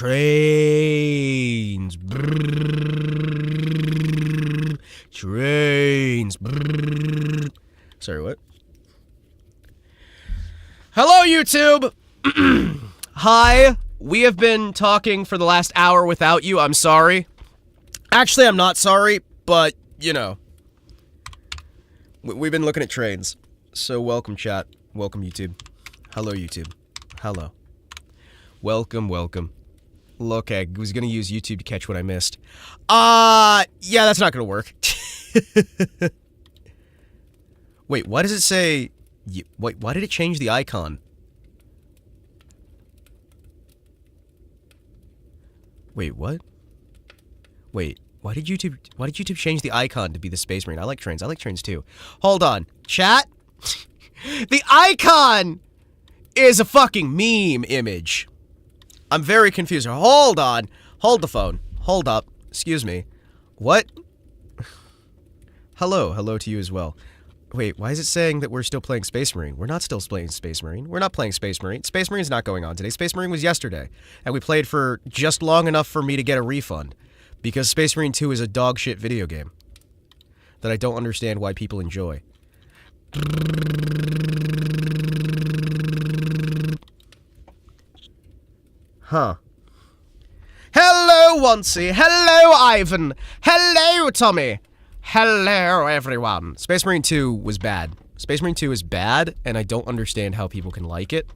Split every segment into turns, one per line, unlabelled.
Trains. Brrr. Trains. Brrr. Sorry, what? Hello, YouTube! Hi. We have been talking for the last hour without you. I'm sorry. Actually, I'm not sorry, but, you know. We've been looking at trains. So, welcome, chat. Welcome, YouTube. Hello, YouTube. Hello. Welcome, welcome. Look, I was gonna use YouTube to catch what I missed. Yeah, that's not gonna work. Wait, why does it say... Wait, why did it change the icon? Wait, what? Wait, why did YouTube change the icon to be the Space Marine? I like trains too. Hold on. Chat? The icon is a fucking meme image. I'm very confused. Hold on. Hold the phone. Hold up. Excuse me. What? Hello to you as well. Wait, why is it saying that we're still playing Space Marine? We're not still playing Space Marine. We're not playing Space Marine. Space Marine's not going on today. Space Marine was yesterday. And we played for just long enough for me to get a refund. Because Space Marine 2 is a dog shit video game. That I don't understand why people enjoy. Huh. Hello, Oncy. Hello, Ivan. Hello, Tommy. Hello, everyone. Space Marine 2 was bad. Space Marine 2 is bad, and I don't understand how people can like it.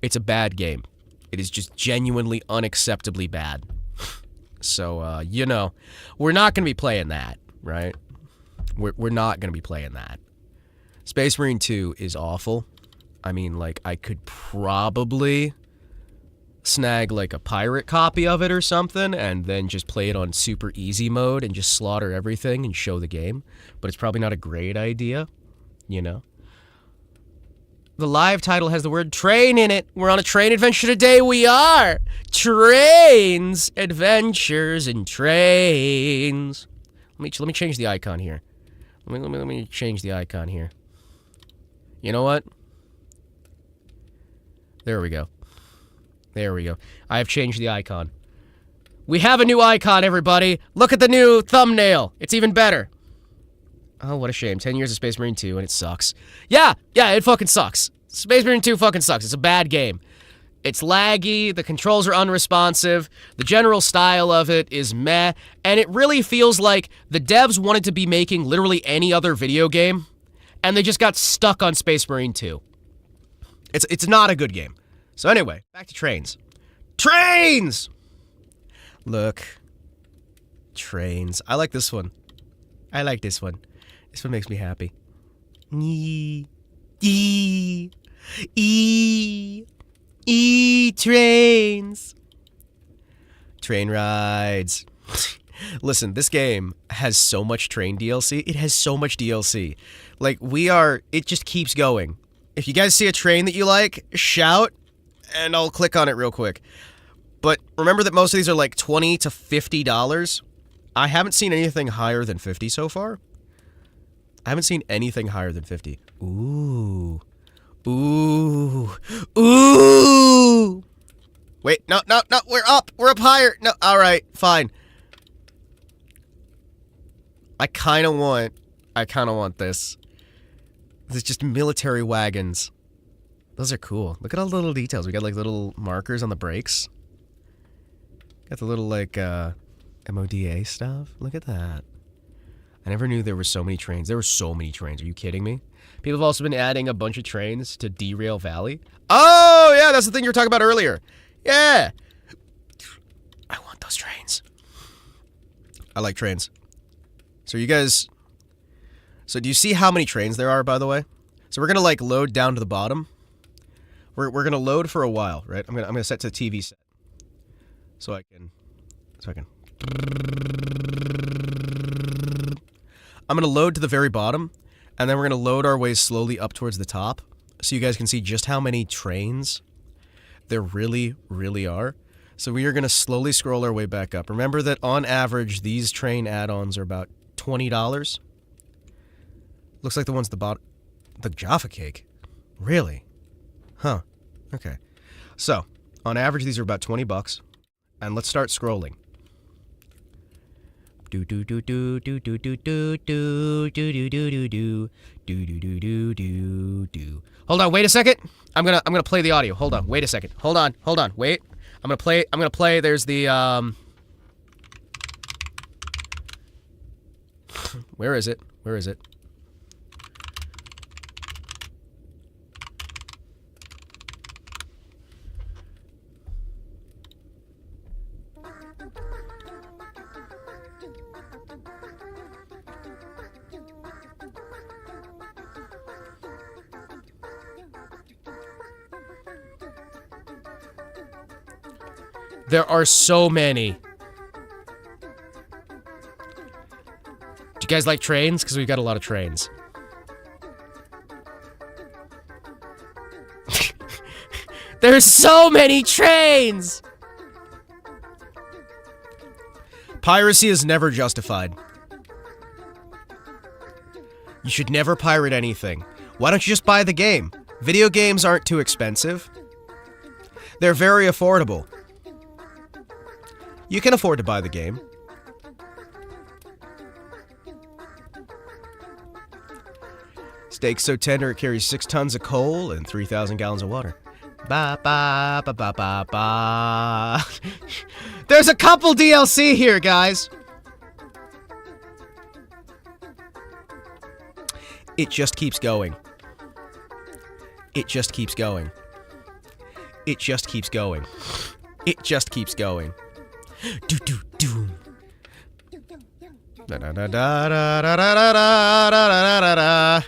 It's a bad game. It is just genuinely unacceptably bad. So, you know, we're not gonna be playing that, right? We're not gonna be playing that. Space Marine 2 is awful. I mean, like, I could probably snag, like, a pirate copy of it or something, and then just play it on super easy mode and just slaughter everything and show the game. But it's probably not a great idea, you know? The live title has the word train in it. We're on a train adventure today. We are! Trains! Adventures and trains. Let me change the icon here. Let me change the icon here. You know what? There we go. There we go. I have changed the icon. We have a new icon, everybody! Look at the new thumbnail! It's even better. Oh, what a shame. 10 years of Space Marine 2, and it sucks. Yeah, it fucking sucks. Space Marine 2 fucking sucks. It's a bad game. It's laggy, the controls are unresponsive, the general style of it is meh, and it really feels like the devs wanted to be making literally any other video game, and they just got stuck on Space Marine 2. It's not a good game. So anyway, back to trains. Trains! Look. Trains. I like this one. I like this one. This one makes me happy. Trains. Train rides. Listen, this game has so much train DLC. It has so much DLC. Like, it just keeps going. If you guys see a train that you like, shout, and I'll click on it real quick. But remember that most of these are like $20 to $50. I haven't seen anything higher than 50 so far. I haven't seen anything higher than 50. Ooh. Wait, no, we're up higher. No, alright, fine. I kinda want this. It's just military wagons. Those are cool. Look at all the little details. We got, like, little markers on the brakes. Got the little, like, MODA stuff. Look at that. I never knew there were so many trains. There were so many trains. Are you kidding me? People have also been adding a bunch of trains to Derail Valley. Oh, yeah, that's the thing you were talking about earlier. Yeah. I want those trains. I like trains. So you guys... So do you see how many trains there are, by the way? So we're gonna, like, load down to the bottom. We're gonna load for a while, right? I'm gonna set to the TV set. So I can... I'm gonna load to the very bottom, and then we're gonna load our way slowly up towards the top, so you guys can see just how many trains there really, really are. So we are gonna slowly scroll our way back up. Remember that on average, these train add-ons are about $20. Looks like the ones at the bottom... The Jaffa Cake? Really? Huh. Okay. So, on average, these are about $20. and let's start scrolling. Do do do do do do do do do do do do do do do do do do do. Hold on, wait a second. I'm gonna play the audio. Hold on, wait a second. Hold on, wait. I'm gonna play. There's the Where is it? Where is it? There are so many. Do you guys like trains? Because we've got a lot of trains. There's so many trains! Piracy is never justified. You should never pirate anything. Why don't you just buy the game? Video games aren't too expensive. They're very affordable. You can afford to buy the game. Steak so tender it carries 6 tons of coal and 3,000 gallons of water. Ba ba ba ba ba ba. There's a couple DLC here, guys. It just keeps going. It just keeps going. It just keeps going. It just keeps going. Do do do. Da da da da da da da da da da da.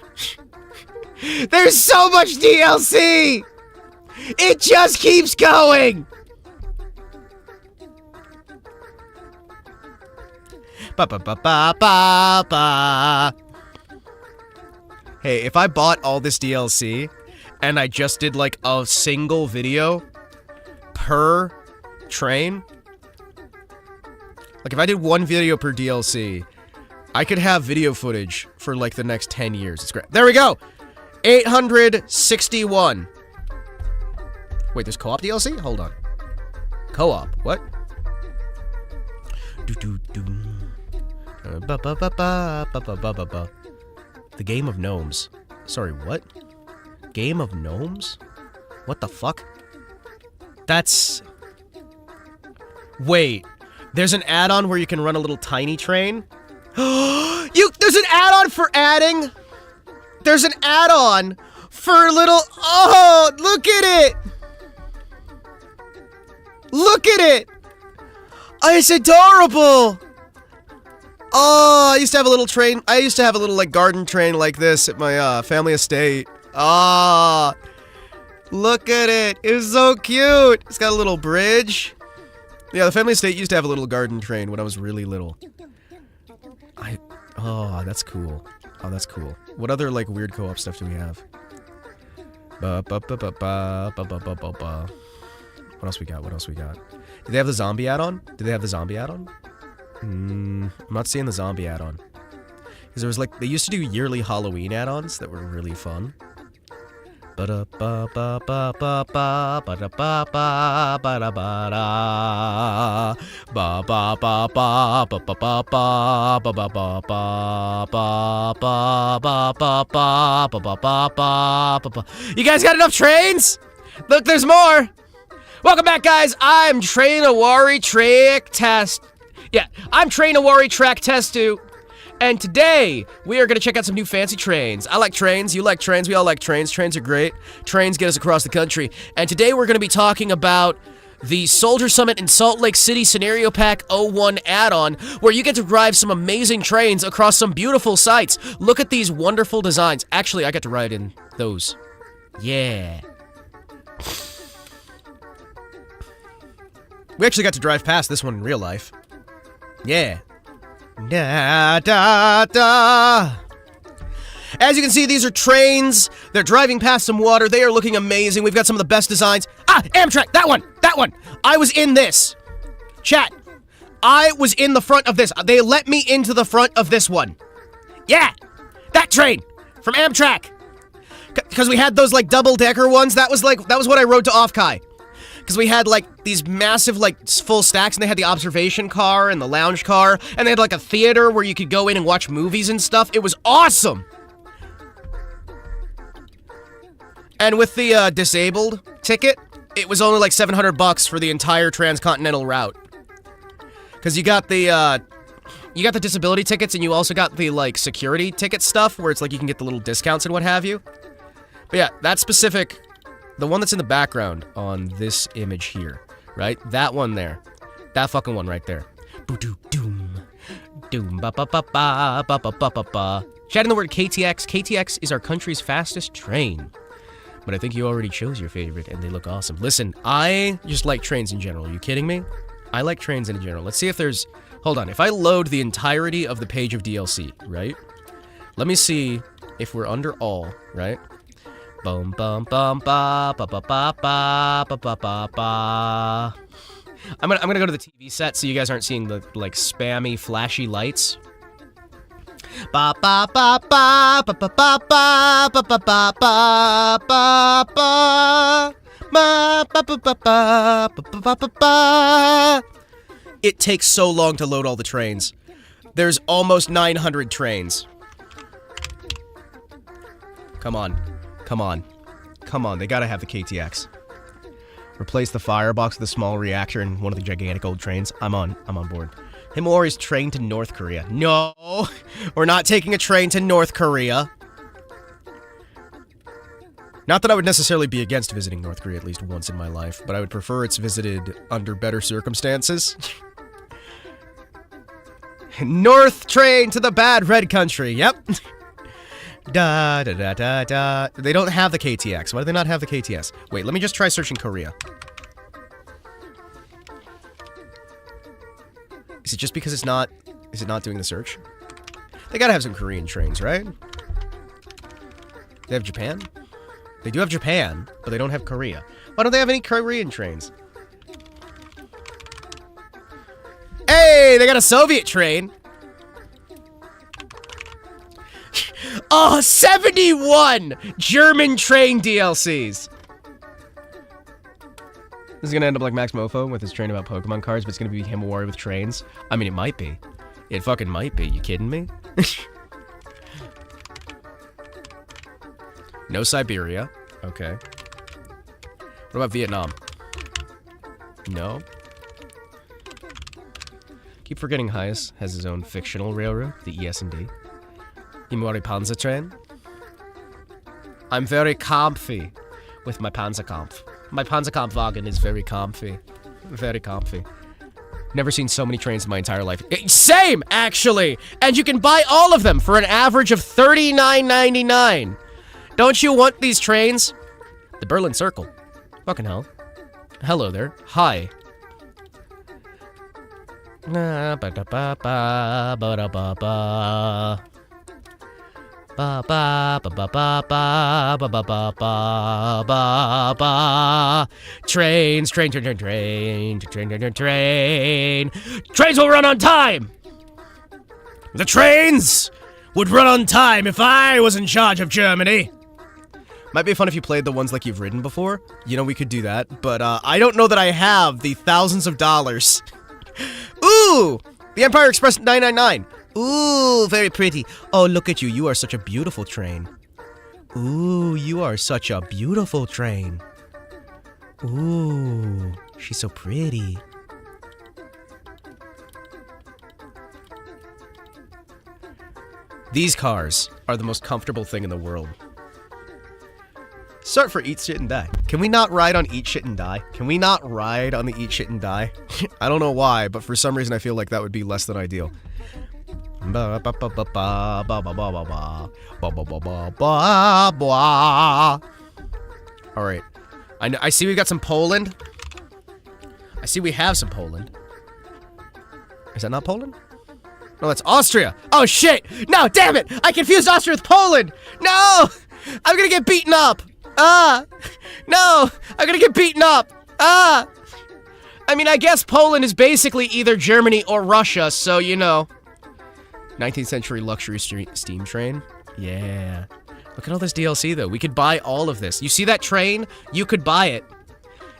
There's so much DLC. It just keeps going. Ba ba ba ba ba ba. Hey, if I bought all this DLC and I just did like a single video per train. Like, if I did one video per DLC, I could have video footage for, like, the next 10 years. It's great. There we go! 861. Wait, there's co-op DLC? Hold on. Co-op. What? Do-do-do. Ba-ba-ba-ba-ba-ba-ba-ba-ba. The Game of Gnomes. Sorry, what? Game of Gnomes? What the fuck? That's... Wait. There's an add-on where you can run a little tiny train. There's an add-on for adding. There's an add-on for little. Oh, look at it. Look at it. Oh, it's adorable. Oh, I used to have a little train. I used to have a little like garden train like this at my family estate. Ah, look at it. It was so cute. It's got a little bridge. Yeah, the family estate used to have a little garden train when I was really little. Oh, that's cool. Oh, that's cool. What other, like, weird co-op stuff do we have? What else we got? What else we got? Did they have the zombie add-on? Did they have the zombie add-on? I'm not seeing the zombie add-on. Because there was, like, they used to do yearly Halloween add-ons that were really fun. You guys got enough trains? Look, there's more. Welcome back, guys. I'm Himawari Track Test. Yeah, I'm Himawari Track Test 2. And today, we are going to check out some new fancy trains. I like trains, you like trains, we all like trains. Trains are great. Trains get us across the country. And today we're going to be talking about the Soldier Summit in Salt Lake City Scenario Pack 01 add-on, where you get to drive some amazing trains across some beautiful sites. Look at these wonderful designs. Actually, I got to ride in those. Yeah. We actually got to drive past this one in real life. Yeah. Da, da, da. As you can see, these are trains. They're driving past some water. They are looking amazing. We've got some of the best designs. Ah, Amtrak, that one. I was in this. Chat, I was in the front of this. They let me into the front of this one. Yeah, that train from Amtrak. Because we had those, like, double-decker ones. That was what I rode to Offkai. Because we had, like, these massive, like, full stacks, and they had the observation car and the lounge car, and they had, like, a theater where you could go in and watch movies and stuff. It was awesome! And with the, disabled ticket, it was only, like, $700 for the entire transcontinental route. Because you got the disability tickets, and you also got the, like, security ticket stuff, where it's, like, you can get the little discounts and what have you. But yeah, that specific... The one that's in the background on this image here, right? That one there. That fucking one right there. Boo-doo-doom. Doom ba-ba-ba-ba, ba-ba-ba-ba-ba. Chatting the word KTX. KTX is our country's fastest train. But I think you already chose your favorite, and they look awesome. Listen, I just like trains in general. Are you kidding me? I like trains in general. Let's see if there's... Hold on. If I load the entirety of the page of DLC, right? Let me see if we're under all, right? Bum bum bum ba ba ba ba ba ba ba ba ba. I'm gonna go to the TV set so you guys aren't seeing the like spammy flashy lights. Ba ba ba ba ba ba ba ba ba ba ba ba ba ba ba ba ba ba ba. It takes so long to load all the trains. There's almost 900 trains. Come on. Come on. Come on, they gotta have the KTX. Replace the firebox with a small reactor in one of the gigantic old trains. I'm on board. Himawari's train to North Korea. No! We're not taking a train to North Korea. Not that I would necessarily be against visiting North Korea at least once in my life, but I would prefer it's visited under better circumstances. North train to the bad red country, yep. Da da da da da. They don't have the KTX. Why do they not have the KTS? Wait, let me just try searching Korea. Is it just because it's not... Is it not doing the search? They gotta have some Korean trains, right? They have Japan? They do have Japan, but they don't have Korea. Why don't they have any Korean trains? Hey, they got a Soviet train! Oh, 71 German train DLCs! This is gonna end up like Max Mofo with his train about Pokemon cards, but it's gonna be Himawari with trains. I mean, it might be. It fucking might be. You kidding me? No Siberia. Okay. What about Vietnam? No. Keep forgetting Hyas has his own fictional railroad, the ES&D. Himawari Panzer train. I'm very comfy with my Panzerkampf. My Panzerkampfwagen is very comfy. Very comfy. Never seen so many trains in my entire life. Same, actually! And you can buy all of them for an average of $39.99. Don't you want these trains? The Berlin Circle. Fucking hell. Hello there. Hi. Ba ba ba ba ba ba ba. Ba ba ba ba ba ba ba ba ba ba ba ba. Trains, train, train, train, train, train, train, train, train. Trains will run on time. The trains would run on time if I was in charge of Germany. Might be fun if you played the ones like you've ridden before. You know, we could do that, but I don't know that I have the thousands of dollars. Ooh, the Empire Express 999. Ooh, very pretty. Oh, look at you. You are such a beautiful train. Ooh, you are such a beautiful train. Ooh, she's so pretty. These cars are the most comfortable thing in the world. Start for Eat, Shit, and Die. Can we not ride on Eat, Shit, and Die? Can we not ride on the Eat, Shit, and Die? I don't know why, but for some reason I feel like that would be less than ideal. Alright. I see we got some Poland. I see we have some Poland. Is that not Poland? No, that's Austria. Oh, shit. No, damn it. I confused Austria with Poland. No. I'm gonna get beaten up. No. I'm gonna get beaten up. I mean, I guess Poland is basically either Germany or Russia, so, you know. 19th century luxury steam train. Yeah. Look at all this DLC, though. We could buy all of this. You see that train? You could buy it.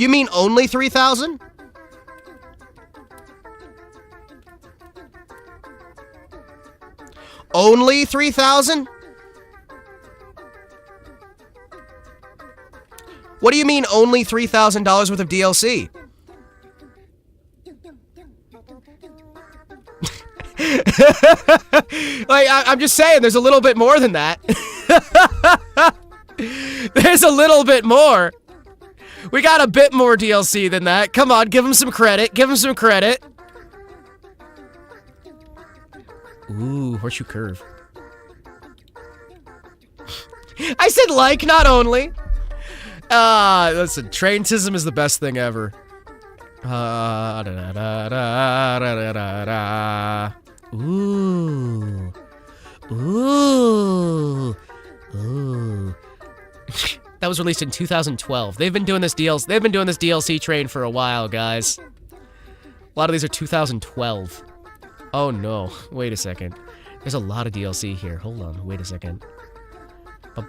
You mean only 3,000? Only 3,000? What do you mean only $3,000 worth of DLC? Like, I'm just saying, there's a little bit more than that. There's a little bit more. We got a bit more DLC than that. Come on, give him some credit. Give him some credit. Ooh, horseshoe curve. I said like, not only. Listen, traintism is the best thing ever. Ooh. Ooh. Ooh. That was released in 2012. They've been doing this DLC train for a while, guys. A lot of these are 2012. Oh no, wait a second. There's a lot of DLC here. Hold on, wait a second. The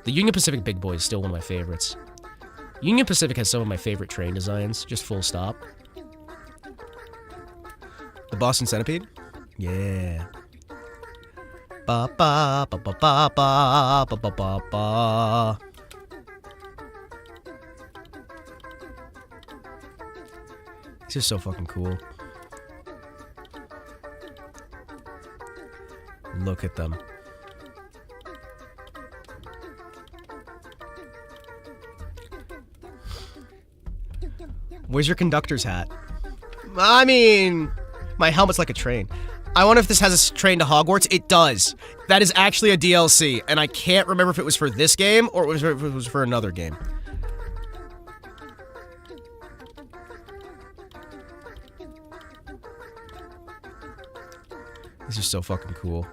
Union Pacific Big Boy is still one of my favorites. Union Pacific has some of my favorite train designs, just full stop. The Boston Centipede? Yeah. Ba ba ba ba ba ba ba ba ba ba. This is so fucking cool. Look at them. Where's your conductor's hat? I mean, my helmet's like a train. I wonder if this has a train to Hogwarts. It does. That is actually a DLC, and I can't remember if it was for this game or if it was for another game. This is so fucking cool.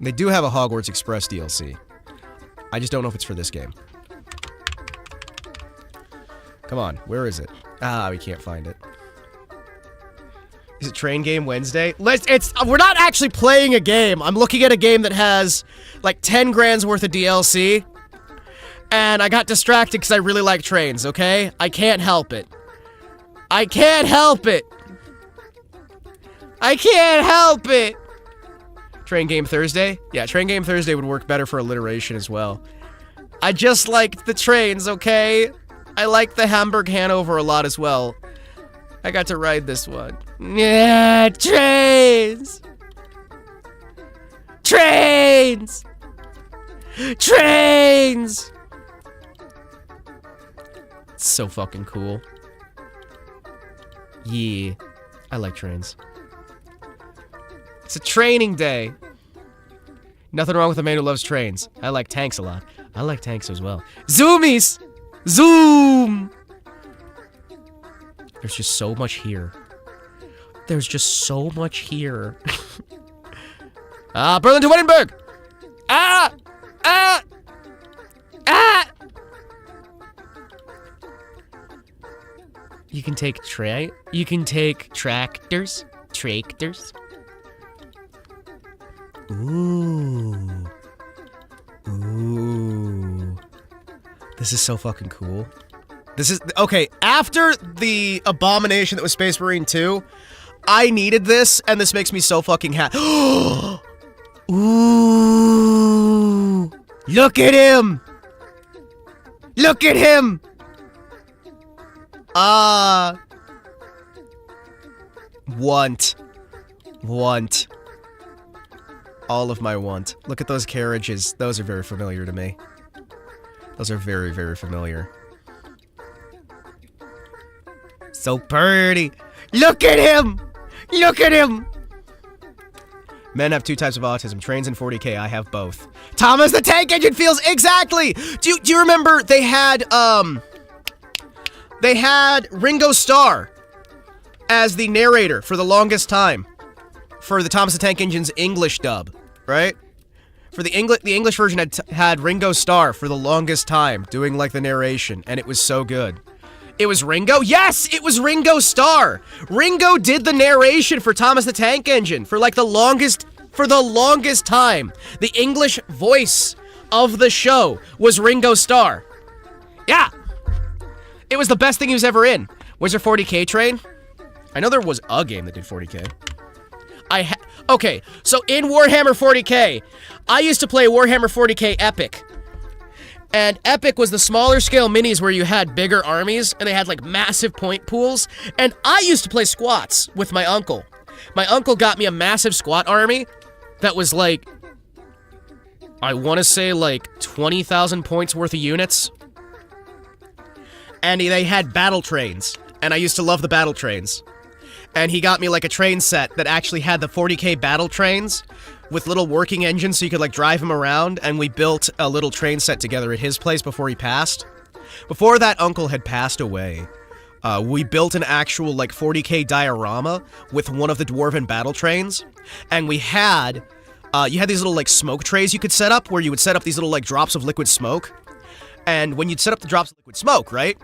They do have a Hogwarts Express DLC. I just don't know if it's for this game. Come on, where is it? Ah, we can't find it. Is it Train Game Wednesday? We're not actually playing a game. I'm looking at a game that has like 10 grand's worth of DLC. And I got distracted because I really like trains, okay? I can't help it. I can't help it. I can't help it. Train Game Thursday? Yeah, Train Game Thursday would work better for alliteration as well. I just like the trains, okay? I like the Hamburg Hanover a lot as well. I got to ride this one. Yeah, trains! Trains! Trains! It's so fucking cool. Yeah, I like trains. It's a training day. Nothing wrong with a man who loves trains. I like tanks a lot. I like tanks as well. Zoomies! Zoom! There's just so much here. There's just so much here. Berlin to Wittenberg! Ah! Ah! Ah! You can take tractors. Tractors. Ooh. Ooh. This is so fucking cool. This is, okay, after the abomination that was Space Marine 2, I needed this, and this makes me so fucking happy. Ooh. Look at him! Look at him! Want. All of my want. Look at those carriages. Those are very familiar to me. Those are very, very familiar. So pretty. Look at him! Look at him! Men have two types of autism, trains and 40K. I have both. Thomas the Tank Engine feels exactly! Do you remember they had Ringo Starr as the narrator for the longest time for the Thomas the Tank Engine's English dub, right? For the English version had Ringo Starr for the longest time doing like the narration, and it was so good. It was Ringo? Yes, it was Ringo Starr. Ringo did the narration for Thomas the Tank Engine for like the longest For the longest time, the English voice of the show was Ringo Starr. Yeah! It was the best thing he was ever in. Was there 40K Train? I know there was a game that did 40K. Okay, so in Warhammer 40K, I used to play Warhammer 40K Epic. And Epic was the smaller scale minis where you had bigger armies, and they had like massive point pools. And I used to play squats with my uncle. My uncle got me a massive squat army that was like, I want to say like 20,000 points worth of units. And they had battle trains, and I used to love the battle trains. And he got me like a train set that actually had the 40K battle trains with little working engines so you could like drive them around, and we built a little train set together at his place before he passed. Before that uncle had passed away, we built an actual like 40K diorama with one of the dwarven battle trains, and we had, you had these little like smoke trays you could set up where you would set up these little like drops of liquid smoke. And when you'd set up the drops of liquid smoke, right?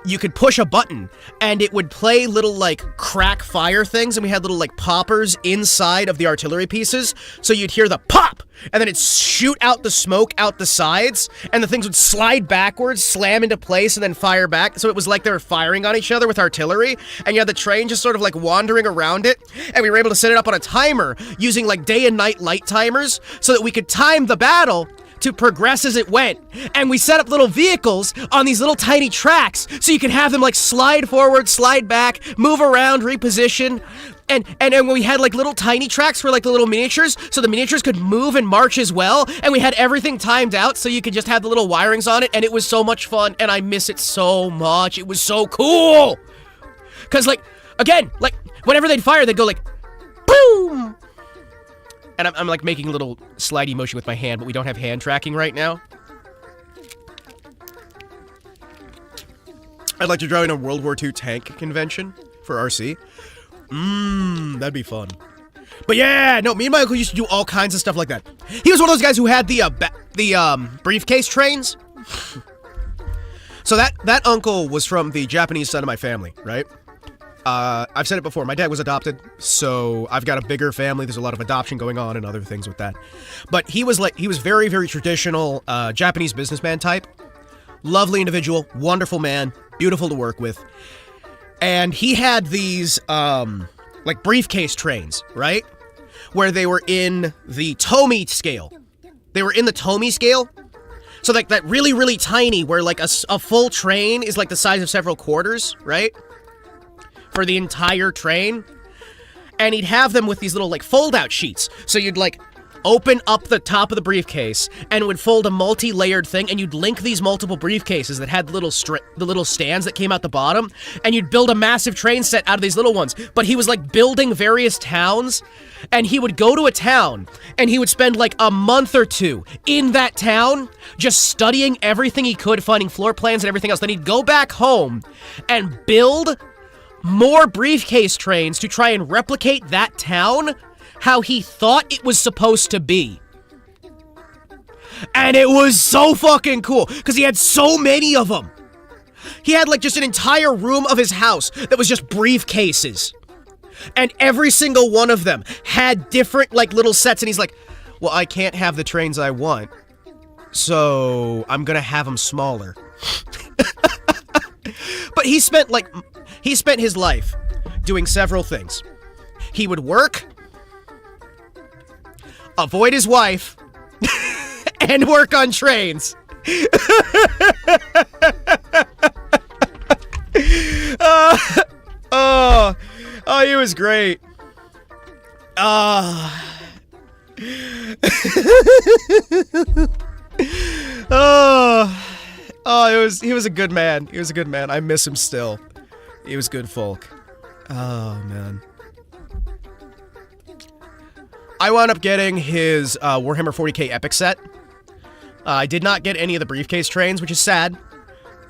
You could push a button, and it would play little, like, crack fire things, and we had little, like, poppers inside of the artillery pieces, so you'd hear the pop, and then it'd shoot out the smoke out the sides, and the things would slide backwards, slam into place, and then fire back, so it was like they were firing on each other with artillery, and you had the train just sort of, like, wandering around it, and we were able to set it up on a timer, using, like, day and night light timers, so that we could time the battle to progress as it went. And we set up little vehicles on these little tiny tracks so you could have them like slide forward, slide back, move around, reposition. And we had like little tiny tracks for like the little miniatures, so the miniatures could move and march as well. And we had everything timed out so you could just have the little wirings on it, and it was so much fun, and I miss it so much. It was so cool. Cause like, again, like whenever they'd fire, they'd go like, boom. And I'm like making a little slidey motion with my hand, but we don't have hand tracking right now. I'd like to join a World War II tank convention for RC. That'd be fun. But yeah, no, me and my uncle used to do all kinds of stuff like that. He was one of those guys who had the briefcase trains. So that uncle was from the Japanese side of my family, right? I've said it before, my dad was adopted, so I've got a bigger family. There's a lot of adoption going on and other things with that. But he was very, very traditional Japanese businessman type. Lovely individual, wonderful man, beautiful to work with. And he had these, like briefcase trains, right? Where they were in the Tomy scale. They were in the Tomy scale. So like that really, really tiny, where like a full train is like the size of several quarters, right? For the entire train. And he'd have them with these little like fold-out sheets. So you'd like open up the top of the briefcase and it would fold a multi-layered thing, and you'd link these multiple briefcases that had the little stands that came out the bottom, and you'd build a massive train set out of these little ones. But he was like building various towns, and he would go to a town and he would spend like a month or two in that town just studying everything he could, finding floor plans and everything else. Then he'd go back home and build more briefcase trains to try and replicate that town how he thought it was supposed to be. And it was so fucking cool, because he had so many of them. He had like just an entire room of his house that was just briefcases. And every single one of them had different like little sets, and he's like, well, I can't have the trains I want, so I'm gonna have them smaller. But he spent his life doing several things. He would work, avoid his wife, and work on trains. He was great. He was a good man. He was a good man. I miss him still. He was good folk. Oh, man. I wound up getting his Warhammer 40K Epic set. I did not get any of the briefcase trains, which is sad.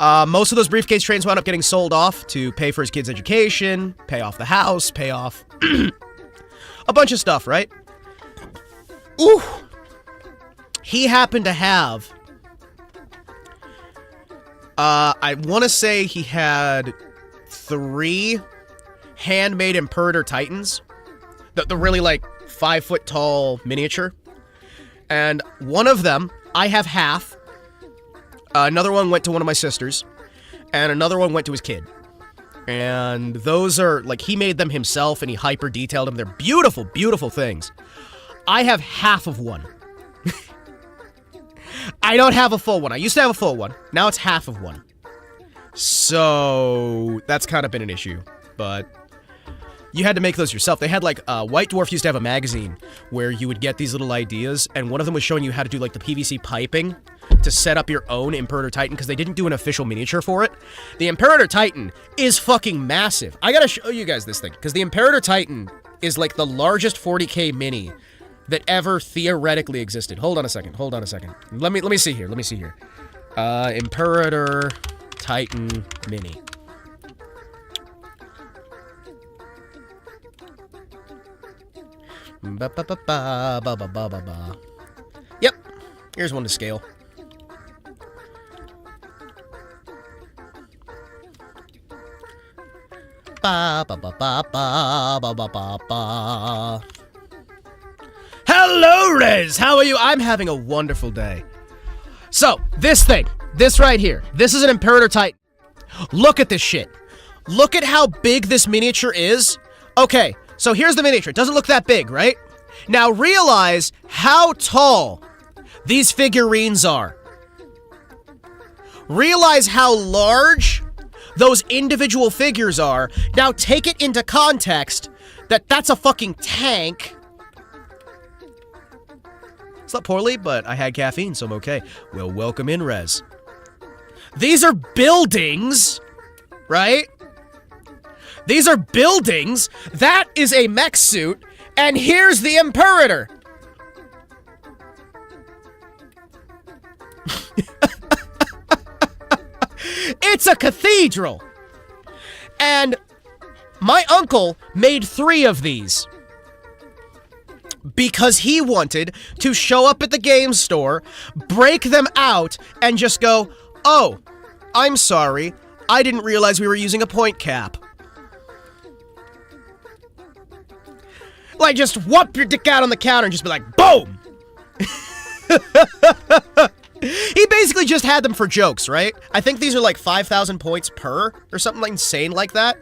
Most of those briefcase trains wound up getting sold off to pay for his kid's education, pay off the house, pay off a bunch of stuff, right? Ooh. He happened to have... I want to say he had 3 handmade Imperator Titans The really, like, 5-foot tall miniature. And one of them, I have half. Another one went to one of my sisters. And another one went to his kid. And those are, like, he made them himself and he hyper detailed them. They're beautiful, beautiful things. I have half of one. I don't have a full one. I used to have a full one. Now it's half of one. So that's kind of been an issue. But you had to make those yourself. They had, like, White Dwarf used to have a magazine where you would get these little ideas, and one of them was showing you how to do, like, the PVC piping to set up your own Imperator Titan, because they didn't do an official miniature for it. The Imperator Titan is fucking massive. I gotta show you guys this thing, because the Imperator Titan is, like, the largest 40K mini that ever theoretically existed. Hold on a second. Let me see here. Imperator Titan Mini. Yep. Here's one to scale. Hello, Rez! How are you? I'm having a wonderful day. So, this thing. This right here. This is an Imperator Titan. Look at this shit. Look at how big this miniature is. Okay, so here's the miniature. It doesn't look that big, right? Now realize how tall these figurines are. Realize how large those individual figures are. Now take it into context that that's a fucking tank. Slept poorly, but I had caffeine, so I'm okay. Well, welcome in, Rez. These are buildings, right? These are buildings. That is a mech suit, and here's the Imperator. It's a cathedral. And my uncle made 3 of these because he wanted to show up at the game store, break them out, and just go, oh, I'm sorry, I didn't realize we were using a point cap. Like, just whoop your dick out on the counter and just be like, boom! He basically just had them for jokes, right? I think these are like 5,000 points per, or something like insane like that.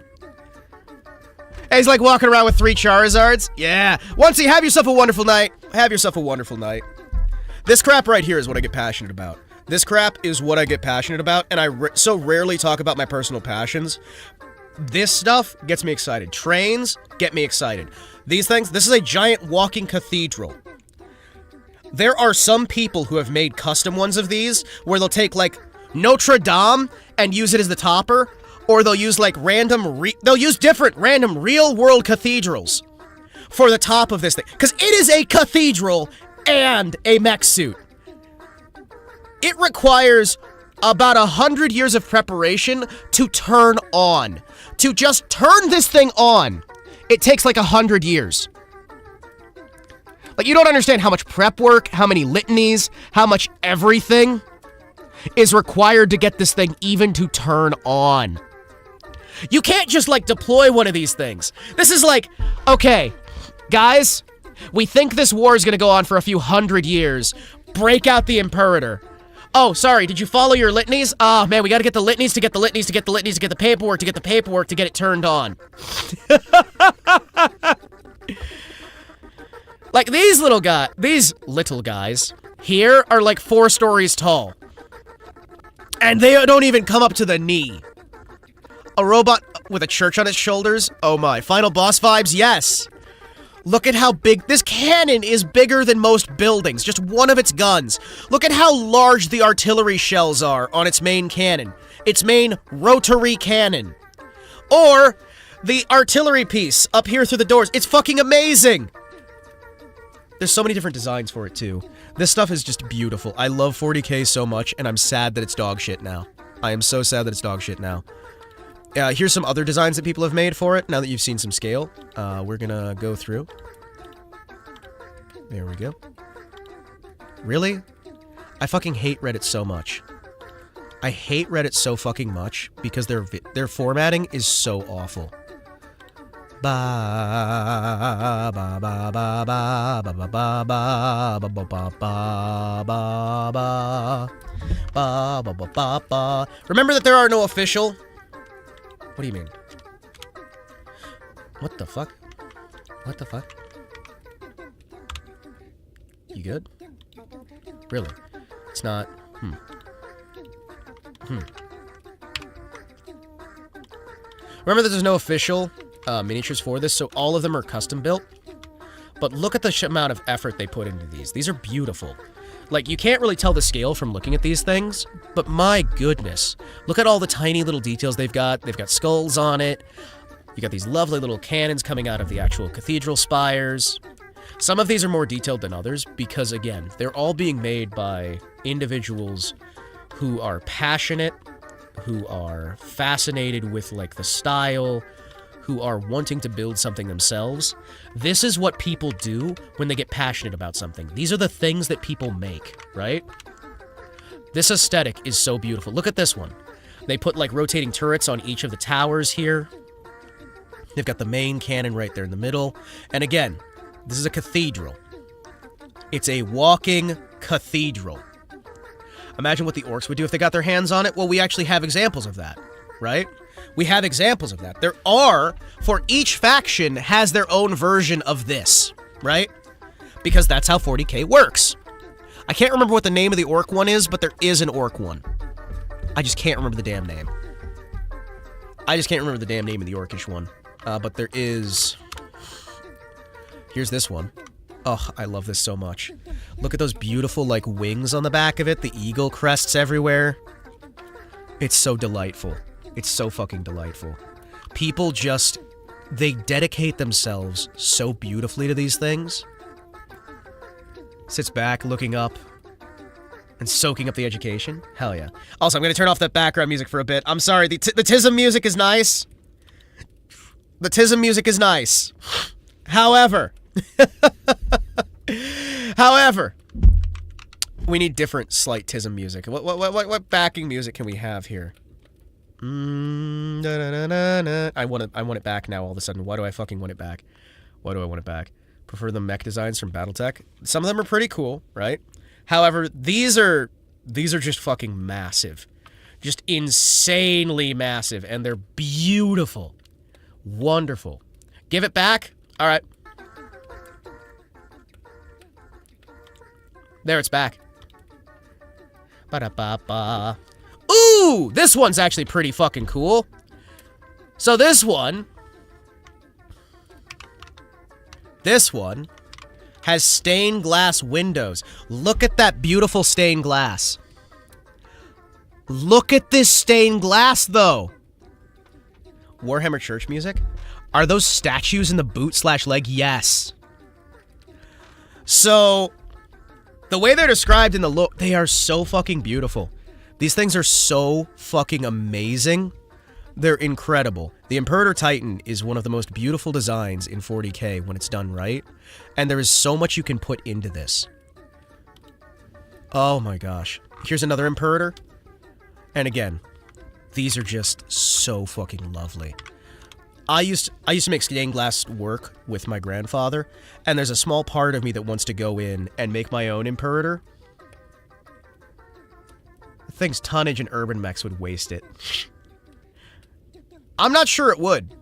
And he's like walking around with 3 Charizards. Yeah. Once you have yourself a wonderful night. Have yourself a wonderful night. This crap right here is what I get passionate about. This crap is what I get passionate about, and I so rarely talk about my personal passions. This stuff gets me excited. Trains get me excited. These things, this is a giant walking cathedral. There are some people who have made custom ones of these, where they'll take, like, Notre Dame and use it as the topper, or they'll use, like, they'll use different random real-world cathedrals for the top of this thing. Because it is a cathedral and a mech suit. It requires about 100 years of preparation to turn on. To just turn this thing on, it takes like 100 years. Like, you don't understand how much prep work, how many litanies, how much everything is required to get this thing even to turn on. You can't just, like, deploy one of these things. This is like, okay, guys, we think this war is gonna go on for a few 100 years. Break out the Imperator. Oh, sorry, did you follow your litanies? Oh, man, we gotta get the litanies to get the litanies to get the litanies to get the paperwork to get the paperwork to get it turned on. Like, these little guys here are like 4 stories tall. And they don't even come up to the knee. A robot with a church on its shoulders? Oh my. Final boss vibes? Yes. Look at how big, this cannon is bigger than most buildings, just one of its guns. Look at how large the artillery shells are on its main cannon. Its main rotary cannon. Or the artillery piece up here through the doors. It's fucking amazing. There's so many different designs for it too. This stuff is just beautiful. I love 40K so much, and I'm sad that it's dog shit now. I am so sad that it's dog shit now. Here's some other designs that people have made for it, now that you've seen some scale. We're gonna go through. There we go. Really? I fucking hate Reddit so much. I hate Reddit so fucking much, because their formatting is so awful. Ba ba ba ba ba ba ba ba ba ba ba ba ba ba ba ba ba ba. Remember that there are no official. What do you mean? What the fuck? What the fuck? You good? Really? It's not. Remember that there's no official miniatures for this, so all of them are custom built. But look at the amount of effort they put into these. These are beautiful. Like, you can't really tell the scale from looking at these things, but my goodness. Look at all the tiny little details they've got. They've got skulls on it. You got these lovely little cannons coming out of the actual cathedral spires. Some of these are more detailed than others because, again, they're all being made by individuals who are passionate, who are fascinated with, like, the style, who are wanting to build something themselves. This is what people do when they get passionate about something. These are the things that people make, right? This aesthetic is so beautiful. Look at this one. They put, like, rotating turrets on each of the towers here. They've got the main cannon right there in the middle. And again, this is a cathedral. It's a walking cathedral. Imagine what the orcs would do if they got their hands on it. Well, we actually have examples of that, right? We have examples of that. There are, for each faction has their own version of this, right? Because that's how 40K works. I can't remember what the name of the orc one is, but there is an orc one. I just can't remember the damn name. I just can't remember the damn name of the orcish one. But there is... Here's this one. Oh, I love this so much. Look at those beautiful, like, wings on the back of it. The eagle crests everywhere. It's so delightful. It's so fucking delightful. People just... They dedicate themselves so beautifully to these things. Sits back, looking up, and soaking up the education. Hell yeah. Also, I'm going to turn off that background music for a bit. I'm sorry, the Tism music is nice. The Tism music is nice. However... However, we need different slight Tism music. What backing music can we have here? I want it back now all of a sudden. Why do I fucking want it back? Why do I want it back? Prefer the mech designs from BattleTech. Some of them are pretty cool, right? However, these are just fucking massive. Just insanely massive, and they're beautiful. Wonderful. Give it back? All right. There, it's back. Ba-da-ba-ba. Ooh! This one's actually pretty fucking cool. So this one has stained glass windows. Look at that beautiful stained glass. Look at this stained glass, though. Warhammer Church music? Are those statues in the boot/leg? Yes. So... the way they're described in the look, they are so fucking beautiful. These things are so fucking amazing. They're incredible. The Imperator Titan is one of the most beautiful designs in 40K when it's done right. And there is so much you can put into this. Oh my gosh. Here's another Imperator. And again, these are just so fucking lovely. I used to make stained glass work with my grandfather, and there's a small part of me that wants to go in and make my own Imperator. The thing's tonnage and urban mechs would waste it. I'm not sure it would.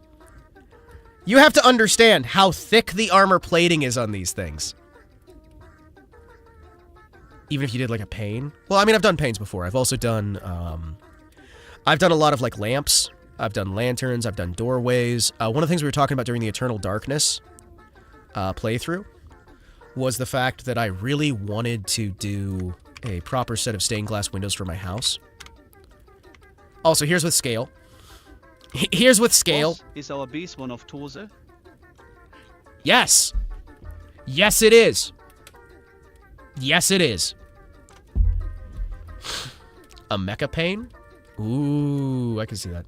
You have to understand how thick the armor plating is on these things. Even if you did like a pane. Well, I mean, I've done panes before. I've also done, I've done a lot of like lamps. I've done lanterns, I've done doorways. One of the things we were talking about during the Eternal Darkness playthrough was the fact that I really wanted to do a proper set of stained glass windows for my house. Also, here's with scale. Here's with scale.
Is our beast one of Torso?
Yes! Yes, it is. Yes, it is. A mecha pane? Ooh, I can see that.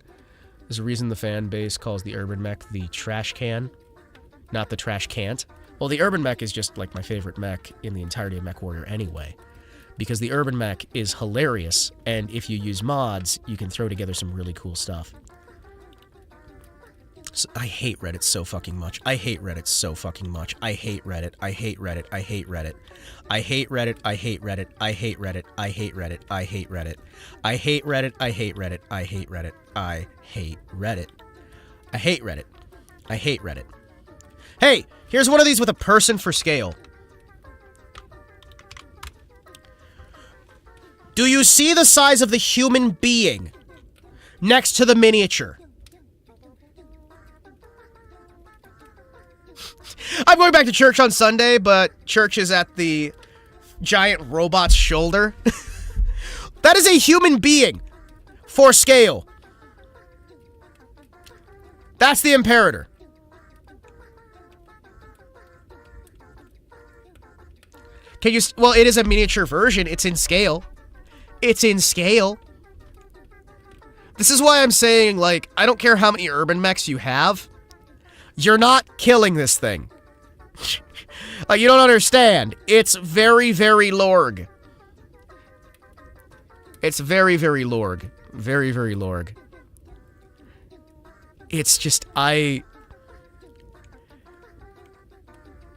There's a reason the fan base calls the urban mech the trash can, not the trash can't. Well, the urban mech is just like my favorite mech in the entirety of MechWarrior anyway, because the urban mech is hilarious, and if you use mods, you can throw together some really cool stuff. I hate Reddit so fucking much. I hate Reddit so fucking much. I hate Reddit. I hate Reddit. I hate Reddit. I hate Reddit. I hate Reddit. I hate Reddit. I hate Reddit. I hate Reddit. I hate Reddit. I hate Reddit. I hate Reddit. I hate Reddit. I hate Reddit. I hate Reddit. Hey, here's one of these with a person for scale. Do you see the size of the human being next to the miniature? I'm going back to church on Sunday, but church is at the giant robot's shoulder. That is a human being for scale. That's the Imperator. Can you... Well, it is a miniature version. It's in scale. It's in scale. This is why I'm saying, like, I don't care how many urban mechs you have. You're not killing this thing. Like, you don't understand. It's very, very Lorg. It's very, very Lorg. Very, very Lorg. It's just,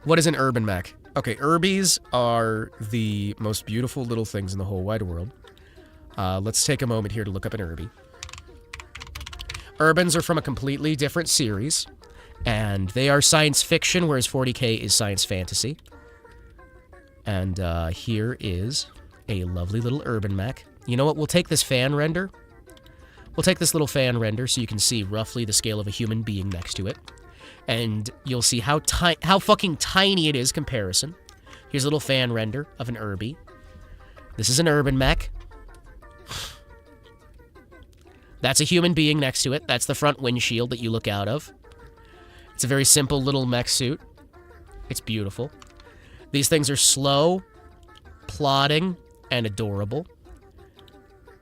What is an urban mech? Okay, Urbies are the most beautiful little things in the whole wide world. Let's take a moment here to look up an Urbi. Urbans are from a completely different series. And they are science fiction, whereas 40K is science fantasy. And here is a lovely little urban mech. You know what? We'll take this fan render. We'll take this little fan render so you can see roughly the scale of a human being next to it. And you'll see how fucking tiny it is comparison. Here's a little fan render of an Urbi. This is an urban mech. That's a human being next to it. That's the front windshield that you look out of. It's a very simple little mech suit. It's beautiful. These things are slow, plodding, and adorable.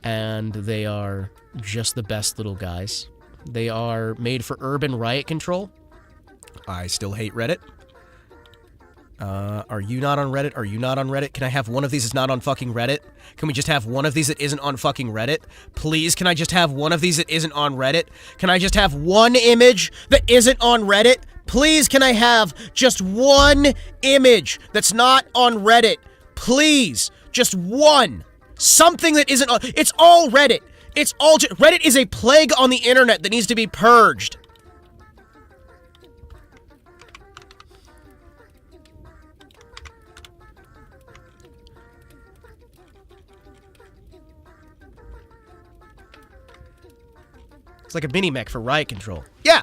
And they are just the best little guys. They are made for urban riot control. I still hate Reddit. Are you not on Reddit? Are you not on Reddit? Can I have one of these that's not on fucking Reddit? Can we just have one of these that isn't on fucking Reddit? Please, can I just have one of these that isn't on Reddit? Can I just have one image that isn't on Reddit? Please, can I have just one image that's not on Reddit? Please, just one. Something that isn't on... It's all Reddit. It's all... Reddit is a plague on the internet that needs to be purged. It's like a mini mech for riot control. Yeah!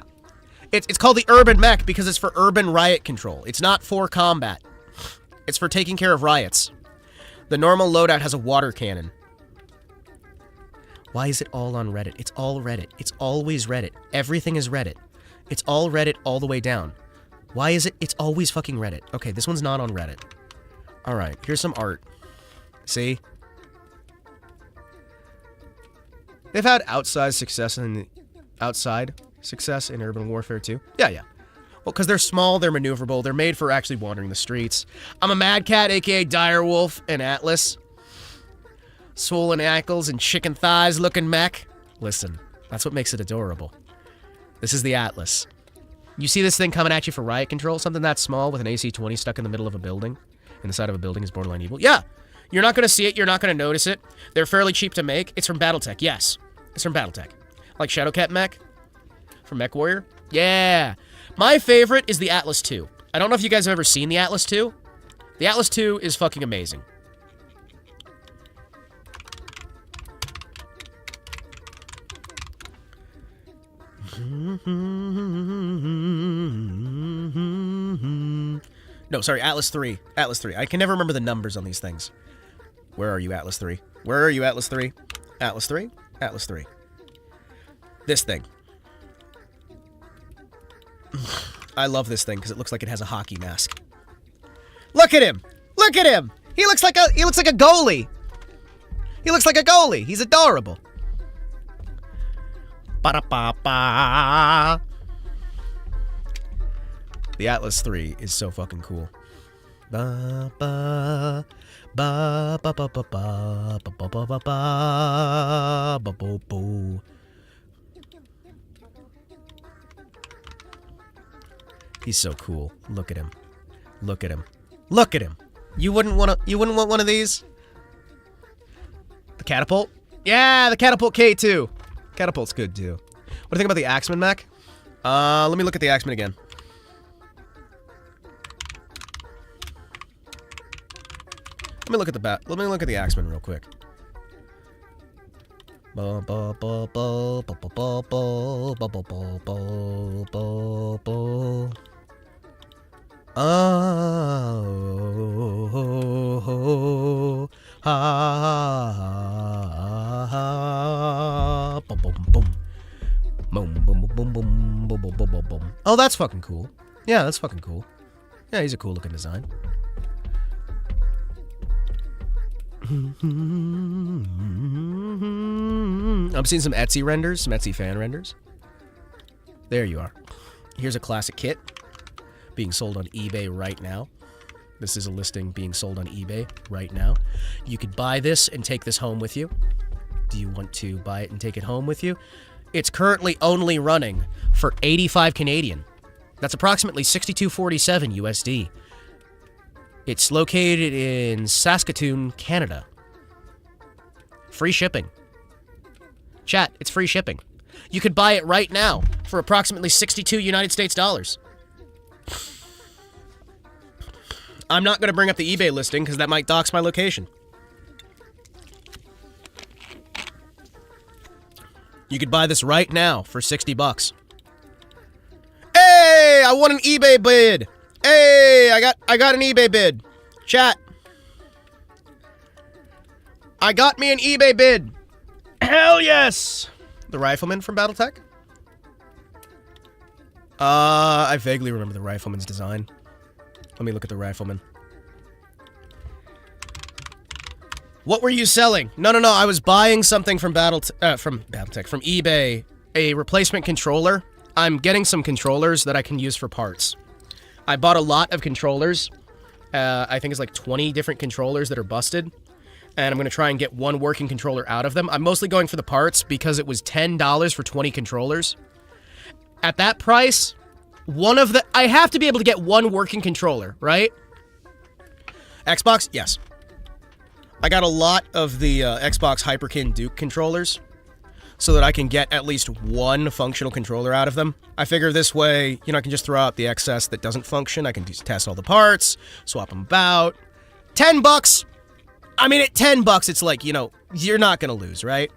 It's called the urban mech because it's for urban riot control. It's not for combat. It's for taking care of riots. The normal loadout has a water cannon. Why is it all on Reddit? It's all Reddit. It's always Reddit. Everything is Reddit. It's all Reddit all the way down. Why is it? It's always fucking Reddit. Okay, this one's not on Reddit. Alright, here's some art. See? They've had outside success in Urban Warfare 2. Yeah. Well, because they're small, they're maneuverable, they're made for actually wandering the streets. I'm a Mad Cat, aka Direwolf, and Atlas. Swollen ankles and chicken thighs looking mech. Listen, that's what makes it adorable. This is the Atlas. You see this thing coming at you for riot control? Something that small with an AC-20 stuck in the middle of a building? In the side of a building is borderline evil? Yeah! You're not going to see it, you're not going to notice it. They're fairly cheap to make. It's from Battletech, yes. It's from Battletech. Like Shadowcat mech? From Mech Warrior? Yeah! My favorite is the Atlas 2. I don't know if you guys have ever seen the Atlas 2. The Atlas 2 is fucking amazing. No, sorry, Atlas 3. Atlas 3. I can never remember the numbers on these things. Where are you, Atlas 3? Where are you, Atlas 3? Atlas 3? Atlas 3. This thing. I love this thing because it looks like it has a hockey mask. Look at him! Look at him! He looks like a goalie. He looks like a goalie. He's adorable. Ba-da-ba-ba. The Atlas 3 is so fucking cool. Ba ba ba ba ba ba ba ba ba ba ba ba bo bo. He's so cool. Look at him. Look at him. Look at him. You wouldn't want one of these? The catapult? Yeah, the catapult K2. Catapult's good too. What do you think about the Axeman mech? Let me look at the Axeman again. Let me look at the Axeman real quick. Oh, that's fucking cool. Yeah, that's fucking cool. Yeah, he's a cool looking design. I'm seeing some Etsy renders, some Etsy fan renders. There you are. Here's a classic kit being sold on eBay right now. This is a listing being sold on eBay right now. You could buy this and take this home with you. Do you want to buy it and take it home with you? It's currently only running for 85 Canadian. That's approximately 62.47 USD. It's located in Saskatoon, Canada. Free shipping. Chat, it's free shipping. You could buy it right now for approximately 62 United States dollars. I'm not going to bring up the eBay listing because that might dox my location. You could buy this right now for 60 bucks. Hey, I won an eBay bid. Hey, I got an eBay bid. Chat. I got me an eBay bid. Hell yes. The Rifleman from Battletech? I vaguely remember the Rifleman's design. Let me look at the Rifleman. What were you selling? No, I was buying something from Battletech, from eBay. A replacement controller. I'm getting some controllers that I can use for parts. I bought a lot of controllers. I think it's like 20 different controllers that are busted. And I'm going to try and get one working controller out of them. I'm mostly going for the parts because it was $10 for 20 controllers. At that price, I have to be able to get one working controller, right? Xbox? Yes. I got a lot of the Xbox Hyperkin Duke controllers so that I can get at least one functional controller out of them. I figure this way, I can just throw out the excess that doesn't function. I can just test all the parts, swap them about. $10! I mean, at $10, it's like, you're not gonna lose, right?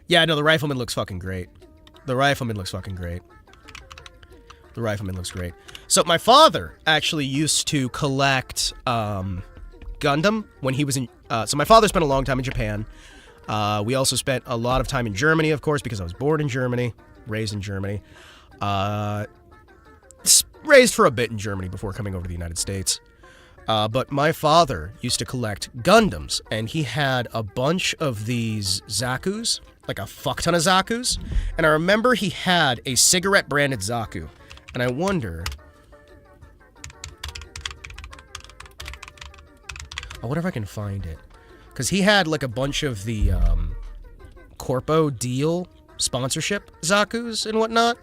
Yeah, no, the Rifleman looks fucking great. The Rifleman looks great. So my father actually used to collect Gundam when he was in... so my father spent a long time in Japan. We also spent a lot of time in Germany, of course, because I was born in Germany, raised in Germany. Raised for a bit in Germany before coming over to the United States. But my father used to collect Gundams, and he had a bunch of these Zakus, like a fuck ton of Zakus. And I remember he had a cigarette-branded Zaku. And I wonder if I can find it. Because he had, like, a bunch of the, Corpo Deal sponsorship Zakus and whatnot.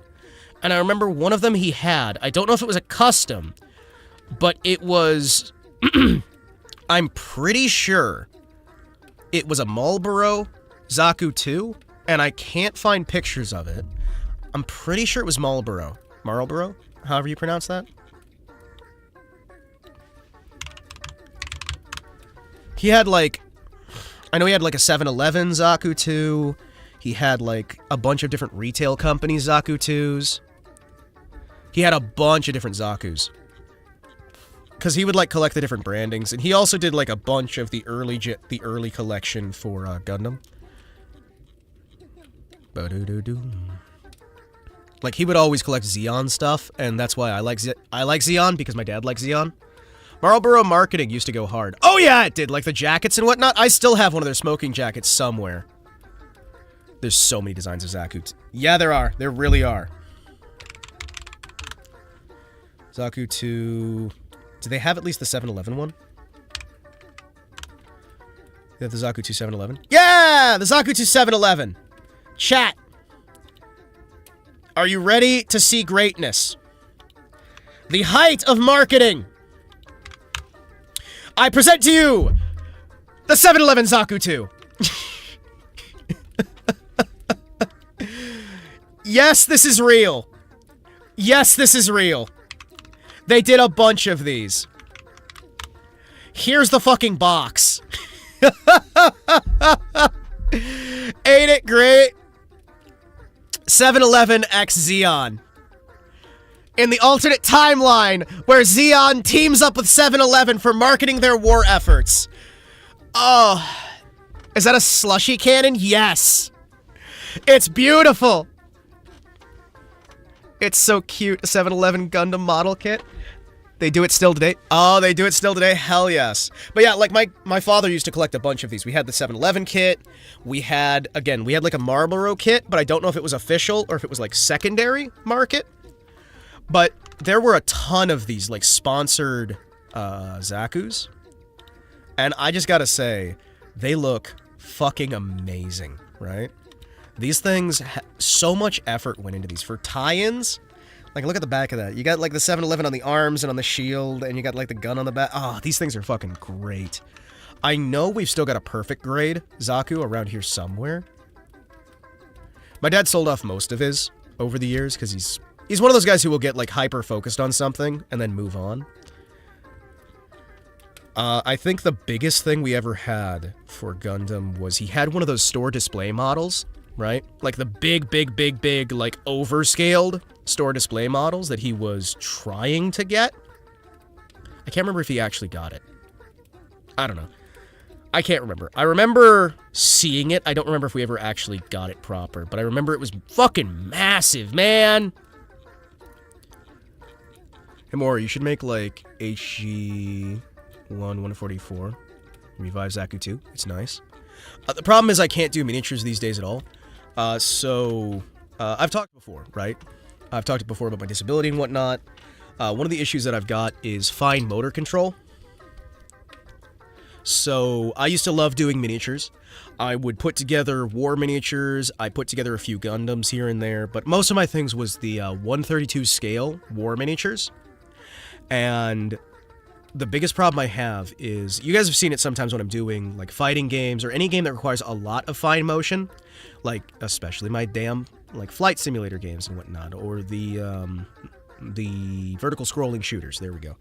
And I remember one of them he had. I don't know if it was a custom, but it was... I'm pretty sure it was a Marlboro Zaku 2, and I can't find pictures of it. I'm pretty sure it was Marlboro, however you pronounce that. He had, like... I know he had, like, a 7-Eleven Zaku 2. He had, like, a bunch of different retail companies Zaku 2s. He had a bunch of different Zakus. Because he would, like, collect the different brandings. And he also did, like, a bunch of the early collection for Gundam. Like, he would always collect Zeon stuff, and that's why I like Zeon, because my dad likes Zeon. Marlboro marketing used to go hard. Oh, yeah, it did. Like, the jackets and whatnot. I still have one of their smoking jackets somewhere. There's so many designs of Zaku. Yeah, there are. There really are. Zaku 2... Do they have at least the 7-Eleven one? They have the Zaku 2 7-Eleven? Yeah! The Zaku 2 7-Eleven! Chat! Are you ready to see greatness? the height of marketing. I present to you the 7-Eleven Zaku 2. Yes, this is real. Yes, this is real. They did a bunch of these. Here's the fucking box. Ain't it great? 7-Eleven x Zeon. In the alternate timeline, where Zeon teams up with 7-Eleven for marketing their war efforts. Oh. Is that a slushy cannon? Yes. It's beautiful. It's so cute, a 7-Eleven Gundam model kit. They do it still today. Oh, they do it still today? Hell yes. But yeah, like my father used to collect a bunch of these. We had the 7-Eleven kit. We had like a Marlboro kit, but I don't know if it was official or if it was like secondary market. But there were a ton of these like sponsored Zakus. And I just gotta say, they look fucking amazing, right? These things, so much effort went into these. For tie-ins, like look at the back of that. You got like the 7-Eleven on the arms and on the shield, and you got like the gun on the back. Oh, these things are fucking great. I know we've still got a perfect grade Zaku around here somewhere. My dad sold off most of his over the years, because he's one of those guys who will get like hyper-focused on something and then move on. I think the biggest thing we ever had for Gundam was he had one of those store display models, right? Like the big, like overscaled store display models that he was trying to get. I can't remember if he actually got it. I don't know. I can't remember. I remember seeing it. I don't remember if we ever actually got it proper, but I remember it was fucking massive, man. Himawari, you should make like HG 144. Revive Zaku 2. It's nice. The problem is I can't do miniatures these days at all. I've talked before, right? I've talked before about my disability and whatnot. One of the issues that I've got is fine motor control. So I used to love doing miniatures. I would put together war miniatures. I put together a few Gundams here and there, but most of my things was the 132 scale war miniatures. And the biggest problem I have is, you guys have seen it sometimes when I'm doing like fighting games or any game that requires a lot of fine motion, like especially my damn like flight simulator games and whatnot, or the vertical scrolling shooters. There we go.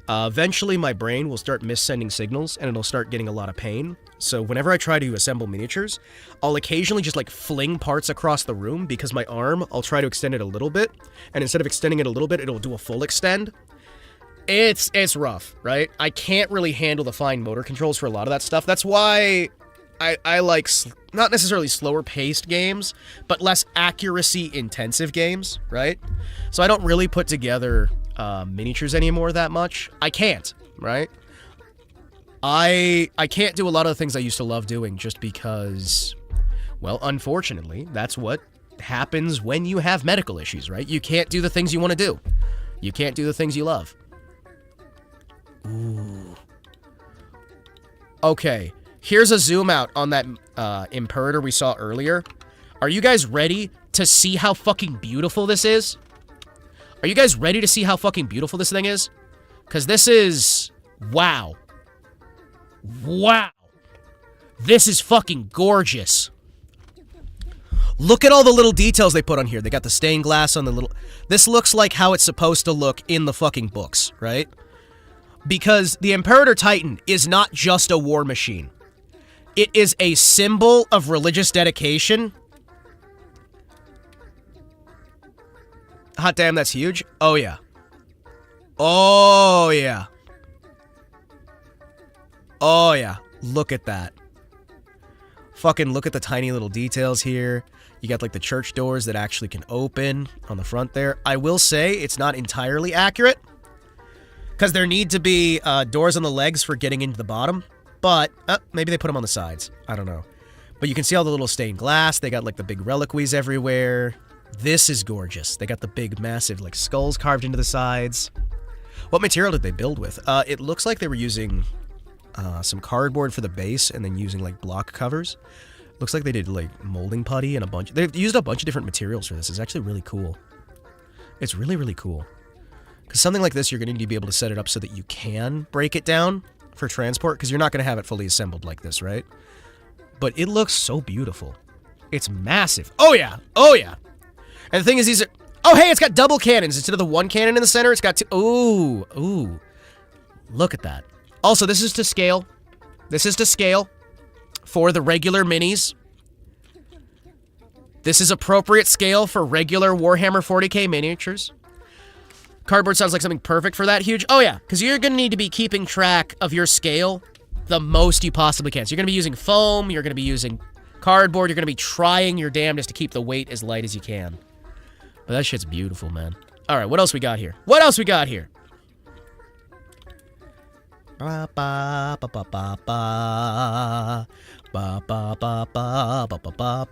Eventually my brain will start missending signals and it'll start getting a lot of pain. So whenever I try to assemble miniatures, I'll occasionally just like fling parts across the room, because my arm, I'll try to extend it a little bit, and instead of extending it a little bit, it'll do a full extend. It's rough, right? I can't really handle the fine motor controls for a lot of that stuff. That's why I like not necessarily slower paced games, but less accuracy intensive games, right? So I don't really put together miniatures anymore that much. I can't, right? I can't do a lot of the things I used to love doing just because, well, unfortunately, that's what happens when you have medical issues, right? You can't do the things you want to do. You can't do the things you love. Ooh. Okay, here's a zoom out on that Imperator we saw earlier. Are you guys ready to see how fucking beautiful this is? Are you guys ready to see how fucking beautiful this thing is? Because this is... wow. Wow. This is fucking gorgeous. Look at all the little details they put on here. They got the stained glass on the little... This looks like how it's supposed to look in the fucking books, right? Because the Imperator Titan is not just a war machine. It is a symbol of religious dedication. Hot damn, that's huge. Oh, yeah. Oh, yeah. Oh, yeah. Look at that. Fucking look at the tiny little details here. You got, like, the church doors that actually can open on the front there. I will say it's not entirely accurate, because there need to be doors on the legs for getting into the bottom. But maybe they put them on the sides. I don't know. But you can see all the little stained glass. They got, like, the big reliquaries everywhere. This is gorgeous. They got the big, massive, like, skulls carved into the sides. What material did they build with? It looks like they were using some cardboard for the base and then using, like, block covers. Looks like they did, like, molding putty and a bunch... They've used a bunch of different materials for this. It's actually really cool. It's really, really cool. Because something like this, you're going to need to be able to set it up so that you can break it down for transport, because you're not going to have it fully assembled like this, right? But it looks so beautiful. It's massive. Oh, yeah. Oh, yeah. And the thing is, these are... Oh, hey, it's got double cannons. Instead of the one cannon in the center, it's got two... Ooh. Ooh. Look at that. Also, this is to scale. This is to scale for the regular minis. This is appropriate scale for regular Warhammer 40k miniatures. Cardboard sounds like something perfect for that huge. Oh, yeah, because you're going to need to be keeping track of your scale the most you possibly can. So you're going to be using foam, you're going to be using cardboard, you're going to be trying your damnedest to keep the weight as light as you can. But that shit's beautiful, man. All right, what else we got here? What else we got here? Ba ba ba ba ba ba ba ba ba ba ba ba ba ba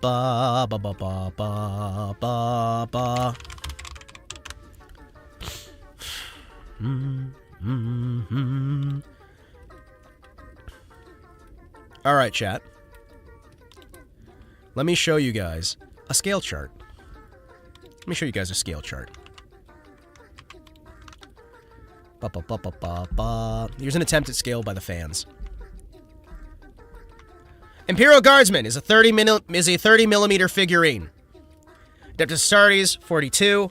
ba ba ba ba ba. All right, chat. Let me show you guys a scale chart. Let me show you guys a scale chart. Ba, ba, ba, ba, ba, ba. Here's an attempt at scale by the fans. Imperial Guardsman is a 30 millimeter figurine. Adeptus Astartes, 42.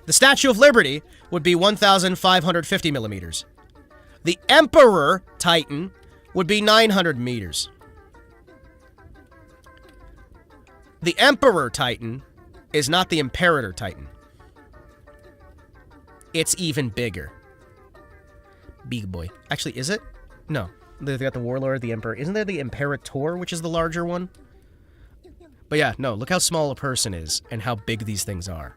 The Statue of Liberty would be 1,550 millimeters. The Emperor Titan would be 900 meters. The Emperor Titan is not the Imperator Titan. It's even bigger. Big boy. Actually, is it? No. They got the Warlord, the Emperor. Isn't there the Imperator, which is the larger one? But yeah, no. Look how small a person is and how big these things are.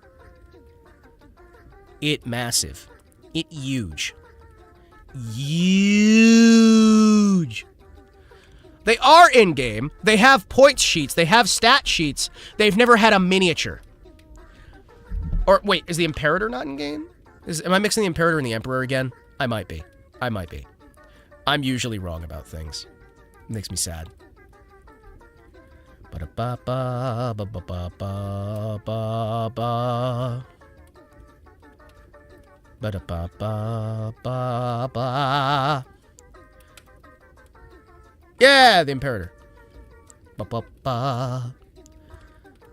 It massive. It huge. Huge. They are in-game. They have points sheets. They have stat sheets. They've never had a miniature. Or, wait, is the Imperator not in-game? Am I mixing the Imperator and the Emperor again? I might be. I might be. I'm usually wrong about things. It makes me sad. Ba-da-ba-ba, ba-ba-ba-ba-ba-ba. Ba-da-ba-ba-ba-ba. Yeah, the Imperator. Ba-ba-ba.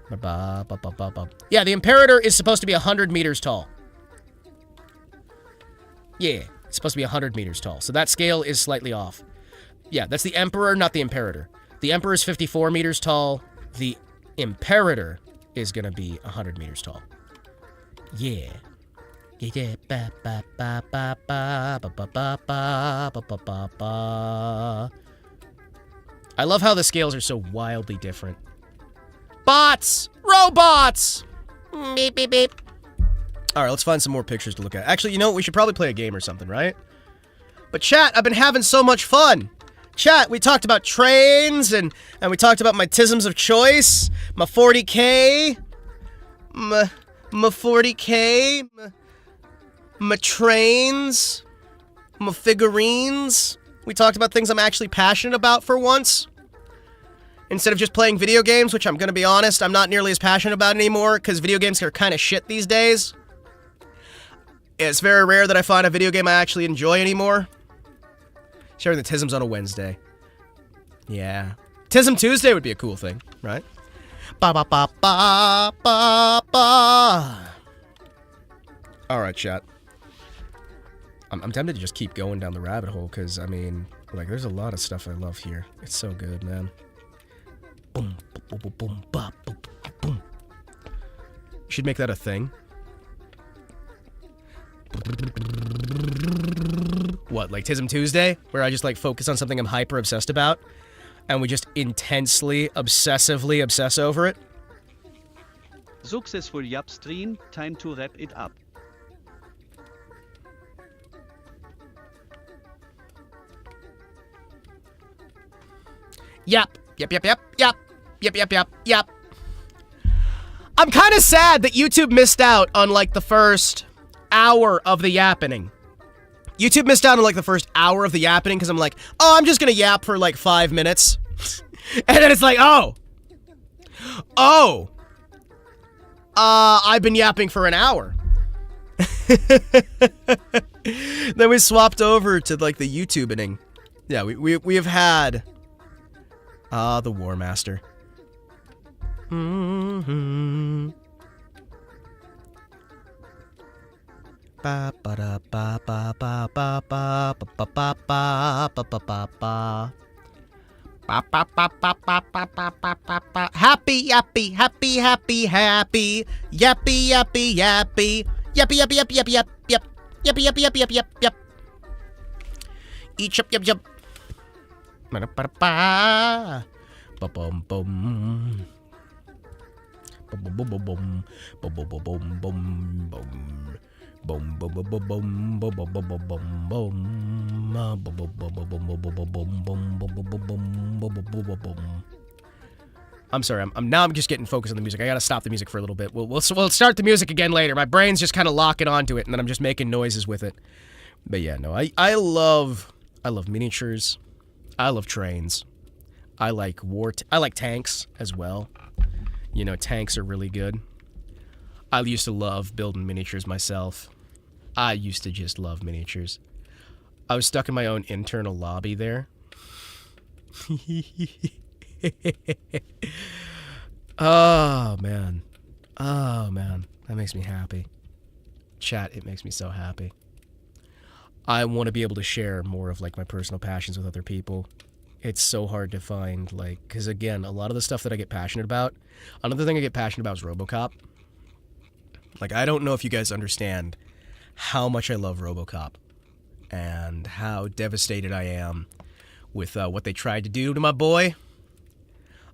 Ba-ba-ba-ba-ba. Yeah, the Imperator is supposed to be 100 meters tall. Yeah, it's supposed to be 100 meters tall. So that scale is slightly off. Yeah, that's the Emperor, not the Imperator. The Emperor is 54 meters tall. The Imperator is going to be 100 meters tall. Yeah. Yeah, ba ba ba ba ba ba ba ba ba ba ba ba. I love how the scales are so wildly different. Bots! Robots! Beep, beep, beep. Alright, let's find some more pictures to look at. Actually, you know what? We should probably play a game or something, right? But chat, I've been having so much fun. Chat, we talked about trains, and we talked about my tisms of choice, my 40k, my 40k, my trains, my figurines. We talked about things I'm actually passionate about for once. Instead of just playing video games, which I'm gonna be honest, I'm not nearly as passionate about anymore, because video games are kind of shit these days. It's very rare that I find a video game I actually enjoy anymore. Sharing the tisms on a Wednesday. Yeah. Tism Tuesday would be a cool thing, right? Ba ba ba ba ba ba. Alright, chat. I'm tempted to just keep going down the rabbit hole, because, I mean, like, there's a lot of stuff I love here. It's so good, man. Boom, boom, boom, boom, boom, boom, boom. Should make that a thing. What, like Tism Tuesday? Where I just, like, focus on something I'm hyper-obsessed about, and we just intensely, obsessively obsess over it?
Successful Yap stream, time to wrap it up.
Yep. I'm kind of sad that YouTube missed out on, like, the first hour of the yappening. YouTube missed out on, like, the first hour of the yappening, because I'm like, oh, I'm just gonna yap for, like, 5 minutes. And then it's like, I've been yapping for an hour. Then we swapped over to like the YouTubing. Yeah, we have had the War Master. Ba ba da ba ba ba ba ba ba ba ba ba ba ba ba ba. Ba ba ba ba ba ba ba ba ba ba. Happy, yappy, happy, happy, happy, yappy, yappy, yappy, yappy, yappy, yappy, yappy, yap, yap, yappy, yappy, yappy, yap, yap, yap. Each up, yap, yap. Ba ba ba ba. Ba bum bum. Ba bum bum bum. Ba bum bum bum bum bum. Boom, boom, boom, boom, boom, boom, boom, boom, boom, boom, boom. I'm sorry. I'm just getting focused on the music. I gotta stop the music for a little bit. We'll start the music again later. My brain's just kind of locking onto it, and then I'm just making noises with it. But yeah, no, I love miniatures. I love trains. I like I like tanks as well. You know, tanks are really good. I used to love building miniatures myself. I used to just love miniatures. I was stuck in my own internal lobby there. Oh, man. Oh, man. That makes me happy. Chat, it makes me so happy. I want to be able to share more of, like, my personal passions with other people. It's so hard to find, like, because, again, a lot of the stuff that I get passionate about, another thing I get passionate about is RoboCop. Like, I don't know if you guys understand how much I love RoboCop and how devastated I am with what they tried to do to my boy.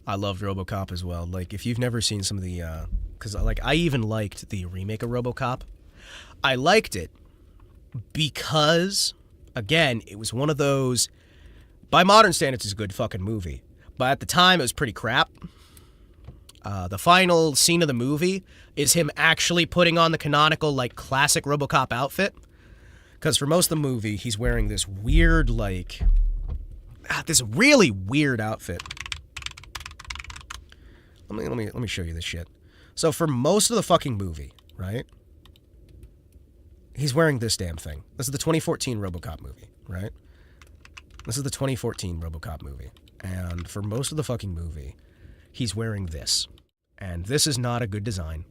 I loved RoboCop as well. Like, if you've never seen some of the, because, like, I even liked the remake of RoboCop. I liked it because, again, it was one of those, by modern standards, it's a good fucking movie. But at the time, it was pretty crap. The final scene of the movie is him actually putting on the canonical, like, classic RoboCop outfit. Because for most of the movie, he's wearing this weird, like, this really weird outfit. Let me show you this shit. So for most of the fucking movie, right? He's wearing this damn thing. This is the 2014 RoboCop movie, right? This is the 2014 RoboCop movie. And for most of the fucking movie, he's wearing this. And this is not a good design.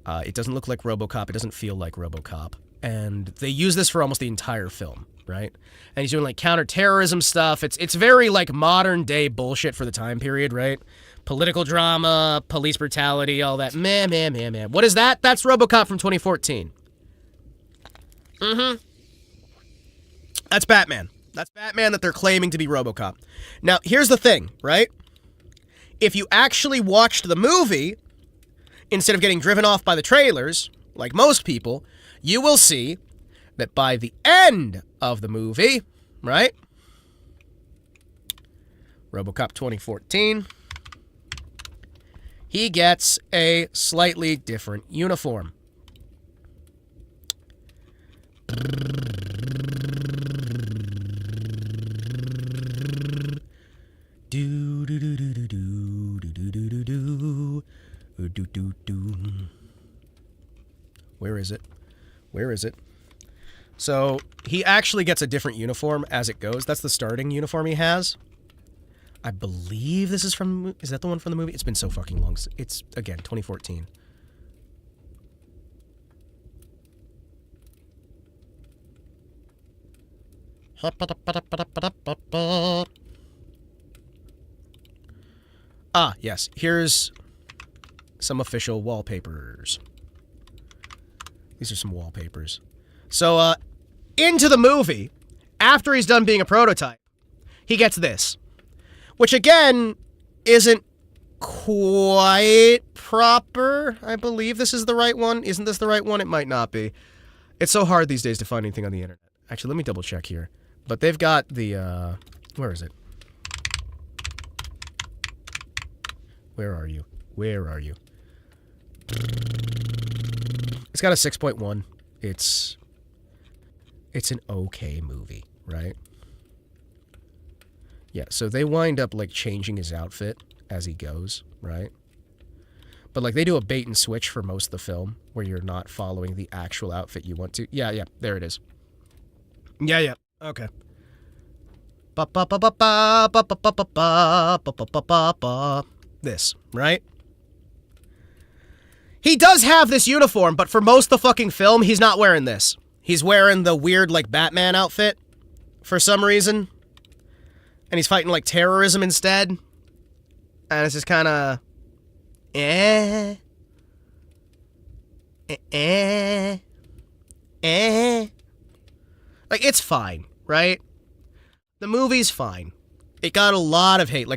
It doesn't look like RoboCop. It doesn't feel like RoboCop. And they use this for almost the entire film, right? And he's doing, like, counterterrorism stuff. It's very, like, modern-day bullshit for the time period, right? Political drama, police brutality, all that. Man. What is that? That's RoboCop from 2014. Mm-hmm. That's Batman. That's Batman that they're claiming to be RoboCop. Now, here's the thing, right? If you actually watched the movie, instead of getting driven off by the trailers, like most people, you will see that by the end of the movie, right? RoboCop 2014, he gets a slightly different uniform. Where is it? Where is it? So, he actually gets a different uniform as it goes. That's the starting uniform he has. I believe this is from... Is that the one from the movie? It's been so fucking long. It's, again, 2014. Ah, yes. Here's some official wallpapers. These are some wallpapers. So, into the movie, after he's done being a prototype, he gets this. Which, again, isn't quite proper. I believe this is the right one. Isn't this the right one? It might not be. It's so hard these days to find anything on the internet. Actually, let me double check here. But they've got the, where is it? Where are you? Where are you? It's got a 6.1. It's an okay movie, right? Yeah, so they wind up, like, changing his outfit as he goes, right? But, like, they do a bait and switch for most of the film, where you're not following the actual outfit you want to. Yeah, there it is. Yeah, okay. This, right? He does have this uniform, but for most of the fucking film, he's not wearing this. He's wearing the weird, like, Batman outfit for some reason. And he's fighting, like, terrorism instead. And it's just kind of... Like, it's fine, right? The movie's fine. It got a lot of hate,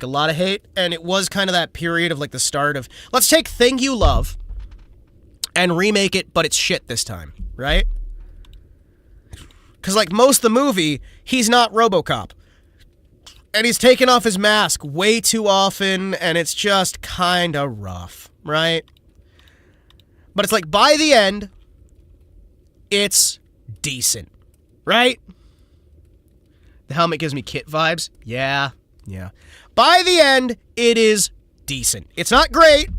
and it was kind of that period of, like, the start of, let's take Thing You Love and remake it, but it's shit this time, right? Because, like, most of the movie, he's not RoboCop. And he's taken off his mask way too often, and it's just kind of rough, right? But it's like, by the end, it's decent, right? The helmet gives me Kit vibes. Yeah. By the end, it is decent. It's not great,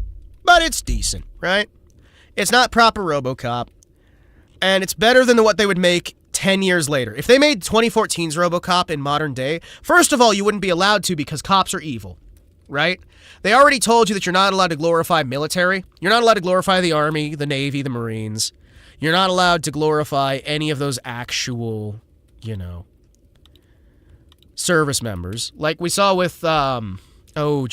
but it's decent, right? It's not proper RoboCop, and it's better than what they would make 10 years later. If they made 2014's RoboCop in modern day, first of all, you wouldn't be allowed to because cops are evil, right? They already told you that you're not allowed to glorify military. You're not allowed to glorify the Army, the Navy, the Marines. You're not allowed to glorify any of those actual, service members. Like we saw with, I can't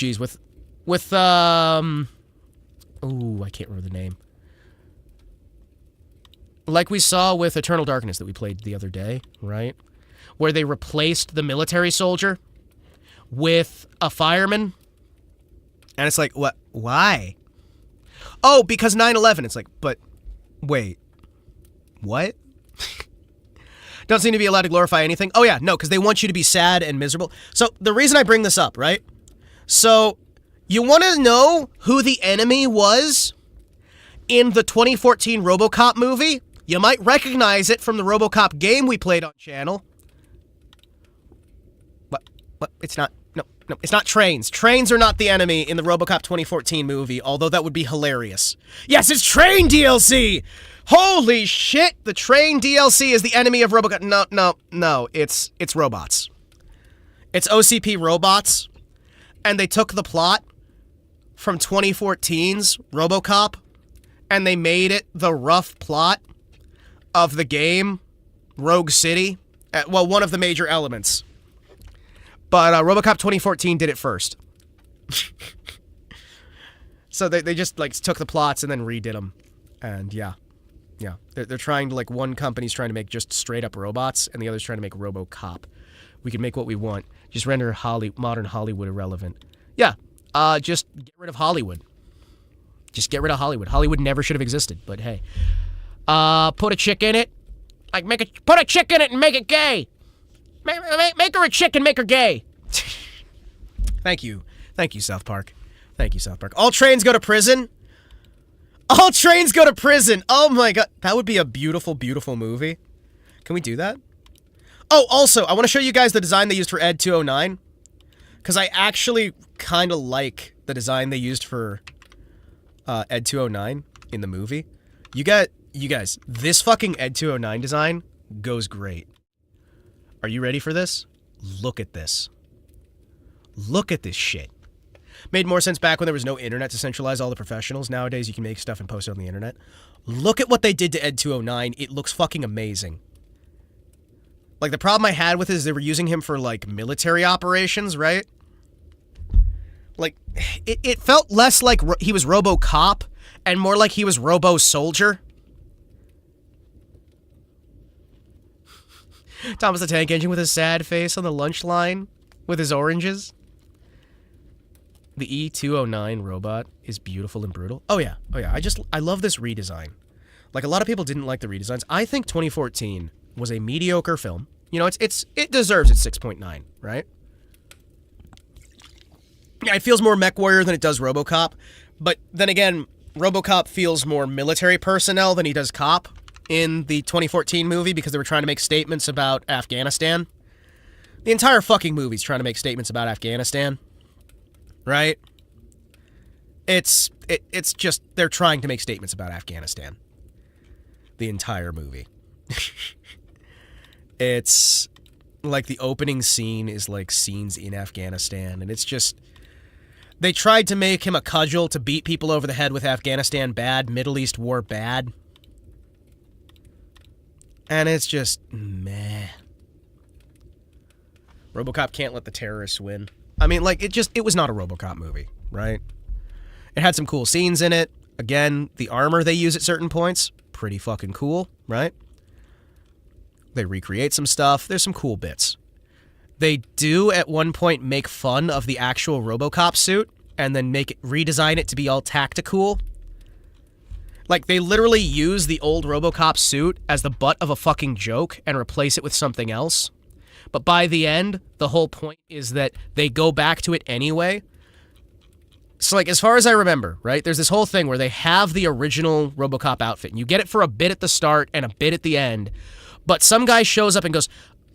remember the name. Like we saw with Eternal Darkness that we played the other day, right? Where they replaced the military soldier with a fireman. And it's like, what? Why? Oh, because 9/11. It's like, but wait. What? Don't seem to be allowed to glorify anything. Oh, yeah, no, because they want you to be sad and miserable. So the reason I bring this up, right? So you want to know who the enemy was in the 2014 RoboCop movie? You might recognize it from the RoboCop game we played on channel. What? It's not... No, it's not trains. Trains are not the enemy in the RoboCop 2014 movie, although that would be hilarious. Yes, it's Train DLC! Holy shit! The Train DLC is the enemy of RoboCop. No, it's robots. It's OCP robots, and they took the plot from 2014's RoboCop, and they made it the rough plot of the game, Rogue City. Well, one of the major elements. But RoboCop 2014 did it first. So they just, like, took the plots and then redid them. And, yeah. They're trying to, like, one company's trying to make just straight-up robots, and the other's trying to make RoboCop. We can make what we want. Just render modern Hollywood irrelevant. Yeah, just get rid of Hollywood. Just get rid of Hollywood. Hollywood never should have existed, but hey. Put a chick in it. Like, put a chick in it and make it gay. Make her a chick and make her gay. Thank you, South Park. Thank you, South Park. All trains go to prison. All trains go to prison. Oh my god. That would be a beautiful, beautiful movie. Can we do that? Oh, also, I want to show you guys the design they used for Ed 209. Because I actually kind of like the design they used for Ed 209 in the movie. You guys, this fucking Ed 209 design goes great. Are you ready for this? Look at this. Look at this shit. Made more sense back when there was no internet to centralize all the professionals. Nowadays, you can make stuff and post it on the internet. Look at what they did to Ed 209. It looks fucking amazing. Like, the problem I had with it is they were using him for, like, military operations, right? Like, it felt less like he was RoboCop and more like he was Robo-Soldier. Thomas the Tank Engine with his sad face on the lunch line with his oranges. The E209 robot is beautiful and brutal. Oh yeah. I love this redesign. Like, a lot of people didn't like the redesigns. I think 2014 was a mediocre film. You know, it deserves its 6.9, right? Yeah, it feels more Mech Warrior than it does RoboCop. But then again, RoboCop feels more military personnel than he does cop in the 2014 movie because they were trying to make statements about Afghanistan. The entire fucking movie's trying to make statements about Afghanistan. Right? It's just, they're trying to make statements about Afghanistan. The entire movie. It's like the opening scene is like scenes in Afghanistan, and it's just, they tried to make him a cudgel to beat people over the head with Afghanistan bad, Middle East war bad. And it's just, meh. RoboCop can't let the terrorists win. I mean, like, it was not a RoboCop movie, right? It had some cool scenes in it. Again, the armor they use at certain points, pretty fucking cool, right? They recreate some stuff. There's some cool bits. They do, at one point, make fun of the actual RoboCop suit and then redesign it to be all tactical. Like, they literally use the old RoboCop suit as the butt of a fucking joke and replace it with something else. But by the end, the whole point is that they go back to it anyway. So, like, as far as I remember, right, there's this whole thing where they have the original RoboCop outfit, and you get it for a bit at the start and a bit at the end, but some guy shows up and goes,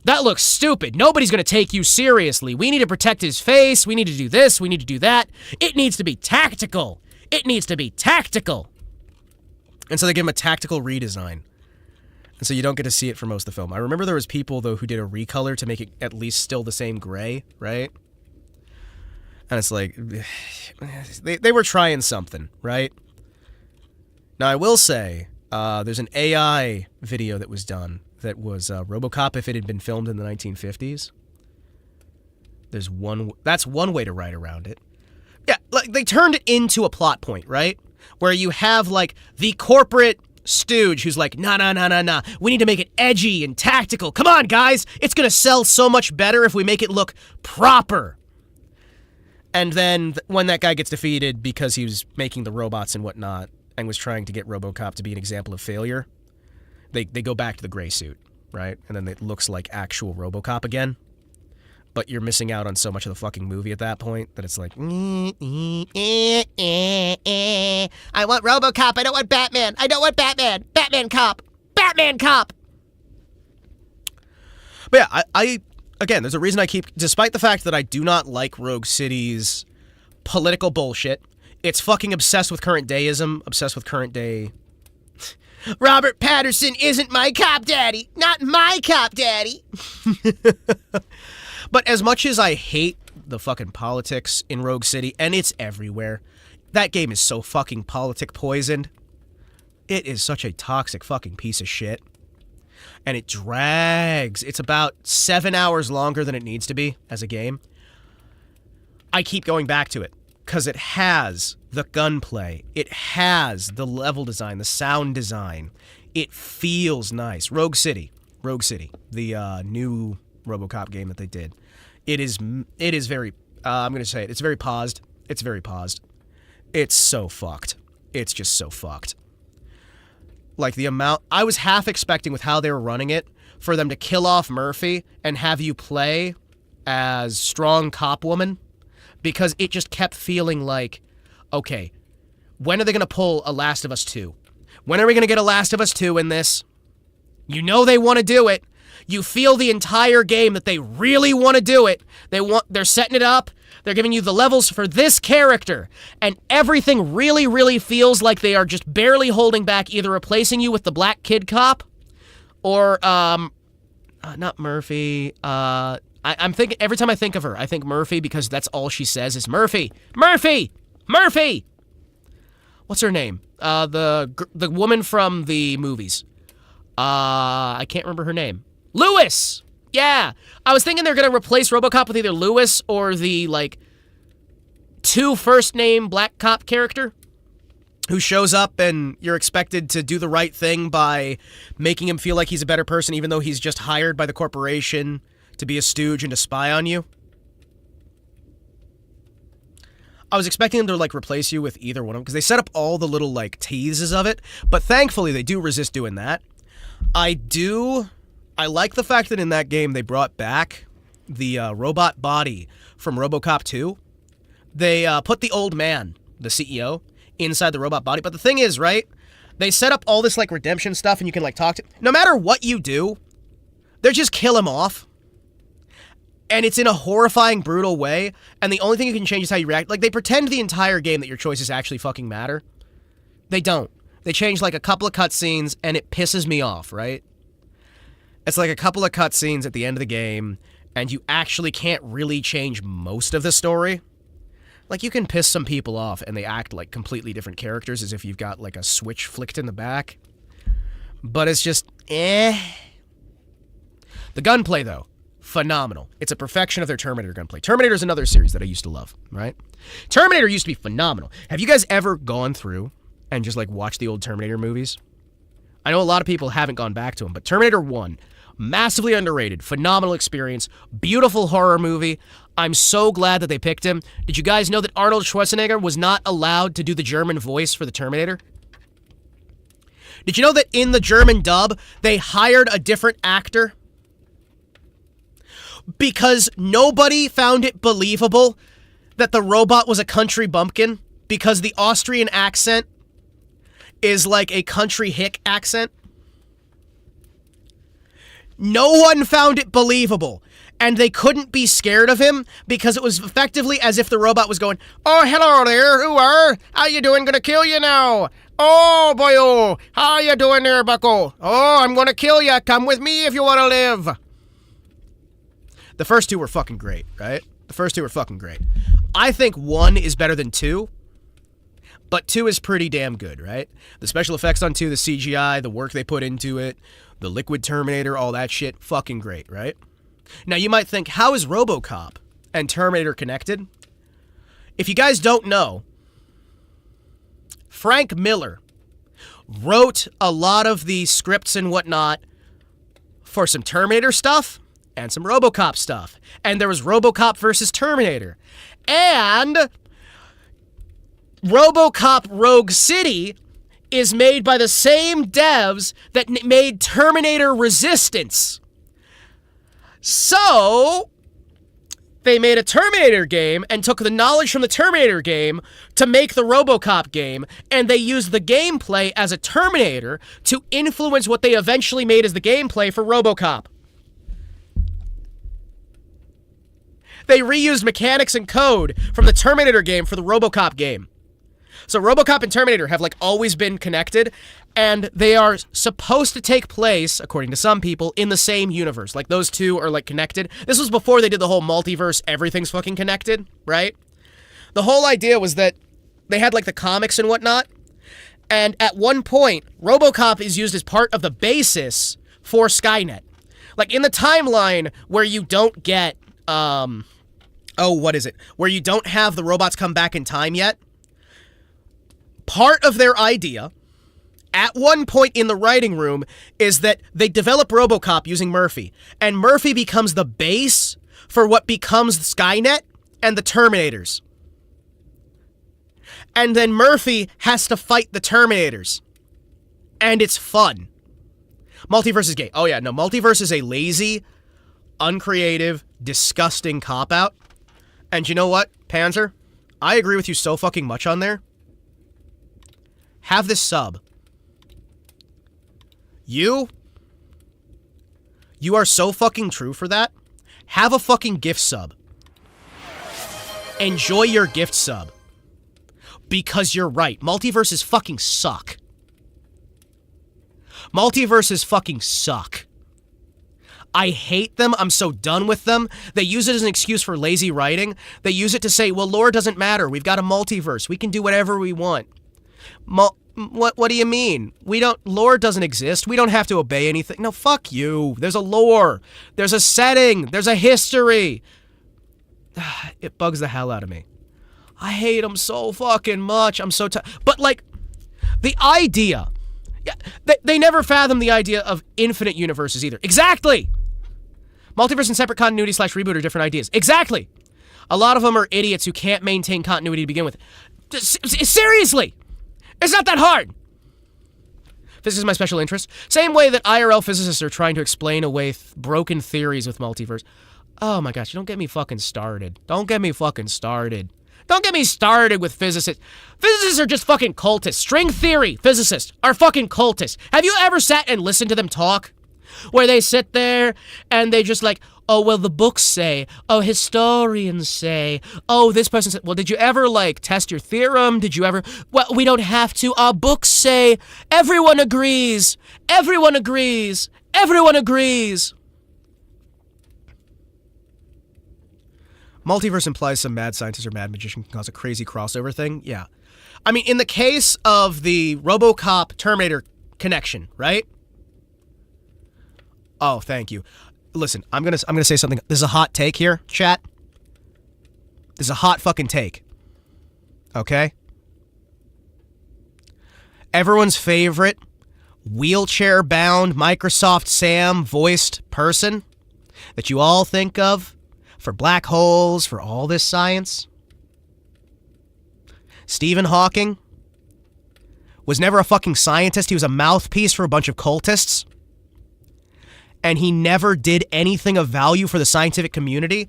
that looks stupid. Nobody's going to take you seriously. We need to protect his face. We need to do this. We need to do that. It needs to be tactical. It needs to be tactical. And so they give him a tactical redesign. And so you don't get to see it for most of the film. I remember there was people, though, who did a recolor to make it at least still the same gray, right? And it's like, they were trying something, right? Now, I will say, there's an AI video that was done that was RoboCop if it had been filmed in the 1950s. That's one way to write around it. Yeah, like, they turned it into a plot point, right? Where you have, like, the corporate stooge who's like, nah. We need to make it edgy and tactical. Come on, guys. It's going to sell so much better if we make it look proper. And then when that guy gets defeated because he was making the robots and whatnot and was trying to get RoboCop to be an example of failure, they go back to the gray suit, right? And then it looks like actual RoboCop again. But you're missing out on so much of the fucking movie at that point that it's like, I want RoboCop. I don't want Batman. I don't want Batman. Batman cop. Batman cop. But yeah, I again, there's a reason I keep, despite the fact that I do not like Rogue City's political bullshit, it's fucking obsessed with current dayism, obsessed with current day. Robert Patterson isn't my cop daddy. Not my cop daddy. But as much as I hate the fucking politics in Rogue City, and it's everywhere, that game is so fucking politic poisoned. It is such a toxic fucking piece of shit. And it drags. It's about 7 hours longer than it needs to be as a game. I keep going back to it because it has the gunplay. It has the level design, the sound design. It feels nice. Rogue City, the new RoboCop game that they did. It is very, I'm going to say it, it's very paused. It's very paused. It's so fucked. It's just so fucked. Like, the amount, I was half expecting with how they were running it for them to kill off Murphy and have you play as strong cop woman, because it just kept feeling like, okay, when are they going to pull a Last of Us 2? When are we going to get a Last of Us 2 in this? You know they want to do it. You feel the entire game that they really want to do it. They're setting it up. They're giving you the levels for this character. And everything really, really feels like they are just barely holding back, either replacing you with the black kid cop or, not Murphy. I'm thinking, every time I think of her, I think Murphy because that's all she says is Murphy. Murphy! Murphy! What's her name? The woman from the movies. I can't remember her name. Lewis! Yeah! I was thinking they're gonna replace RoboCop with either Lewis or the, like, 2 first-name black cop character who shows up and you're expected to do the right thing by making him feel like he's a better person even though he's just hired by the corporation to be a stooge and to spy on you. I was expecting them to, like, replace you with either one of them because they set up all the little, like, teases of it, but thankfully they do resist doing that. I like the fact that in that game they brought back the robot body from RoboCop 2. They put the old man, the CEO, inside the robot body. But the thing is, right, they set up all this, like, redemption stuff and you can, like, talk to... No matter what you do, they just kill him off. And it's in a horrifying, brutal way, and the only thing you can change is how you react. Like, they pretend the entire game that your choices actually fucking matter. They don't. They change, like, a couple of cutscenes, and it pisses me off, right? It's like a couple of cutscenes at the end of the game, and you actually can't really change most of the story. Like, you can piss some people off, and they act like completely different characters, as if you've got, like, a switch flicked in the back. But it's just, eh. The gunplay, though. Phenomenal. It's a perfection of their Terminator gunplay. Terminator is another series that I used to love, right? Terminator used to be phenomenal. Have you guys ever gone through and just, like, watched the old Terminator movies? I know a lot of people haven't gone back to them, but Terminator 1, massively underrated, phenomenal experience, beautiful horror movie. I'm so glad that they picked him. Did you guys know that Arnold Schwarzenegger was not allowed to do the German voice for the Terminator? Did you know that in the German dub, they hired a different actor? Because nobody found it believable that the robot was a country bumpkin, because the Austrian accent is like a country hick accent. No one found it believable, and they couldn't be scared of him because it was effectively as if the robot was going, "Oh, hello there, who are? How you doing? Gonna kill you now. Oh, boy, oh, how you doing there, bucko? Oh, I'm gonna kill you. Come with me if you wanna live." The first two were fucking great, right? The first two were fucking great. I think 1 is better than 2, but 2 is pretty damn good, right? The special effects on 2, the CGI, the work they put into it, the liquid Terminator, all that shit, fucking great, right? Now, you might think, how is RoboCop and Terminator connected? If you guys don't know, Frank Miller wrote a lot of the scripts and whatnot for some Terminator stuff and some RoboCop stuff. And there was RoboCop versus Terminator. And RoboCop Rogue City is made by the same devs that made Terminator Resistance. So they made a Terminator game and took the knowledge from the Terminator game to make the RoboCop game, and they used the gameplay as a Terminator to influence what they eventually made as the gameplay for RoboCop. They reused mechanics and code from the Terminator game for the RoboCop game. So RoboCop and Terminator have, like, always been connected, and they are supposed to take place, according to some people, in the same universe. Like, those two are, like, connected. This was before they did the whole multiverse, everything's fucking connected, right? The whole idea was that they had, like, the comics and whatnot, and at one point, RoboCop is used as part of the basis for Skynet. Like, in the timeline where you don't get, where you don't have the robots come back in time yet, part of their idea, at one point in the writing room, is that they develop RoboCop using Murphy, and Murphy becomes the base for what becomes Skynet and the Terminators. And then Murphy has to fight the Terminators. And it's fun. Multiverse is gay. Oh yeah, no, Multiverse is a lazy, uncreative, disgusting cop-out. And you know what, Panzer? I agree with you so fucking much on there. Have this sub. You are so fucking true for that. Have a fucking gift sub. Enjoy your gift sub. Because you're right. Multiverses fucking suck. Multiverses fucking suck. I hate them. I'm so done with them. They use it as an excuse for lazy writing. They use it to say, well, lore doesn't matter. We've got a multiverse. We can do whatever we want. What do you mean? Lore doesn't exist. We don't have to obey anything. No, fuck you. There's a lore. There's a setting. There's a history. It bugs the hell out of me. I hate them so fucking much. I'm so tired. But, like, the idea. Yeah, they never fathom the idea of infinite universes either. Exactly. Multiverse and separate continuity / reboot are different ideas. Exactly. A lot of them are idiots who can't maintain continuity to begin with. Seriously. It's not that hard. Physics is my special interest. Same way that IRL physicists are trying to explain away broken theories with multiverse. Oh my gosh, don't get me fucking started. Don't get me fucking started. Don't get me started with physicists. Physicists are just fucking cultists. String theory physicists are fucking cultists. Have you ever sat and listened to them talk? Where they sit there and they just like, oh, well, the books say, oh, historians say, oh, this person said, well, did you ever, like, test your theorem? Did you ever, well, we don't have to, our books say, everyone agrees, everyone agrees, everyone agrees. Multiverse implies some mad scientist or mad magician can cause a crazy crossover thing. Yeah. I mean, in the case of the RoboCop Terminator connection, right? Oh, thank you. Listen, I'm gonna say something. This is a hot take here, chat. This is a hot fucking take. Okay? Everyone's favorite wheelchair-bound Microsoft Sam voiced person that you all think of for black holes, for all this science. Stephen Hawking was never a fucking scientist. He was a mouthpiece for a bunch of cultists. And he never did anything of value for the scientific community.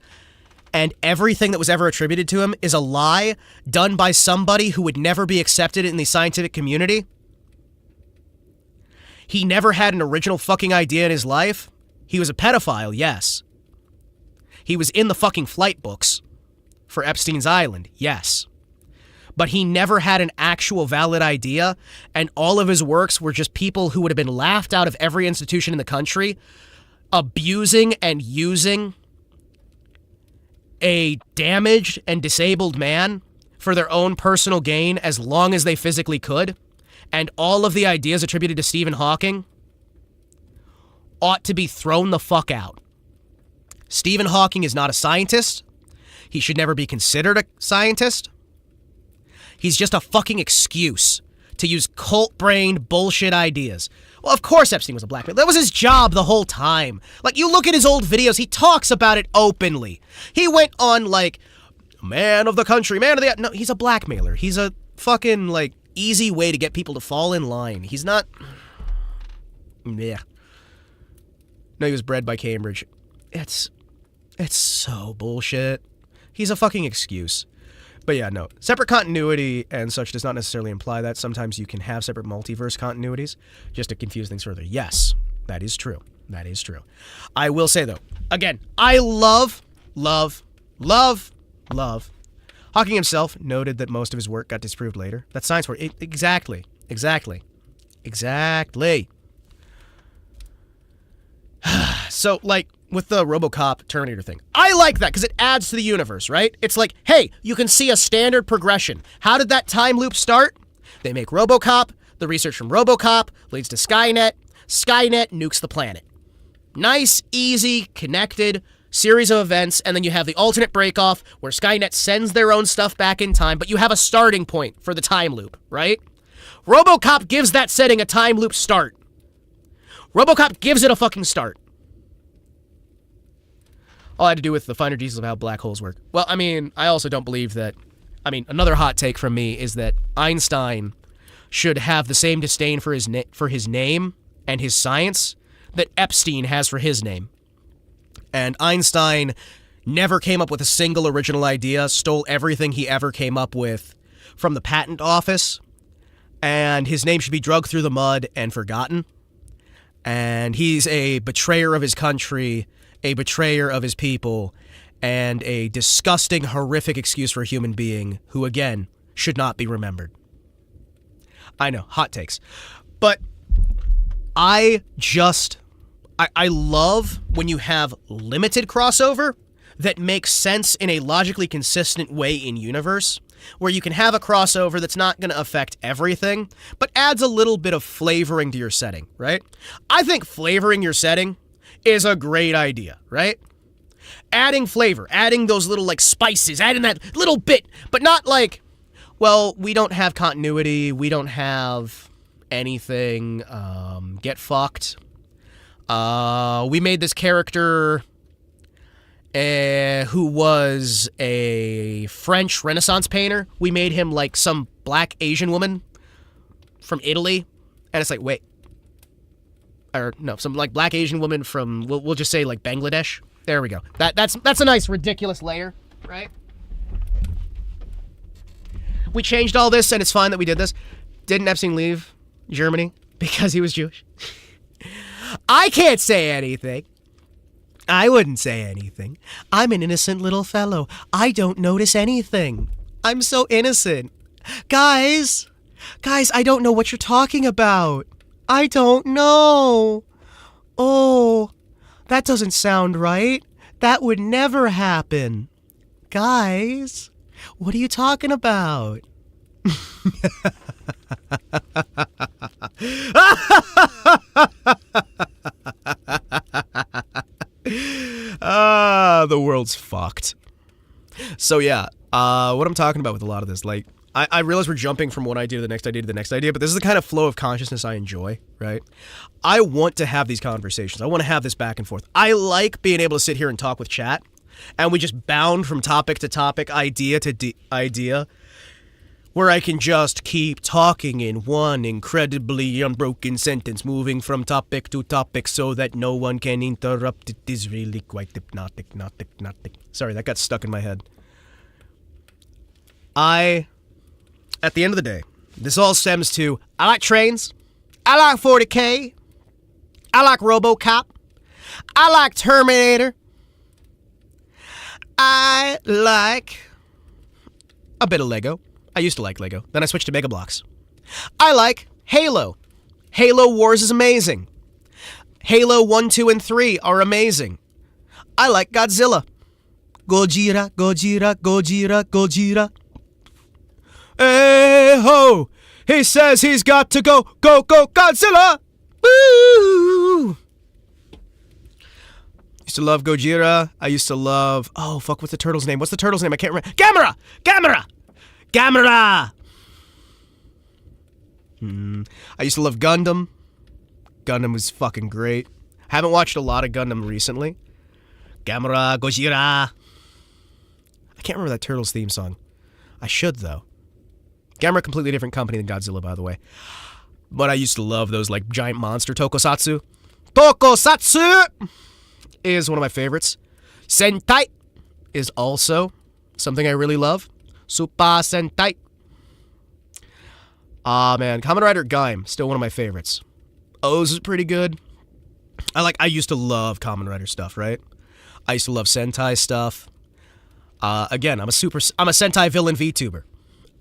And everything that was ever attributed to him is a lie done by somebody who would never be accepted in the scientific community. He never had an original fucking idea in his life. He was a pedophile, yes. He was in the fucking flight books for Epstein's Island, yes. But he never had an actual valid idea, and all of his works were just people who would have been laughed out of every institution in the country, abusing and using a damaged and disabled man for their own personal gain as long as they physically could. And all of the ideas attributed to Stephen Hawking ought to be thrown the fuck out. Stephen Hawking is not a scientist. He should never be considered a scientist. He's just a fucking excuse to use cult-brained bullshit ideas. Well, of course Epstein was a blackmailer. That was his job the whole time. Like, you look at his old videos, he talks about it openly. He went on, like, man of the country, man of the... No, he's a blackmailer. He's a fucking, like, easy way to get people to fall in line. He's not... Yeah. No, he was bred by Cambridge. It's so bullshit. He's a fucking excuse. But yeah, no. Separate continuity and such does not necessarily imply that. Sometimes you can have separate multiverse continuities just to confuse things further. Yes, that is true. That is true. I will say, though, again, I love Hawking himself noted that most of his work got disproved later. That's science work. Exactly. So, like, with the RoboCop Terminator thing, I like that because it adds to the universe, right? It's like, hey, you can see a standard progression. How did that time loop start? They make RoboCop. The research from RoboCop leads to Skynet. Skynet nukes the planet. Nice, easy, connected series of events, and then you have the alternate breakoff where Skynet sends their own stuff back in time, but you have a starting point for the time loop, right? RoboCop gives that setting a time loop start. RoboCop gives it a fucking start. All I had to do with the finer details of how black holes work. Well, I mean, I also don't believe that... I mean, another hot take from me is that Einstein should have the same disdain for his name and his science that Epstein has for his name. And Einstein never came up with a single original idea, stole everything he ever came up with from the patent office, and his name should be dragged through the mud and forgotten. And he's a betrayer of his country, a betrayer of his people, and a disgusting, horrific excuse for a human being who, again, should not be remembered. I know, hot takes. But I love when you have limited crossover that makes sense in a logically consistent way in universe, where you can have a crossover that's not going to affect everything, but adds a little bit of flavoring to your setting, right? I think flavoring your setting is a great idea, right? Adding flavor, adding those little, like, spices, adding that little bit, but not like, well, we don't have continuity, we don't have anything, get fucked. We made this character who was a French Renaissance painter. We made him like some black Asian woman from Italy. And it's like, wait. Or no, some like black Asian woman from, we'll just say like Bangladesh. There we go. That's a nice ridiculous layer, right? We changed all this and it's fine that we did this. Didn't Epstein leave Germany because he was Jewish? I can't say anything. I wouldn't say anything. I'm an innocent little fellow. I don't notice anything. I'm so innocent. Guys, I don't know what you're talking about. I don't know. Oh, that doesn't sound right. That would never happen. Guys, what are you talking about? The world's fucked. So yeah, what I'm talking about with a lot of this, like, I realize we're jumping from one idea to the next idea to the next idea, but this is the kind of flow of consciousness I enjoy, right? I want to have these conversations. I want to have this back and forth. I like being able to sit here and talk with chat, and we just bound from topic to topic, idea to idea, where I can just keep talking in one incredibly unbroken sentence, moving from topic to topic so that no one can interrupt. It is really quite hypnotic. Sorry, that got stuck in my head. At the end of the day, this all stems to, I like trains, I like 40K, I like RoboCop, I like Terminator, I like a bit of Lego. I used to like Lego, then I switched to Mega Bloks. I like Halo. Halo Wars is amazing. Halo 1, 2, and 3 are amazing. I like Godzilla. Gojira, Gojira, Gojira, Gojira. Hey ho! He says he's got to go, go, go, Godzilla! Woo! Used to love Gojira. I used to love... Oh, fuck, what's the turtle's name? What's the turtle's name? I can't remember. Gamera! Gamera! Gamera! I used to love Gundam. Gundam was fucking great. Haven't watched a lot of Gundam recently. Gamera, Gojira. I can't remember that Turtles theme song. I should, though. Gamera, completely different company than Godzilla, by the way. But I used to love those, like, giant monster Tokusatsu. Tokusatsu is one of my favorites. Sentai is also something I really love. Super Sentai. Man, Kamen Rider Gaim, still one of my favorites. O's is pretty good. I used to love Kamen Rider stuff, right? I used to love Sentai stuff. Again, I'm a Sentai villain VTuber.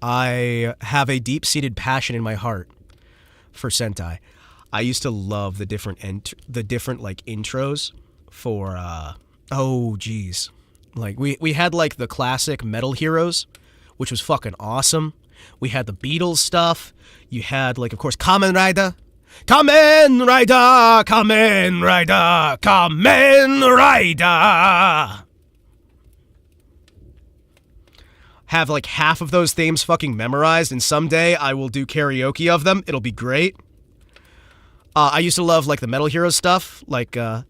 I have a deep-seated passion in my heart for Sentai. I used to love the different like intros for oh geez. Like we had like the classic Metal Heroes, which was fucking awesome. We had the Beatles stuff. You had, like, of course, Kamen Rider. Kamen Rider! Kamen Rider! Kamen Rider! Have, like, half of those themes fucking memorized, and someday I will do karaoke of them. It'll be great. I used to love, like, the Metal Heroes stuff. Like, Galvin!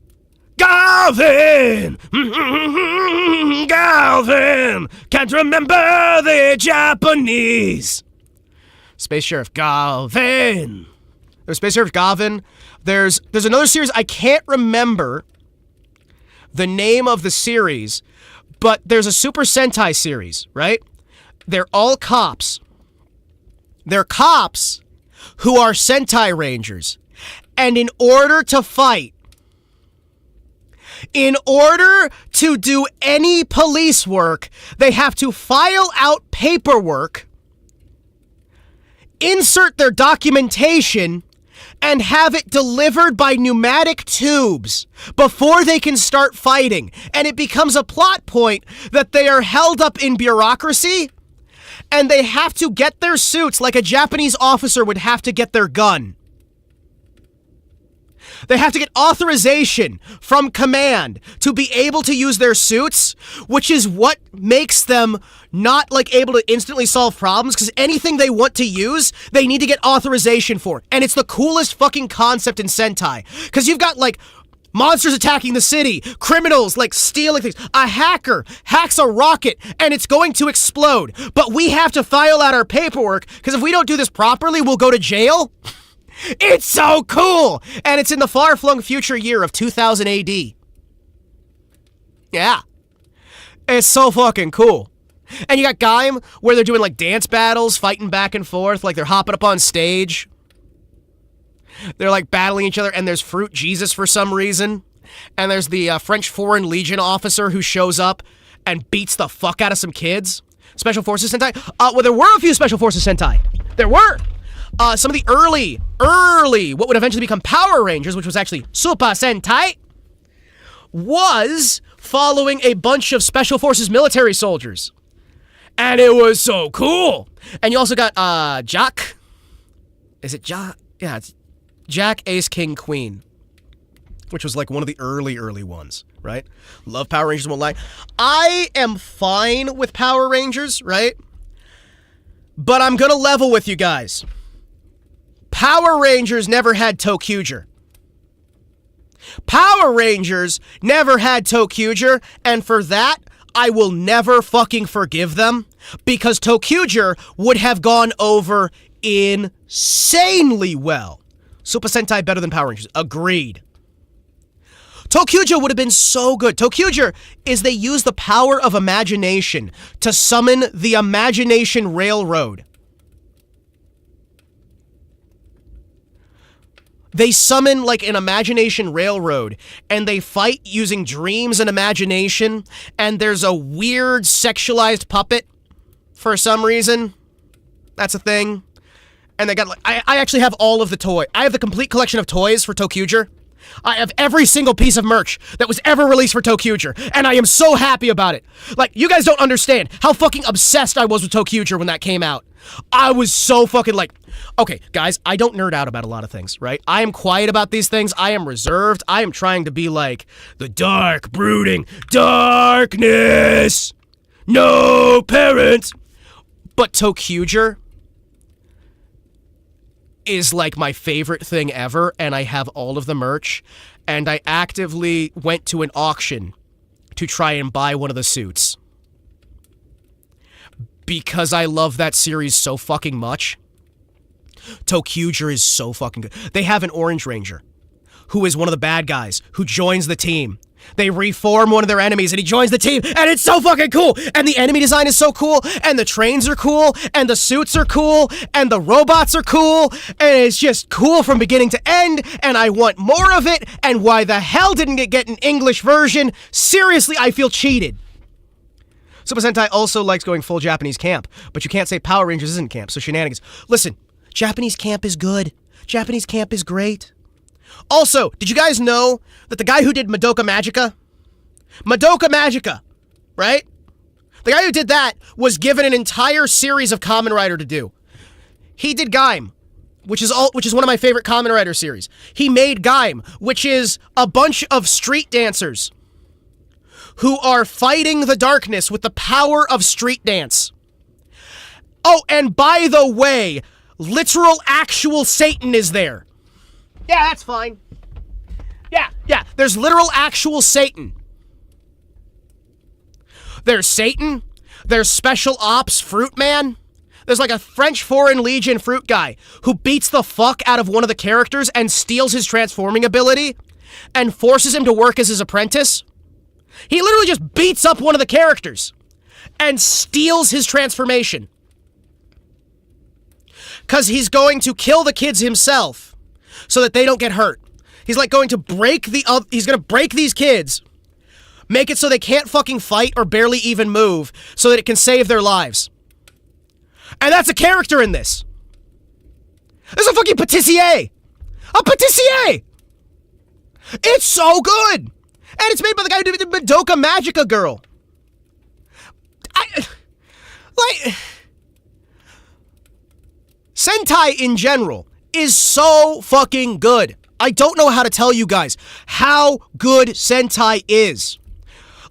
Galvin! Can't remember the Japanese! Space Sheriff Galvin! There's Space Sheriff Galvin. There's another series, I can't remember the name of the series, but there's a Super Sentai series, right? They're all cops. They're cops who are Sentai Rangers. And in order to fight, in order to do any police work, they have to file out paperwork, insert their documentation, and have it delivered by pneumatic tubes before they can start fighting. And it becomes a plot point that they are held up in bureaucracy, and they have to get their suits like a Japanese officer would have to get their gun. They have to get authorization from command to be able to use their suits, which is what makes them not, like, able to instantly solve problems, because anything they want to use, they need to get authorization for. And it's the coolest fucking concept in Sentai. Because you've got, like, monsters attacking the city, criminals, like, stealing things. A hacker hacks a rocket, and it's going to explode. But we have to file out our paperwork, because if we don't do this properly, we'll go to jail. It's so cool! And it's in the far-flung future year of 2000 AD. Yeah. It's so fucking cool. And you got Gaim, where they're doing, like, dance battles, fighting back and forth, like they're hopping up on stage. They're, like, battling each other, and there's Fruit Jesus for some reason. and there's the French Foreign Legion officer who shows up and beats the fuck out of some kids. Special Forces Sentai. Well, there were a few Special Forces Sentai. There were. Some of the early, what would eventually become Power Rangers, which was actually Super Sentai, was following a bunch of Special Forces military soldiers. And it was so cool. And you also got, Jack. Is it Jack? Yeah, it's Jack, Ace, King, Queen. Which was like one of the early ones, right? Love Power Rangers, won't lie. I am fine with Power Rangers, right? But I'm gonna level with you guys. Power Rangers never had ToQger. Power Rangers never had ToQger, and for that, I will never fucking forgive them, because ToQger would have gone over insanely well. Super Sentai better than Power Rangers. Agreed. ToQger would have been so good. ToQger is they use the power of imagination to summon the Imagination Railroad. They summon like an imagination railroad, and they fight using dreams and imagination, and there's a weird sexualized puppet for some reason. That's a thing. And they got like, I actually have all of the toy. I have the complete collection of toys for ToQger. I have every single piece of merch that was ever released for ToQger, and I am so happy about it. Like, you guys don't understand how fucking obsessed I was with ToQger when that came out. I was so fucking like, okay, guys, I don't nerd out about a lot of things, right? I am quiet about these things. I am reserved. I am trying to be like the dark, brooding darkness. No parents. But ToQger is like my favorite thing ever, and I have all of the merch, and I actively went to an auction to try and buy one of the suits. Because I love that series so fucking much. ToQger is so fucking good. They have an Orange Ranger, who is one of the bad guys, who joins the team. They reform one of their enemies, and he joins the team, and it's so fucking cool! And the enemy design is so cool, and the trains are cool, and the suits are cool, and the robots are cool, and it's just cool from beginning to end, and I want more of it, and why the hell didn't it get an English version? Seriously, I feel cheated. Super Sentai also likes going full Japanese camp, but you can't say Power Rangers isn't camp, so shenanigans. Listen, Japanese camp is good. Japanese camp is great. Also, did you guys know that the guy who did Madoka Magica, right? The guy who did that was given an entire series of Kamen Rider to do. He did Gaim, which is one of my favorite Kamen Rider series. He made Gaim, which is a bunch of street dancers who are fighting the darkness with the power of street dance. Oh, and by the way, literal actual Satan is there. Yeah, that's fine. Yeah, there's literal actual Satan. There's Satan. There's Special Ops Fruit Man. There's like a French Foreign Legion fruit guy who beats the fuck out of one of the characters and steals his transforming ability and forces him to work as his apprentice. He literally just beats up one of the characters and steals his transformation. Because he's going to kill the kids himself so that they don't get hurt. He's like going to break he's going to break these kids, make it so they can't fucking fight or barely even move so that it can save their lives. And that's a character in this. There's a fucking patissier. A patissier! It's so good! And it's made by the guy who did Madoka Magica Girl. Sentai in general is so fucking good. I don't know how to tell you guys how good Sentai is.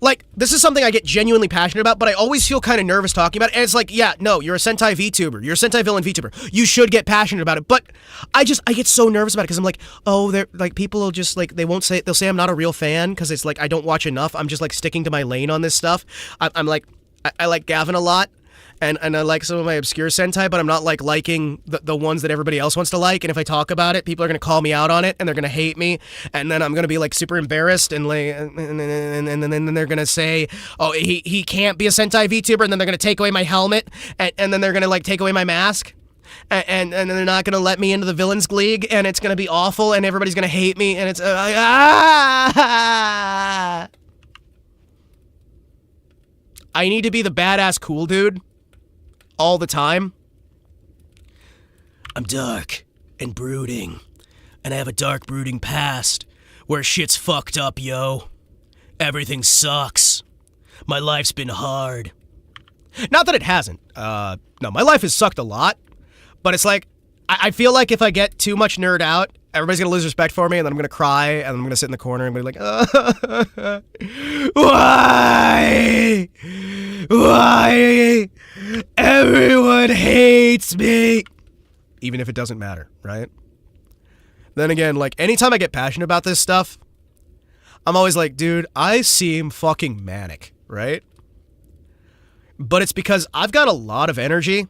Like, this is something I get genuinely passionate about, but I always feel kind of nervous talking about it. And it's like, yeah, no, you're a Sentai VTuber. You're a Sentai villain VTuber. You should get passionate about it. But I get so nervous about it because I'm like, oh, they're like, people will just like, they'll say I'm not a real fan because it's like, I don't watch enough. I'm just like sticking to my lane on this stuff. I'm like, I like Gavin a lot. And I like some of my obscure Sentai, but I'm not like liking the ones that everybody else wants to like. And if I talk about it, people are gonna call me out on it, and they're gonna hate me, and then I'm gonna be like super embarrassed, and like, and then they're gonna say, oh, he can't be a Sentai VTuber, and then they're gonna take away my helmet, and then they're gonna like take away my mask. and they're not gonna let me into the villains league, and it's gonna be awful, and everybody's gonna hate me, and it's I need to be the badass cool dude all the time. I'm dark and brooding, and I have a dark brooding past where shit's fucked up, yo. Everything sucks. My life's been hard. Not that it hasn't. No, my life has sucked a lot, but it's like, I feel like if I get too much nerd out, everybody's gonna lose respect for me, and then I'm gonna cry, and I'm gonna sit in the corner and be like, why? Why? Everyone hates me. Even if it doesn't matter, right? Then again, like, anytime I get passionate about this stuff, I'm always like, dude, I seem fucking manic, right? But it's because I've got a lot of energy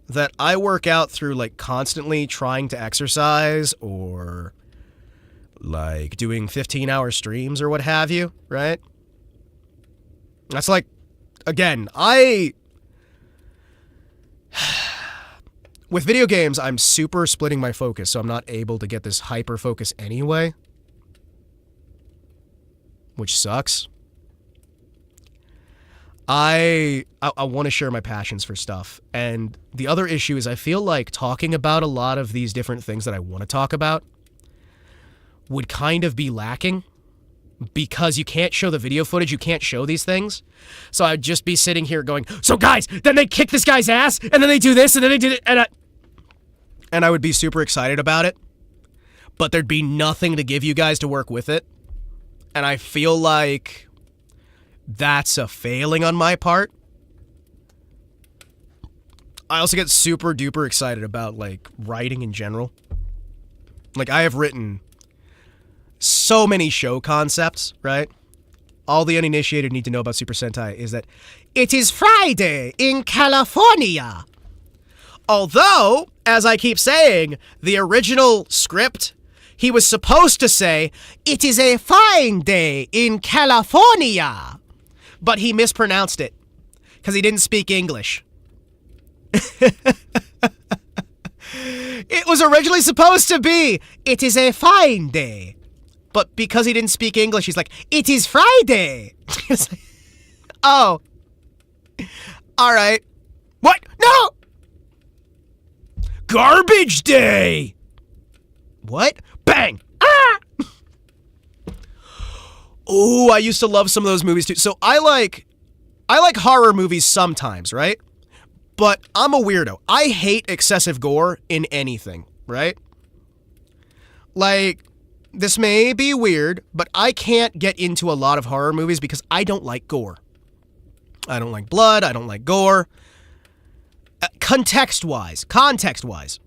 that I work out through, like, constantly trying to exercise or, like, doing 15-hour streams or what have you, right? That's like, again, with video games, I'm super splitting my focus, so I'm not able to get this hyper focus anyway, which sucks. I want to share my passions for stuff, and the other issue is I feel like talking about a lot of these different things that I want to talk about would kind of be lacking, because you can't show the video footage, you can't show these things. So I'd just be sitting here going, so guys, then they kick this guy's ass, and then they do this, and then they do it, and I would be super excited about it, but there'd be nothing to give you guys to work with it. And I feel like that's a failing on my part. I also get super duper excited about, like, writing in general. Like, I have written so many show concepts, right? All the uninitiated need to know about Super Sentai is that it is Friday in California. Although, as I keep saying, the original script, he was supposed to say, it is a fine day in California. But he mispronounced it, because he didn't speak English. It was originally supposed to be, it is a fine day. But because he didn't speak English, he's like, it is Friday. It's like, oh. All right. What? No! Garbage day! What? Bang! Ah! Oh, I used to love some of those movies too. So I like horror movies sometimes, right? But I'm a weirdo. I hate excessive gore in anything, right? Like, this may be weird, but I can't get into a lot of horror movies because I don't like gore. I don't like blood, I don't like gore. Context-wise,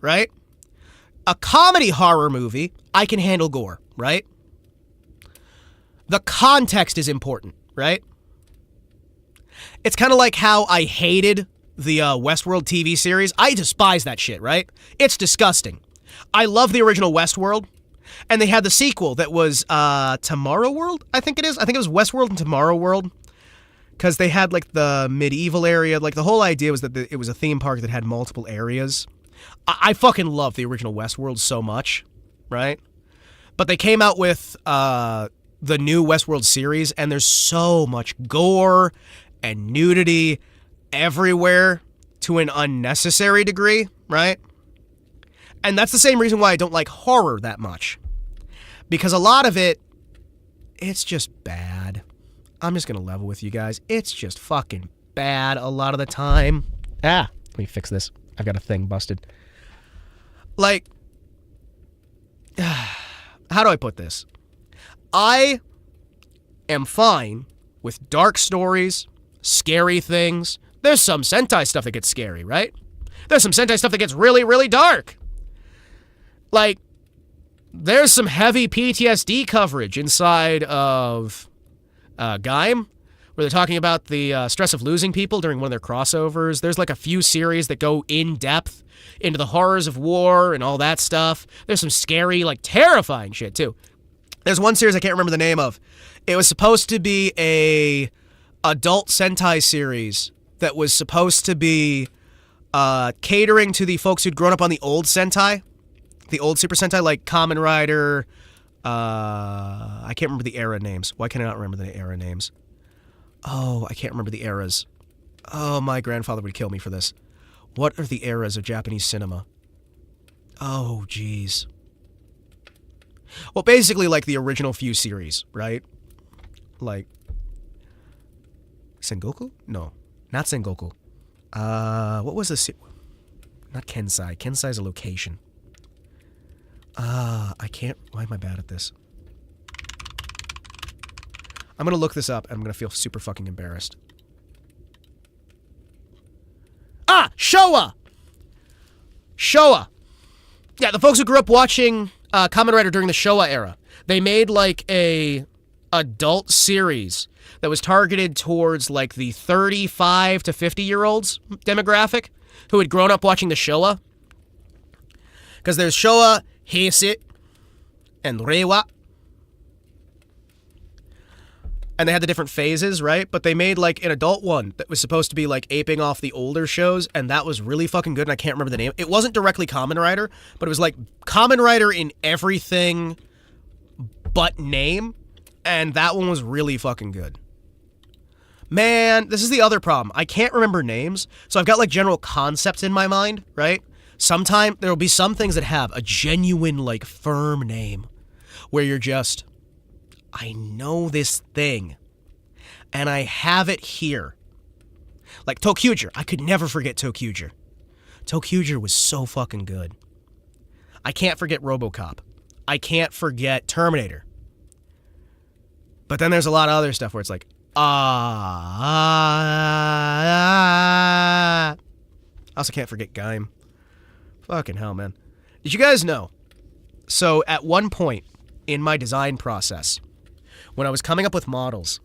right? A comedy horror movie, I can handle gore, right? The context is important, right? It's kind of like how I hated the Westworld TV series. I despise that shit, right? It's disgusting. I love the original Westworld, and they had the sequel that was Tomorrow World, I think it is. I think it was Westworld and Tomorrow World, because they had, like, the medieval area. Like, the whole idea was that it was a theme park that had multiple areas. I fucking love the original Westworld so much, right? But they came out with the new Westworld series, and there's so much gore and nudity everywhere to an unnecessary degree, right? And that's the same reason why I don't like horror that much. Because a lot of it, it's just bad. I'm just going to level with you guys. It's just fucking bad a lot of the time. Let me fix this. I've got a thing busted. Like, how do I put this? I am fine with dark stories, scary things. There's some Sentai stuff that gets scary, right? There's some Sentai stuff that gets really, really dark. Like, there's some heavy PTSD coverage inside of Gaim, where they're talking about the stress of losing people during one of their crossovers. There's like a few series that go in depth into the horrors of war and all that stuff. There's some scary, like, terrifying shit too. There's one series I can't remember the name of. It was supposed to be a adult Sentai series that was supposed to be catering to the folks who'd grown up on the old Sentai, the old Super Sentai, like Kamen Rider. I can't remember the era names. Why can I not remember the era names? Oh, I can't remember the eras. Oh, my grandfather would kill me for this. What are the eras of Japanese cinema? Oh, jeez. Well, basically like the original few series, right? Like Sengoku? No, not Sengoku. What was this? Not Kensai. Kensai is a location. I can't. Why am I bad at this? I'm gonna look this up, and I'm gonna feel super fucking embarrassed. Ah! Showa! Showa! Yeah, the folks who grew up watching Kamen Rider during the Showa era. They made, like, a adult series that was targeted towards, like, the 35 to 50-year-olds demographic who had grown up watching the Showa. Because there's Showa, Heisei, and Reiwa. And they had the different phases, right? But they made, like, an adult one that was supposed to be, like, aping off the older shows, and that was really fucking good, and I can't remember the name. It wasn't directly Kamen Rider, but it was, like, Kamen Rider in everything but name, and that one was really fucking good. Man, this is the other problem. I can't remember names, so I've got, like, general concepts in my mind, right? Sometime there'll be some things that have a genuine, like, firm name, where you're just... I know this thing, and I have it here. Like Tokuger. I could never forget Tokuger. Tokuger was so fucking good. I can't forget RoboCop. I can't forget Terminator. But then there's a lot of other stuff where it's like, I also can't forget Gaim. Fucking hell, man. Did you guys know? So at one point in my design process, when I was coming up with models,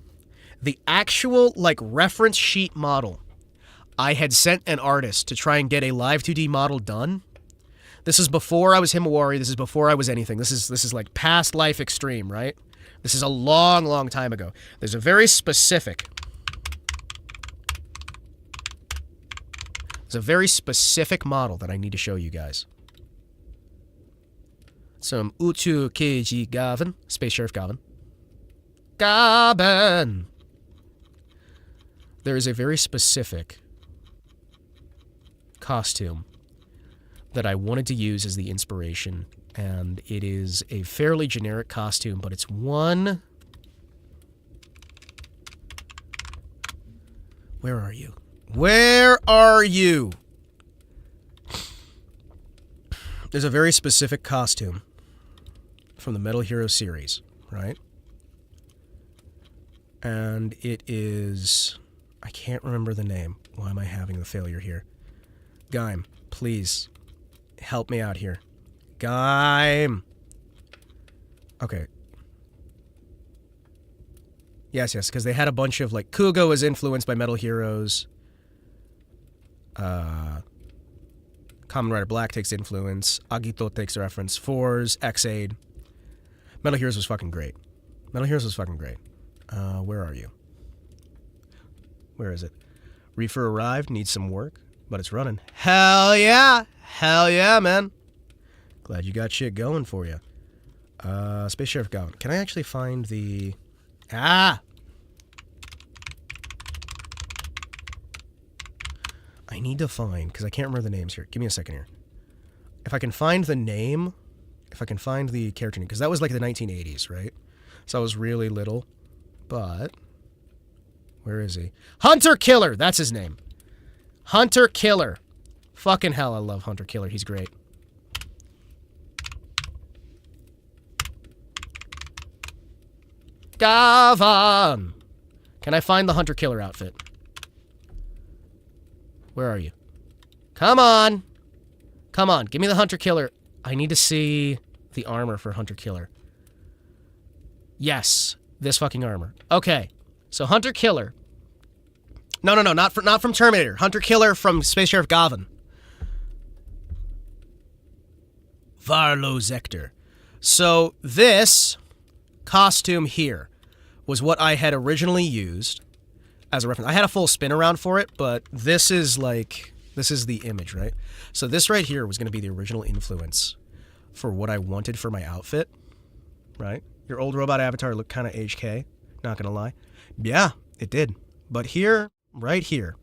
the actual, like, reference sheet model, I had sent an artist to try and get a live 2D model done. This is before I was Himawari. This is before I was anything. This is like past life extreme, right? This is a long, long time ago. There's a very specific model that I need to show you guys. Some Uchu Keiji Gavin, Space Sheriff Gavin. Gavin! There is a very specific costume that I wanted to use as the inspiration, and it is a fairly generic costume, but it's one... Where are you? Where are you? There's a very specific costume from the Metal Hero series, right? And it is... I can't remember the name. Why am I having the failure here? Gaim, please, help me out here. Gaim! Okay. Yes, because they had a bunch of, like, Kugo was influenced by Metal Heroes. Kamen Rider Black takes influence. Agito takes reference. Fours, X-Aid. Metal Heroes was fucking great. Where are you? Where is it? Reefer arrived, needs some work, but it's running. Hell yeah! Hell yeah, man. Glad you got shit going for you. Space Sheriff Gavin. Can I actually find the... Ah! I need to find, because I can't remember the names here. Give me a second here. If I can find the name, if I can find the character name, because that was like the 1980s, right? So I was really little, but... Where is he? Hunter Killer! That's his name. Hunter Killer. Fucking hell, I love Hunter Killer. He's great. Gavin! Can I find the Hunter Killer outfit? Where are you? Come on! Come on, give me the Hunter Killer. I need to see the armor for Hunter Killer. Yes, this fucking armor. Okay, so Hunter Killer. No, not from Terminator. Hunter Killer from Space Sheriff Gavin. Varlo Zector. So this costume here was what I had originally used as a reference. I had a full spin around for it, but this is This is the image, right? So this right here was going to be the original influence for what I wanted for my outfit, right? Your old robot avatar looked kind of HK, not going to lie. Yeah, it did. But here, right here,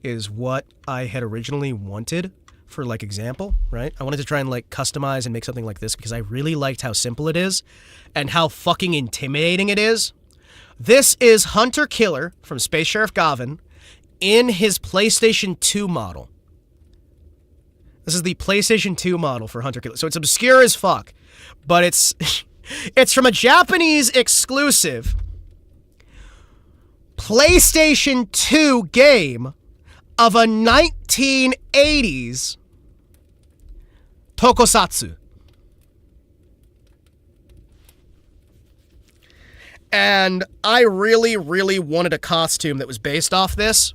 is what I had originally wanted for, like, example, right? I wanted to try and, like, customize and make something like this because I really liked how simple it is and how fucking intimidating it is. This is Hunter Killer from Space Sheriff Gavin in his PlayStation 2 model. This is the PlayStation 2 model for Hunter Killer. So it's obscure as fuck, but it's it's from a Japanese exclusive PlayStation 2 game of a 1980s Tokusatsu. And I really, really wanted a costume that was based off this.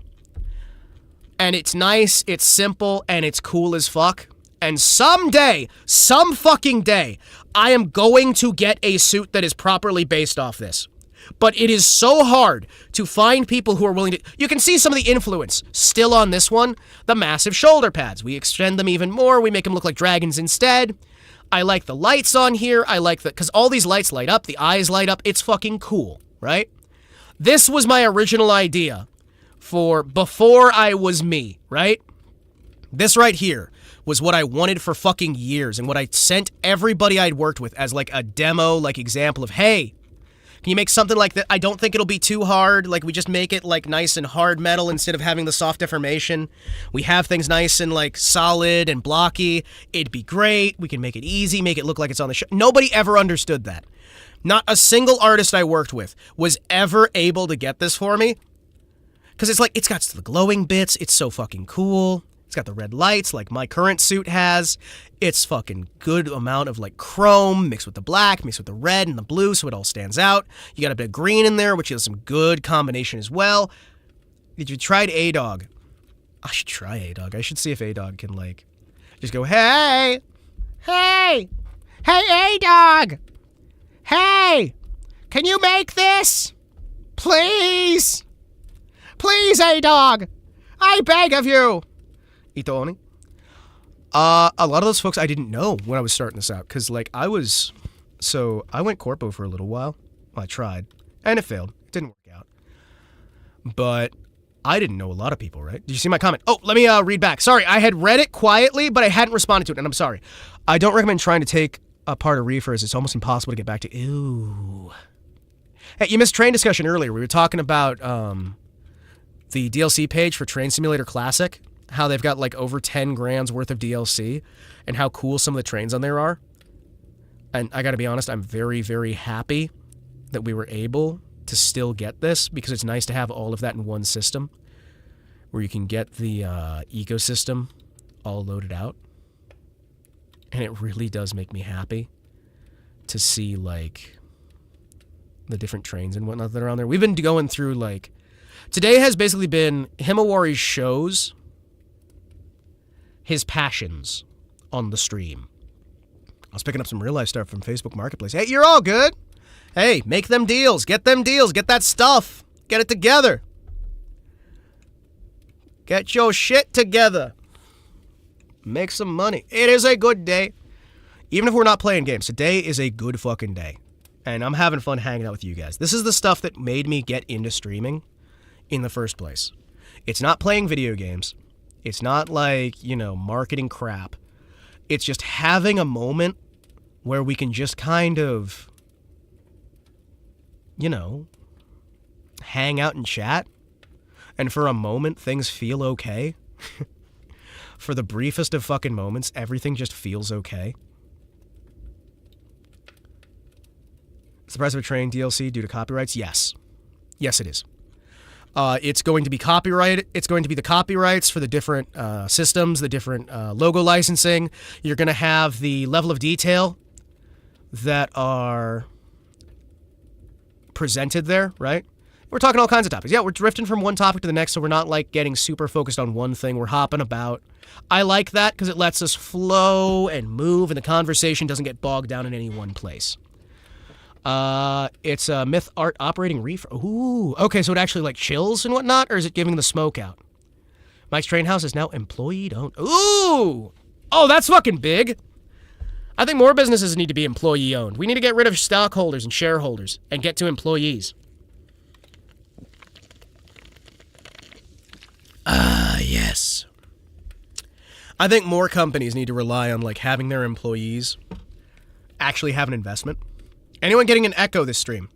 And it's nice, it's simple, and it's cool as fuck. And someday, some fucking day, I am going to get a suit that is properly based off this. But it is so hard to find people who are willing to... You can see some of the influence still on this one. The massive shoulder pads. We extend them even more. We make them look like dragons instead. I like the lights on here. I like the... Because all these lights light up. The eyes light up. It's fucking cool, right? This was my original idea for before I was me, right? This right here was what I wanted for fucking years and what I sent everybody I'd worked with as like a demo, like example of, hey... Can you make something like that? I don't think it'll be too hard. Like, we just make it, like, nice and hard metal instead of having the soft deformation. We have things nice and, like, solid and blocky. It'd be great. We can make it easy, make it look like it's on the show. Nobody ever understood that. Not a single artist I worked with was ever able to get this for me. Because it's like, it's got the glowing bits. It's so fucking cool. It's got the red lights like my current suit has. It's fucking good amount of like chrome mixed with the black, mixed with the red and the blue so it all stands out. You got a bit of green in there, which is some good combination as well. Did you try A-Dog? I should try A-Dog. I should see if A-Dog can like just go, hey, hey, hey A-Dog, hey, can you make this? Please, please A-Dog, I beg of you. Ito-oni. A lot of those folks I didn't know when I was starting this out, because, like, I went corpo for a little while. Well, I tried, and it failed. It didn't work out. But I didn't know a lot of people, right? Did you see my comment? Oh, let me read back. Sorry, I had read it quietly, but I hadn't responded to it, and I'm sorry. I don't recommend trying to take apart a reefer, as it's almost impossible to get back to. Ew. Hey, you missed train discussion earlier. We were talking about the DLC page for Train Simulator Classic. How they've got like over 10 grand's worth of DLC and how cool some of the trains on there are. And I gotta be honest, I'm very, very happy that we were able to still get this because it's nice to have all of that in one system where you can get the ecosystem all loaded out. And it really does make me happy to see like the different trains and whatnot that are on there. We've been going through like... Today has basically been Himawari shows his passions on the stream. I was picking up some real life stuff from Facebook Marketplace. Hey, you're all good. Hey, make them deals. Get them deals. Get that stuff. Get it together. Get your shit together. Make some money. It is a good day. Even if we're not playing games, today is a good fucking day. And I'm having fun hanging out with you guys. This is the stuff that made me get into streaming in the first place. It's not playing video games. It's not like, you know, marketing crap. It's just having a moment where we can just kind of, you know, hang out and chat. And for a moment, things feel okay. For the briefest of fucking moments, everything just feels okay. Is the price of a train DLC due to copyrights? Yes. Yes, it is. It's going to be copyrighted. It's going to be the copyrights for the different systems, the different logo licensing. You're going to have the level of detail that are presented there, right? We're talking all kinds of topics. Yeah, we're drifting from one topic to the next, so we're not, like, getting super focused on one thing. We're hopping about. I like that because it lets us flow and move, and the conversation doesn't get bogged down in any one place. It's a Myth Art operating reefer. Ooh, okay, so it actually like chills and whatnot, or is it giving the smoke out? Mike's Train House is now employee-owned. Ooh! Oh, that's fucking big. I think more businesses need to be employee-owned. We need to get rid of stockholders and shareholders and get to employees. Ah, yes. I think more companies need to rely on, like, having their employees actually have an investment. Anyone getting an echo this stream?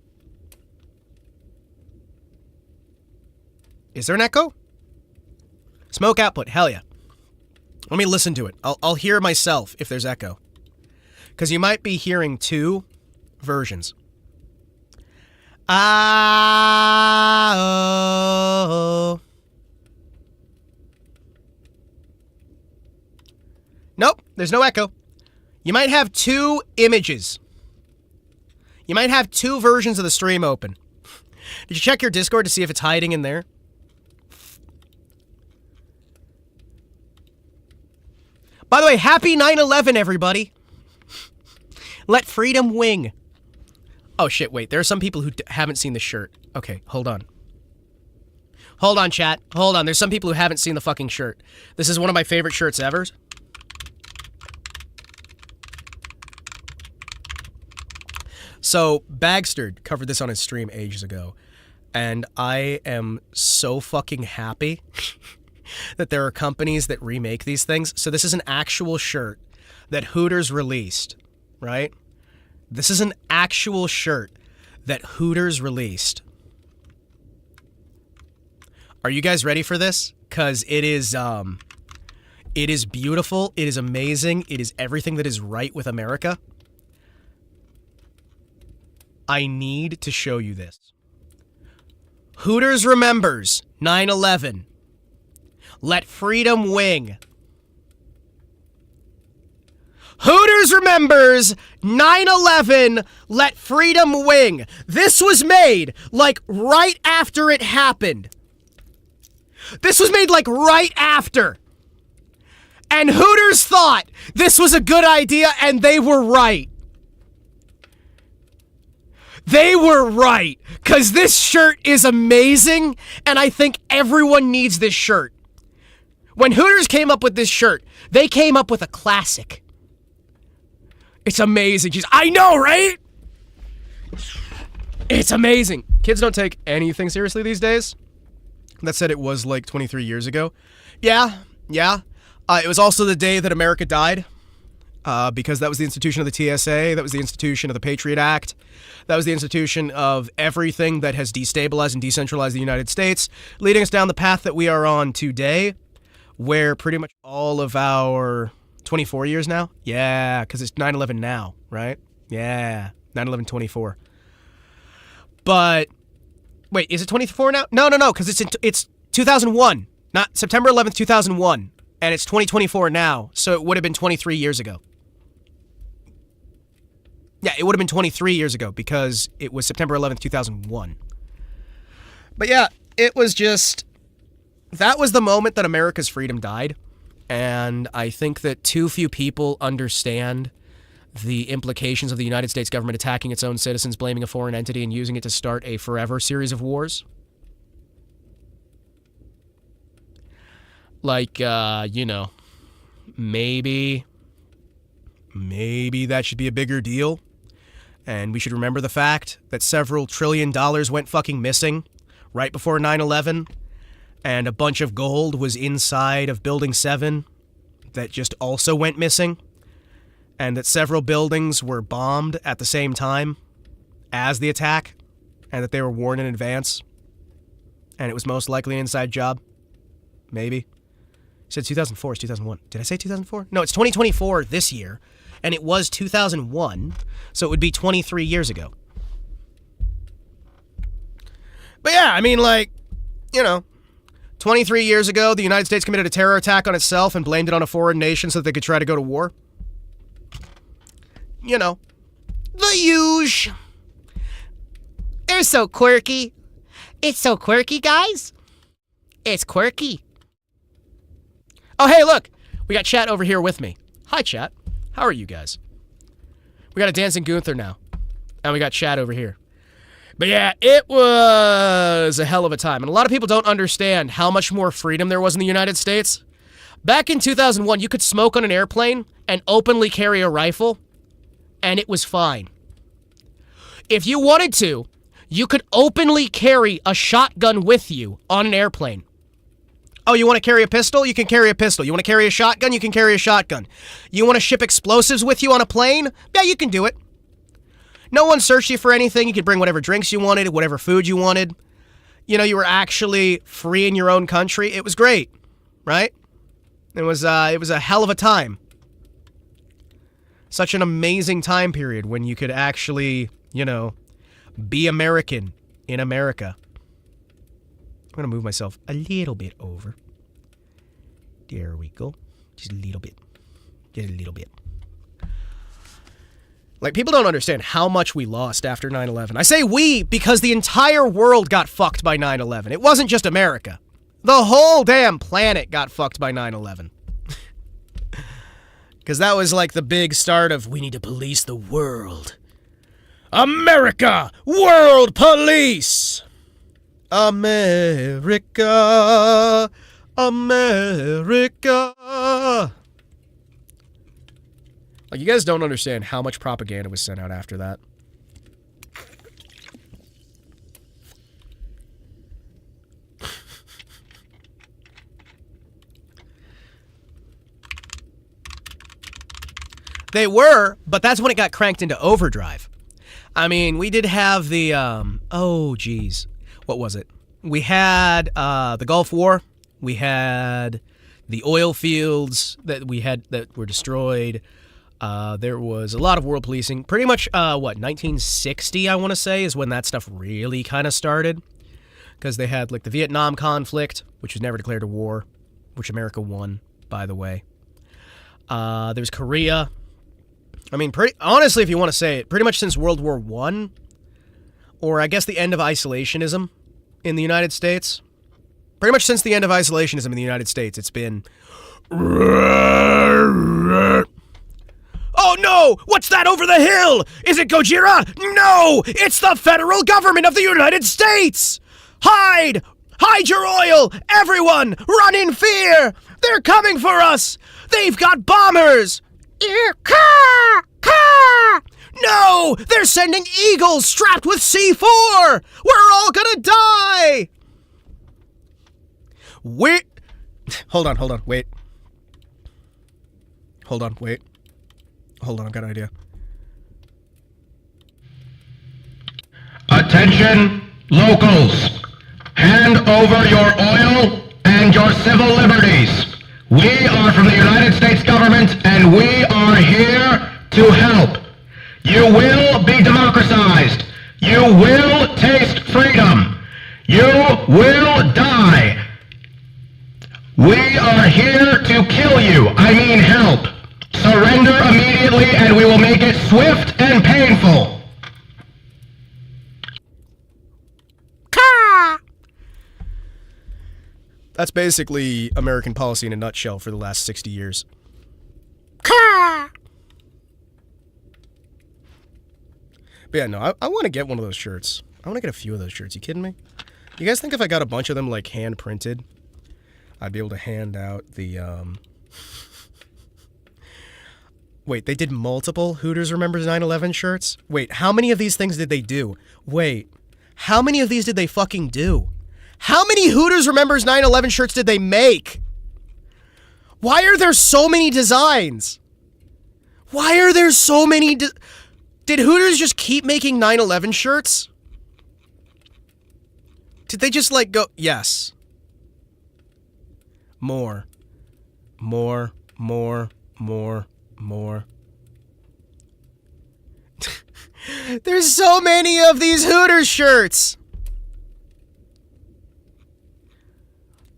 Is there an echo? Smoke output, hell yeah. Let me listen to it. I'll hear myself if there's echo. Because you might be hearing two versions. Oh. Nope, there's no echo. You might have two images. You might have two versions of the stream open. Did you check your Discord to see if it's hiding in there? By the way, happy 9/11, everybody. Let freedom wing. Oh, shit, wait. There are some people who haven't seen the shirt. Okay, hold on. Hold on, chat. Hold on. There's some people who haven't seen the fucking shirt. This is one of my favorite shirts ever. So, Bagster covered this on his stream ages ago, and I am so fucking happy that there are companies that remake these things. So this is an actual shirt that Hooters released, right? This is an actual shirt that Hooters released. Are you guys ready for this? Because it is beautiful, it is amazing, it is everything that is right with America. I need to show you this. Hooters remembers 9/11. Let freedom wing. Hooters remembers 9/11. Let freedom wing. This was made like right after it happened. This was made like right after. And Hooters thought this was a good idea, and they were right. They were right, because this shirt is amazing, and I think everyone needs this shirt. When Hooters came up with this shirt, they came up with a classic. It's amazing. I know, right? It's amazing. Kids don't take anything seriously these days. That said, it was like 23 years ago. Yeah. It was also the day that America died. Because that was the institution of the TSA, that was the institution of the Patriot Act, that was the institution of everything that has destabilized and decentralized the United States, leading us down the path that we are on today, where pretty much all of our 24 years now? Yeah, because it's 9/11 now, right? Yeah, 9/11-24. But, wait, is it 24 now? No, because it's 2001, not September 11th, 2001, and it's 2024 now, so it would have been 23 years ago. Yeah, it would have been 23 years ago because it was September 11th, 2001. But yeah, it was just... That was the moment that America's freedom died. And I think that too few people understand the implications of the United States government attacking its own citizens, blaming a foreign entity, and using it to start a forever series of wars. Like, maybe that should be a bigger deal. And we should remember the fact that several $1 trillion went fucking missing right before 9/11, and a bunch of gold was inside of Building 7 that just also went missing, and that several buildings were bombed at the same time as the attack, and that they were warned in advance, and it was most likely an inside job. Maybe. You said 2004, it's 2001. Did I say 2004? No, it's 2024 this year, and it was 2001, so it would be 23 years ago. But yeah, I mean, 23 years ago, the United States committed a terror attack on itself and blamed it on a foreign nation so that they could try to go to war. The huge. They're so quirky. It's so quirky, guys. It's quirky. Oh, hey, look. We got chat over here with me. Hi, chat. How are you guys? We got a dancing Gunther now. And we got chat over here. But yeah, it was a hell of a time. And a lot of people don't understand how much more freedom there was in the United States. Back in 2001, you could smoke on an airplane and openly carry a rifle, and it was fine. If you wanted to, you could openly carry a shotgun with you on an airplane. Oh, you want to carry a pistol? You can carry a pistol. You want to carry a shotgun? You can carry a shotgun. You want to ship explosives with you on a plane? Yeah, you can do it. No one searched you for anything. You could bring whatever drinks you wanted, whatever food you wanted. You know, you were actually free in your own country. It was great, right? It was a hell of a time. Such an amazing time period when you could actually, you know, be American in America. I'm going to move myself a little bit over. There we go. Just a little bit. Just a little bit. Like, people don't understand how much we lost after 9/11. I say we because the entire world got fucked by 9/11. It wasn't just America. The whole damn planet got fucked by 9/11. Because that was like the big start of, we need to police the world. America! World police! America! America! Like, you guys don't understand how much propaganda was sent out after that. They were, but that's when it got cranked into overdrive. I mean, we did have the, oh, geez. What was it? We had the Gulf War. We had the oil fields that were destroyed. There was a lot of world policing. Pretty much, 1960, I want to say, is when that stuff really kind of started. Because they had, like, the Vietnam conflict, which was never declared a war, which America won, by the way. There's Korea. I mean, honestly, if you want to say it, pretty much since World War I, or I guess the end of isolationism in the United States. Pretty much since the end of isolationism in the United States, it's been... Oh no! What's that over the hill? Is it Gojira? No! It's the federal government of the United States! Hide! Hide your oil! Everyone! Run in fear! They're coming for us! They've got bombers! No! They're sending eagles strapped with C4! We're all gonna die! Hold on, wait. Hold on, I've got an idea.
Attention, locals! Hand over your oil and your civil liberties. We are from the United States government, and we are here to help. You will be democratized. You will taste freedom. You will die. We are here to kill you. I mean help. Surrender immediately, and we will make it swift and painful.
That's basically American policy in a nutshell for the last 60 years. But yeah, no, I want to get one of those shirts. I want to get a few of those shirts. You kidding me? You guys think if I got a bunch of them, like, hand-printed, I'd be able to hand out the, Wait, they did multiple Hooters Remembers 9/11 shirts? Wait, how many of these things did they do? Wait, how many of these did they fucking do? How many Hooters Remembers 9/11 shirts did they make? Why are there so many designs? Why are there so many Did Hooters just keep making 9/11 shirts? Did they just, like, go... Yes. More. There's so many of these Hooters shirts!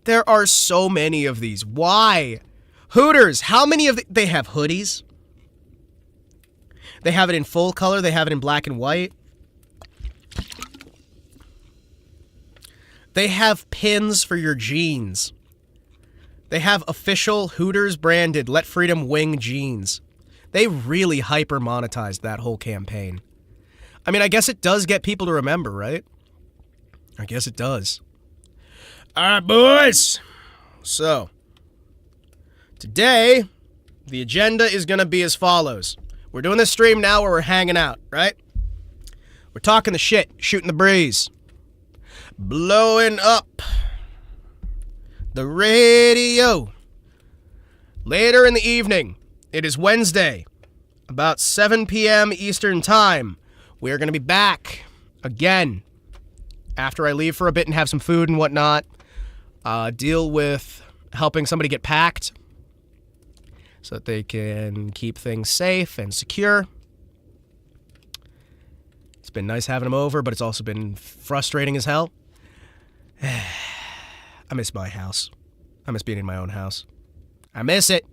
There are so many of these. Why? Hooters, how many of they have hoodies? They have it in full color. They have it in black and white. They have pins for your jeans. They have official Hooters branded Let Freedom Wing jeans. They really hyper monetized that whole campaign. I mean, I guess it does get people to remember, right? I guess it does. All right, boys. So, today, the agenda is going to be as follows. We're doing this stream now where we're hanging out, right? We're talking the shit, shooting the breeze, blowing up the radio. Later in the evening, it is Wednesday, about 7 p.m. Eastern Time. We're going to be back again after I leave for a bit and have some food and whatnot. Deal with helping somebody get packed so that they can keep things safe and secure. It's been nice having them over, but it's also been frustrating as hell. I miss my house. I miss being in my own house. I miss it.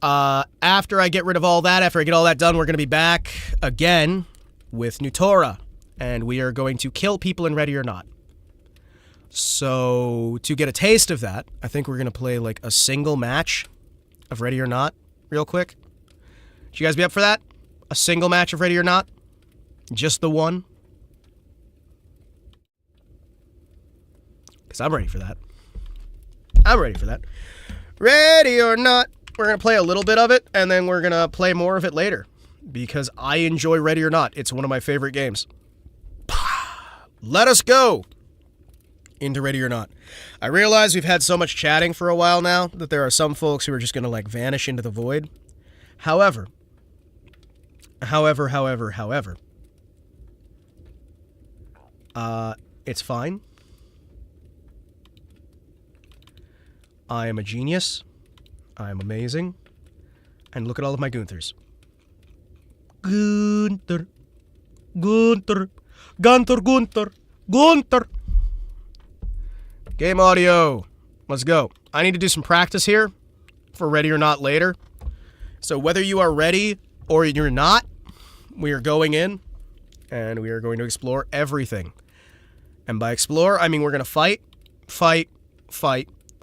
After I get rid of all that, after I get all that done, we're going to be back again with Nutora. And we are going to kill people in Ready or Not. So, to get a taste of that, I think we're going to play like a single match of Ready or Not real quick. Should you guys be up for that? A single match of Ready or Not? Just the one? Because I'm ready for that. I'm ready for that. Ready or Not. We're going to play a little bit of it, and then we're going to play more of it later. Because I enjoy Ready or Not. It's one of my favorite games. Let us go into Ready or Not. I realize we've had so much chatting for a while now that there are some folks who are just going to like vanish into the void. However, it's fine. I am a genius. I am amazing. And look at all of my Gunthers. Gunther. Gunther. Gunther, Gunther. Gunther. Game audio. Let's go. I need to do some practice here for Ready or Not later. So whether you are ready or you're not, we are going in and we are going to explore everything. And by explore, I mean we're going to fight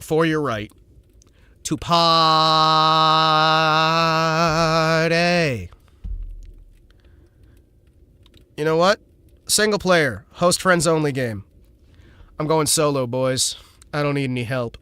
for your right to party. You know what? Single player, host friends only game. I'm going solo, boys. I don't need any help.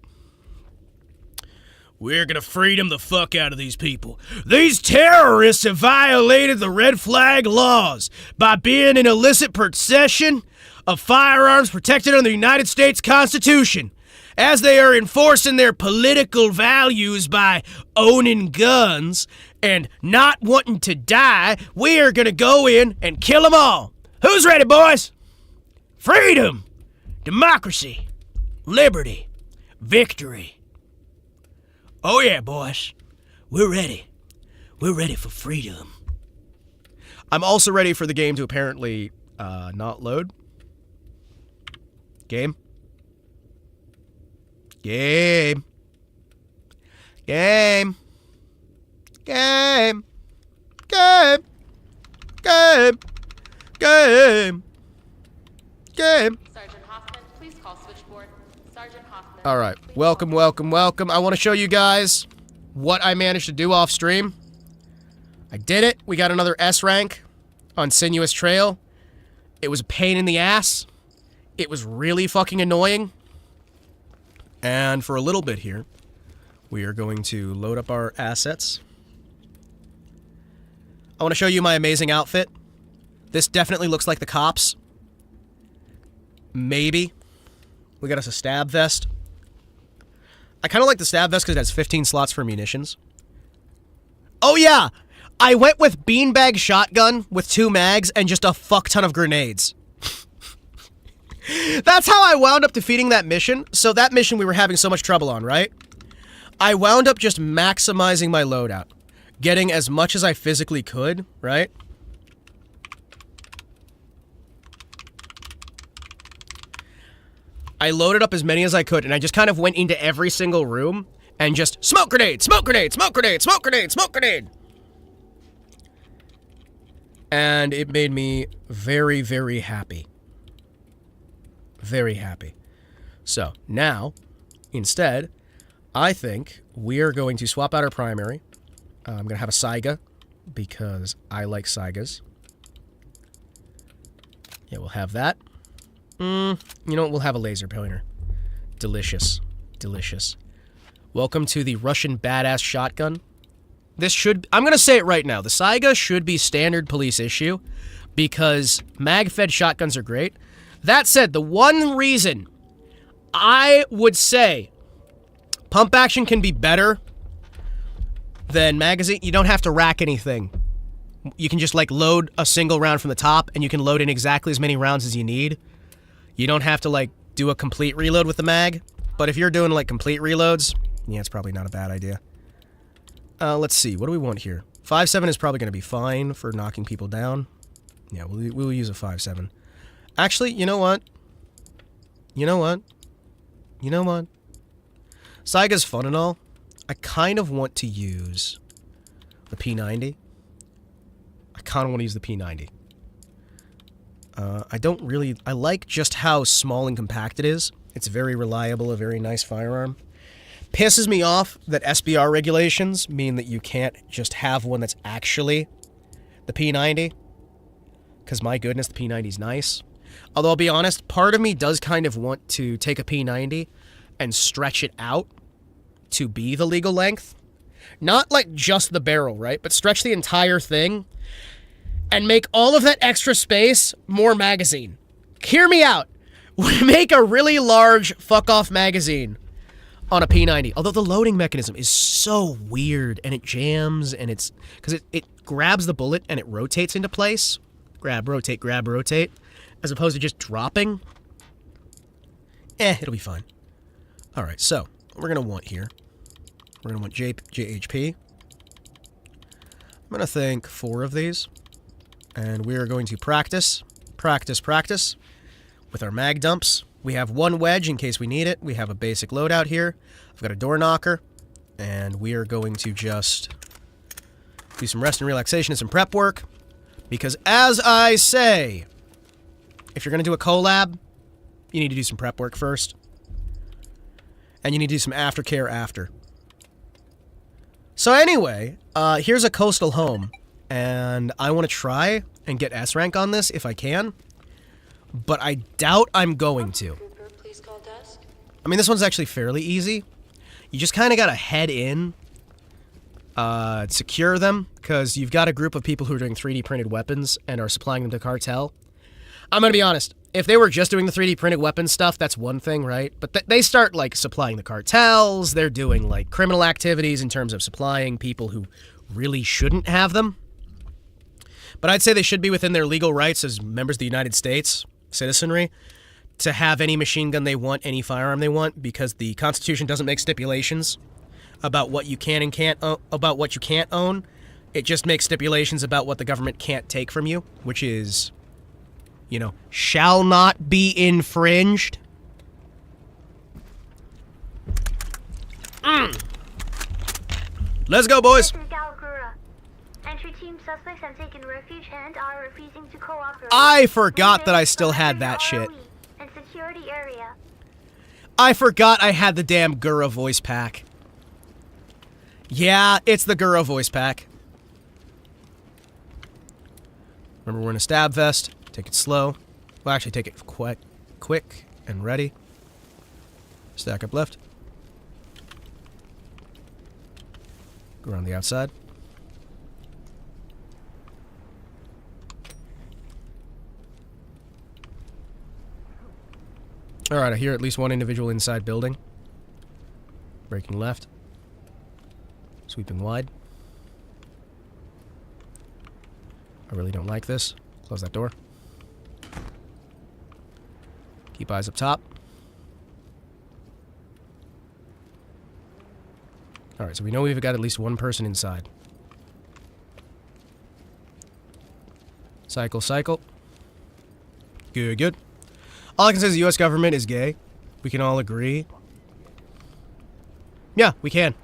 We're gonna freedom the fuck out of these people. These terrorists have violated the red flag laws by being in illicit possession of firearms protected under the United States Constitution. As they are enforcing their political values by owning guns and not wanting to die, we are gonna go in and kill them all. Who's ready, boys? Freedom, democracy, liberty, victory. Oh yeah, boys. We're ready. We're ready for freedom. I'm also ready for the game to apparently not load. Game. Game. Game. Game. Game. Game. Game. Game.
Sergeant Hoffman, please call switchboard. Sergeant Hoffman.
All right. Welcome, welcome, welcome. I want to show you guys what I managed to do off stream. I did it. We got another S rank on Sinuous Trail. It was a pain in the ass. It was really fucking annoying. And for a little bit here, we are going to load up our assets. I want to show you my amazing outfit. This definitely looks like the cops. Maybe. We got us a stab vest. I kind of like the stab vest because it has 15 slots for munitions. Oh yeah! I went with beanbag shotgun with 2 mags and just a fuck ton of grenades. That's how I wound up defeating that mission. So that mission we were having so much trouble on, right? I wound up just maximizing my loadout. Getting as much as I physically could, right? I loaded up as many as I could, and I just kind of went into every single room and just smoke grenade, smoke grenade, smoke grenade, smoke grenade, smoke grenade. And it made me very, very happy. Very happy. So, now, instead, I think we are going to swap out our primary. I'm going to have a Saiga, because I like Saigas. Yeah, we'll have that. You know what? We'll have a laser pointer. Delicious. Delicious. Welcome to the Russian badass shotgun. This should... I'm going to say it right now. The Saiga should be standard police issue because mag-fed shotguns are great. That said, the one reason I would say pump action can be better than magazine, you don't have to rack anything. You can just, like, load a single round from the top, and you can load in exactly as many rounds as you need. You don't have to, like, do a complete reload with the mag. But if you're doing, like, complete reloads, yeah, it's probably not a bad idea. Let's see. What do we want here? 5.7 is probably going to be fine for knocking people down. Yeah, we'll use a 5.7. Actually, you know what? You know what? You know what? Saiga's fun and all. I kind of want to use the P90. I kind of want to use the P90. I don't really... I like just how small and compact it is. It's very reliable, a very nice firearm. Pisses me off that SBR regulations mean that you can't just have one that's actually the P90. Because my goodness, the P90's nice. Although I'll be honest, part of me does kind of want to take a P90 and stretch it out to be the legal length. Not like just the barrel, right? But stretch the entire thing and make all of that extra space more magazine. Hear me out. We make a really large fuck-off magazine on a P90. Although the loading mechanism is so weird, and it jams, and it's... Because it grabs the bullet, and it rotates into place. Grab, rotate, as opposed to just dropping. It'll be fine. Alright, so, what we're going to want here. We're going to want JHP. I'm going to think 4 of these. And we are going to practice with our mag dumps. We have 1 wedge in case we need it. We have a basic loadout here. I've got a door knocker. And we are going to just do some rest and relaxation and some prep work. Because as I say, if you're going to do a collab, you need to do some prep work first. And you need to do some aftercare after. So anyway, here's a coastal home. And I want to try and get S rank on this if I can. But I doubt I'm going to. I mean, this one's actually fairly easy. You just kind of got to head in, secure them, because you've got a group of people who are doing 3D printed weapons and are supplying them to cartel. I'm going to be honest. If they were just doing the 3D printed weapon stuff, that's one thing, right? But they start, like, supplying the cartels. They're doing, like, criminal activities in terms of supplying people who really shouldn't have them. But I'd say they should be within their legal rights as members of the United States citizenry to have any machine gun they want, any firearm they want, because the Constitution doesn't make stipulations about what you can and can't about what you can't own. It just makes stipulations about what the government can't take from you, which is, you know, shall not be infringed. Let's go, boys.
Entry team suspects have taken refuge and are refusing to cooperate.
I forgot that I still had that shit.
And security area.
I forgot I had the damn Gura voice pack. Yeah, it's the Gura voice pack. Remember, we're in a stab vest. Take it slow. Well, actually, take it quick and ready. Stack up left. Go around the outside. Alright, I hear at least one individual inside building. Breaking left. Sweeping wide. I really don't like this. Close that door. Keep eyes up top. Alright, so we know we've got at least one person inside. Cycle. Good. All I can say is the U.S. government is gay. We can all agree. Yeah, we can.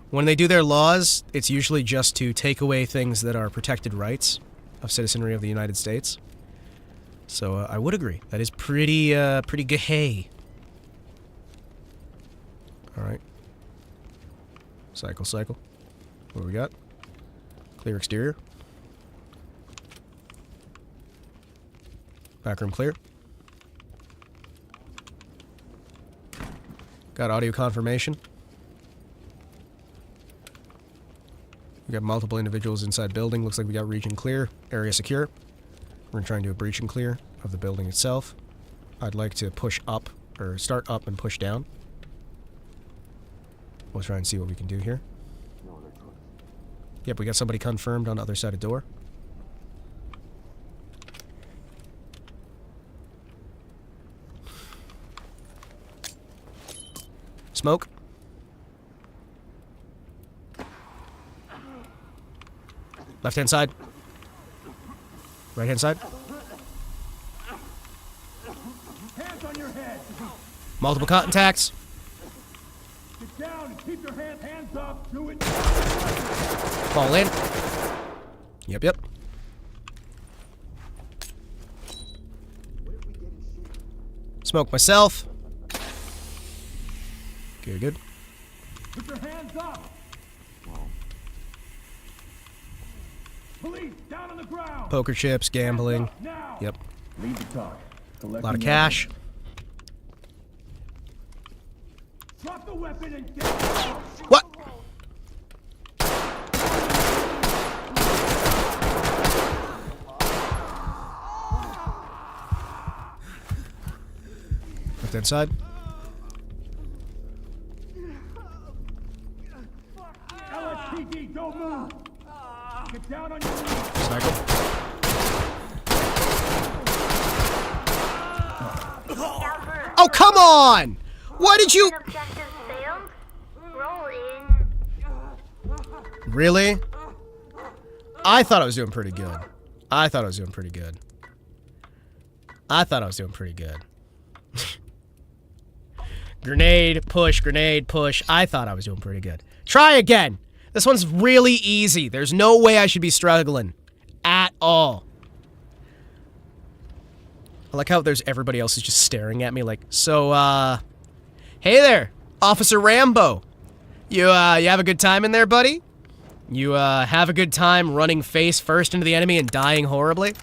When they do their laws, it's usually just to take away things that are protected rights of citizenry of the United States. So I would agree. That is pretty gay. All right. Cycle. What do we got? Clear exterior. Back room clear. Got audio confirmation. We got multiple individuals inside building. Looks like we got region clear. Area secure. We're going to try and do a breach and clear of the building itself. I'd like to push up, or start up and push down. We'll try and see what we can do here. Yep, we got somebody confirmed on the other side of door. Smoke. Left-hand side. Right-hand side.
Hands on your head.
Multiple contacts.
Get down and keep your hands up. Do it.
Fall in. Yep. Smoke myself. Good.
Put your hands up. Police down on the ground.
Poker chips, gambling.
Now.
Yep.
Lead the talk.
A lot of cash.
Drop the weapon and get
What? Left hand side.
LSPD, don't move. Get down on your knees.
Cycle. Oh, come on! Why did you...
Objectives failed. Roll in.
Really? I thought I was doing pretty good. Grenade, push. I thought I was doing pretty good. Try again. This one's really easy. There's no way I should be struggling. At all. I like how there's everybody else is just staring at me like, so, hey there, Officer Rambo. You have a good time in there, buddy? You, have a good time running face first into the enemy and dying horribly?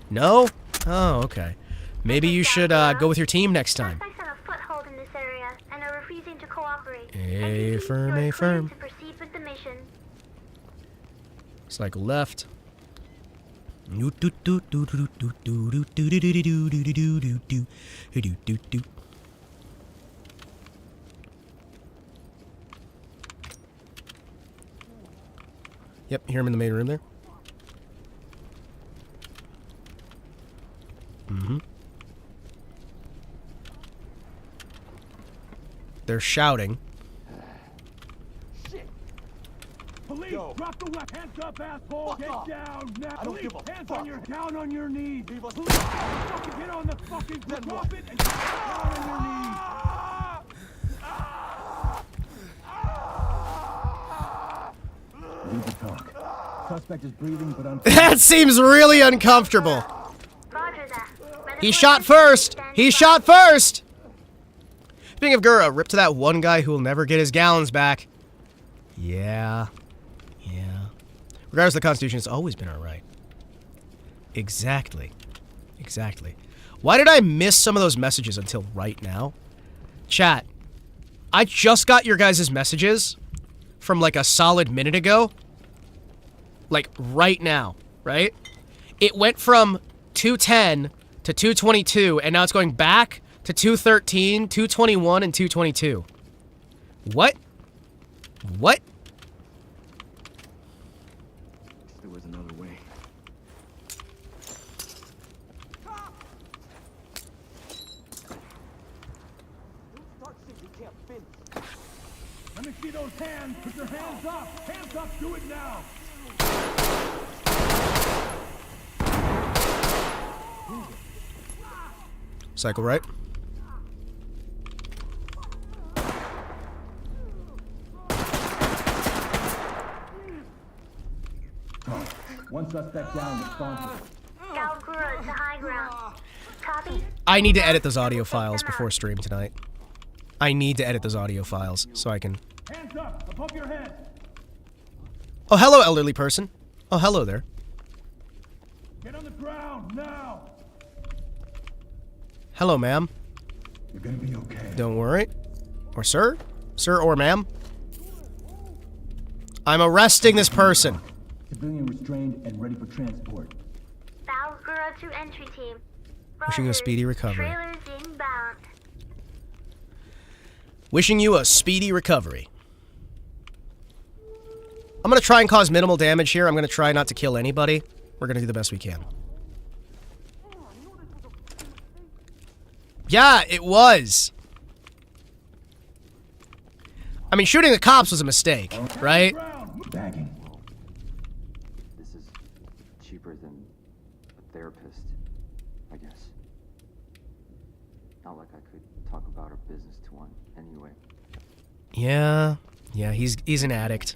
No? Oh, okay. Maybe you should, go with your team next time.
Suspects have a foothold in this area and are refusing to cooperate.
A firm,
You are
a firm.
cleared to proceed with the mission.
Cycle left. Yep, hear him in the main room there. They're shouting.
Police, drop the weapon. Hands up, asshole. Get down now. Police, hands on your down on your knees. Police, fucking get on the fucking drop it and get down on your knees. Lead the talk. Suspect is breathing, but I'm.
That seems really uncomfortable.
Roger that.
He shot first! He shot first! Speaking of Gura, rip to that one guy who will never get his gallons back. Yeah. Regardless of the Constitution, it's always been alright. Exactly. Why did I miss some of those messages until right now? Chat, I just got your guys' messages from like a solid minute ago. Like right now, right? It went from 210 to 222, and now it's going back to 213, 221, and 222. What?
There was another way. Let me see those hands. Put your hands up. Hands up. Do it now.
Cycle right.
One suspect down. Responsible.
Galgura to high ground. Copy.
I need to edit those audio files before stream tonight. I need to edit those audio files so I can...
Hands up. Above your head.
Oh, hello, elderly person. Oh, hello there.
Get on the ground now.
Hello, ma'am.
You're gonna be okay.
Don't worry. Or sir? Sir or ma'am? I'm arresting this person.
Civilian restrained and ready for transport.
Valkyra to entry team.
Wishing you a speedy recovery.
Trailers inbound.
Wishing you a speedy recovery. I'm gonna try and cause minimal damage here. I'm gonna try not to kill anybody. We're gonna do the best we can. Yeah, it was. I mean, shooting the cops was a mistake, right?
Bagging.
This is cheaper than a therapist, I guess. Not like I could talk about our business to one anyway.
Yeah, he's an addict.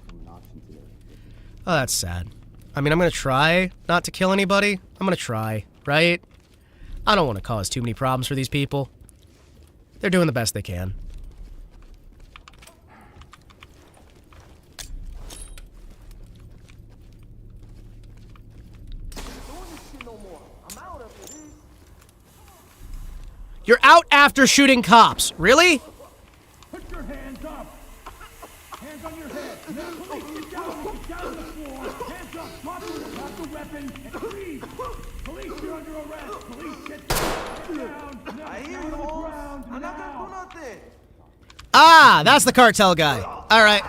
Oh, that's sad. I mean, I'm gonna try not to kill anybody. I'm gonna try, right? I don't want to cause too many problems for these people. They're doing the best they can. You're out after shooting cops. Really?
Put your hands up. Hands on your head. Now, police, get down. Get down on the floor. Hands up. Drop the weapon. And freeze. Police, you're under arrest. Police, get down. Get down. Now, down on the ground. Now.
Ah, that's the cartel guy. All right.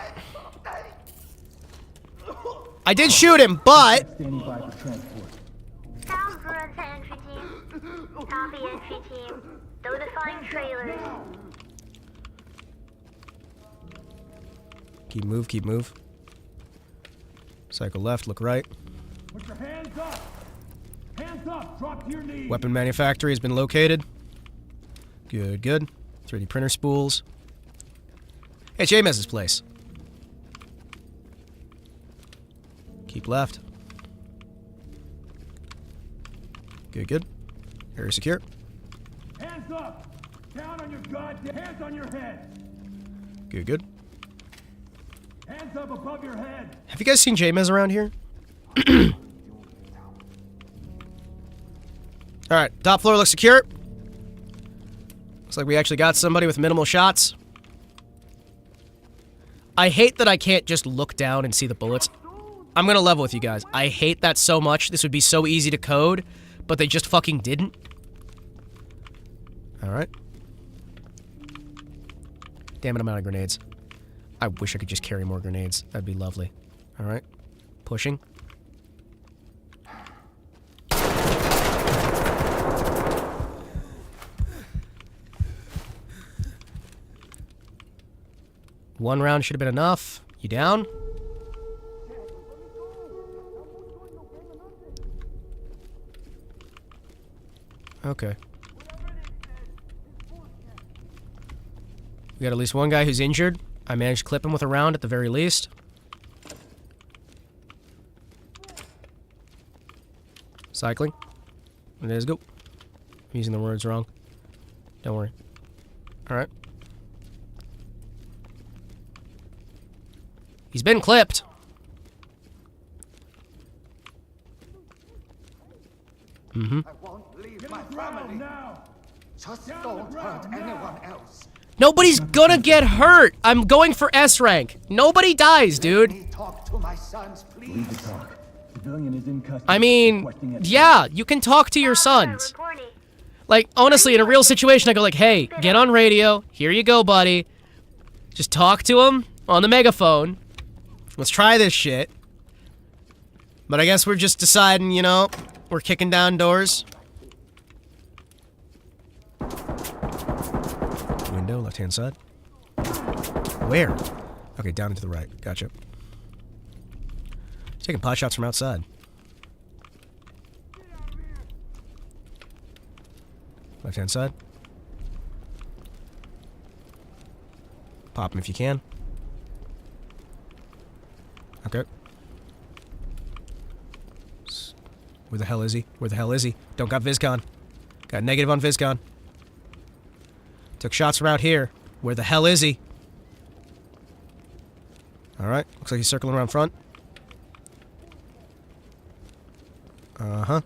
I did shoot him, but
Standing by for transport.
Valkyra to entry team. Copy entry team. Notifying trailers.
keep move. Cycle left, look right.
Put your hands up. Hands up. Drop to your knees.
Weapon manufactory has been located. Good, good. 3D printer spools. Hey, it's James's place. Keep left. Good, good. Area secure.
Hands up. Down on your goddamn. Hands on your head.
Good, good.
Hands up above your head.
Have you guys seen James around here? Alright, top floor looks secure. Looks like we actually got somebody with minimal shots. I hate that I can't just look down and see the bullets. I'm gonna level with you guys. I hate that so much. This would be so easy to code, but they just fucking didn't. Alright. Damn it, I'm out of grenades. I wish I could just carry more grenades. That'd be lovely. Alright. Pushing. One round should have been enough. You down? Okay. We got at least one guy who's injured. I managed to clip him with a round at the very least. Cycling. Let's go. I'm using the words wrong. Don't worry. Alright. He's been clipped. Mm-hmm.
I won't leave my family.
Now.
Just don't hurt anyone else.
Nobody's gonna get hurt. I'm going for S rank. Nobody dies, dude.
Let me talk to my sons, please.
Leave the talk. Civilian is in custody.
I mean,
Requesting a-
yeah, you can talk to your sons.
Reporting.
Like, honestly, in a real situation, I go like, hey, get on radio. Here you go, buddy. Just talk to him on the megaphone. Let's try this shit. But I guess we're just deciding, you know, we're kicking down doors. Window, left-hand side. Where? Okay, down and to the right. Gotcha. Taking pot shots from outside. Left-hand side. Pop him if you can. Okay. Where the hell is he? Where the hell is he? Don't got Viscon. Got negative on Viscon. Took shots from out here. Where the hell is he? Alright. Looks like he's circling around front. Uh-huh.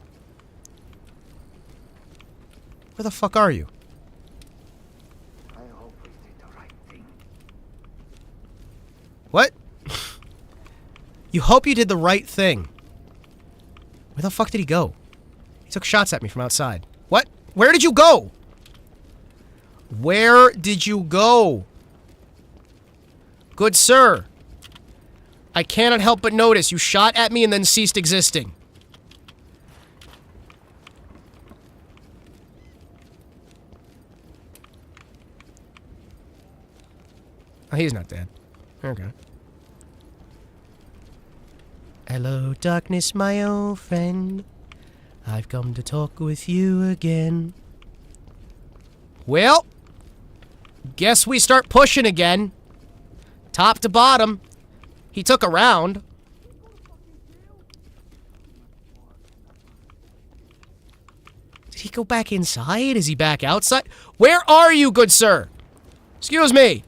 Where the fuck are you? What? You hope you did the right thing. Where the fuck did he go? He took shots at me from outside. What? Where did you go? Where did you go? Good sir. I cannot help but notice you shot at me and then ceased existing. Oh, he's not dead. Okay. Hello, darkness, my old friend. I've come to talk with you again. Well, guess we start pushing again. Top to bottom. He took a round. Did he go back inside? Is he back outside? Where are you, good sir? Excuse me.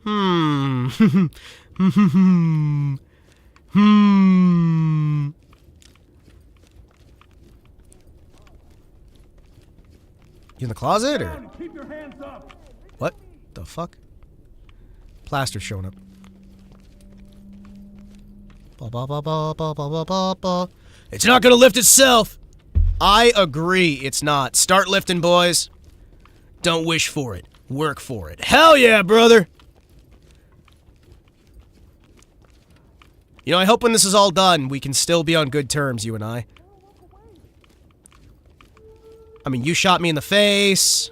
You in the closet, or?
Keep your hands up.
What the fuck? Plaster's showing up. Ba ba ba ba ba ba ba ba ba. It's not gonna lift itself! I agree, it's not. Start lifting, boys. Don't wish for it. Work for it. Hell yeah, brother! You know, I hope when this is all done, we can still be on good terms, you and I. I mean, you shot me in the face.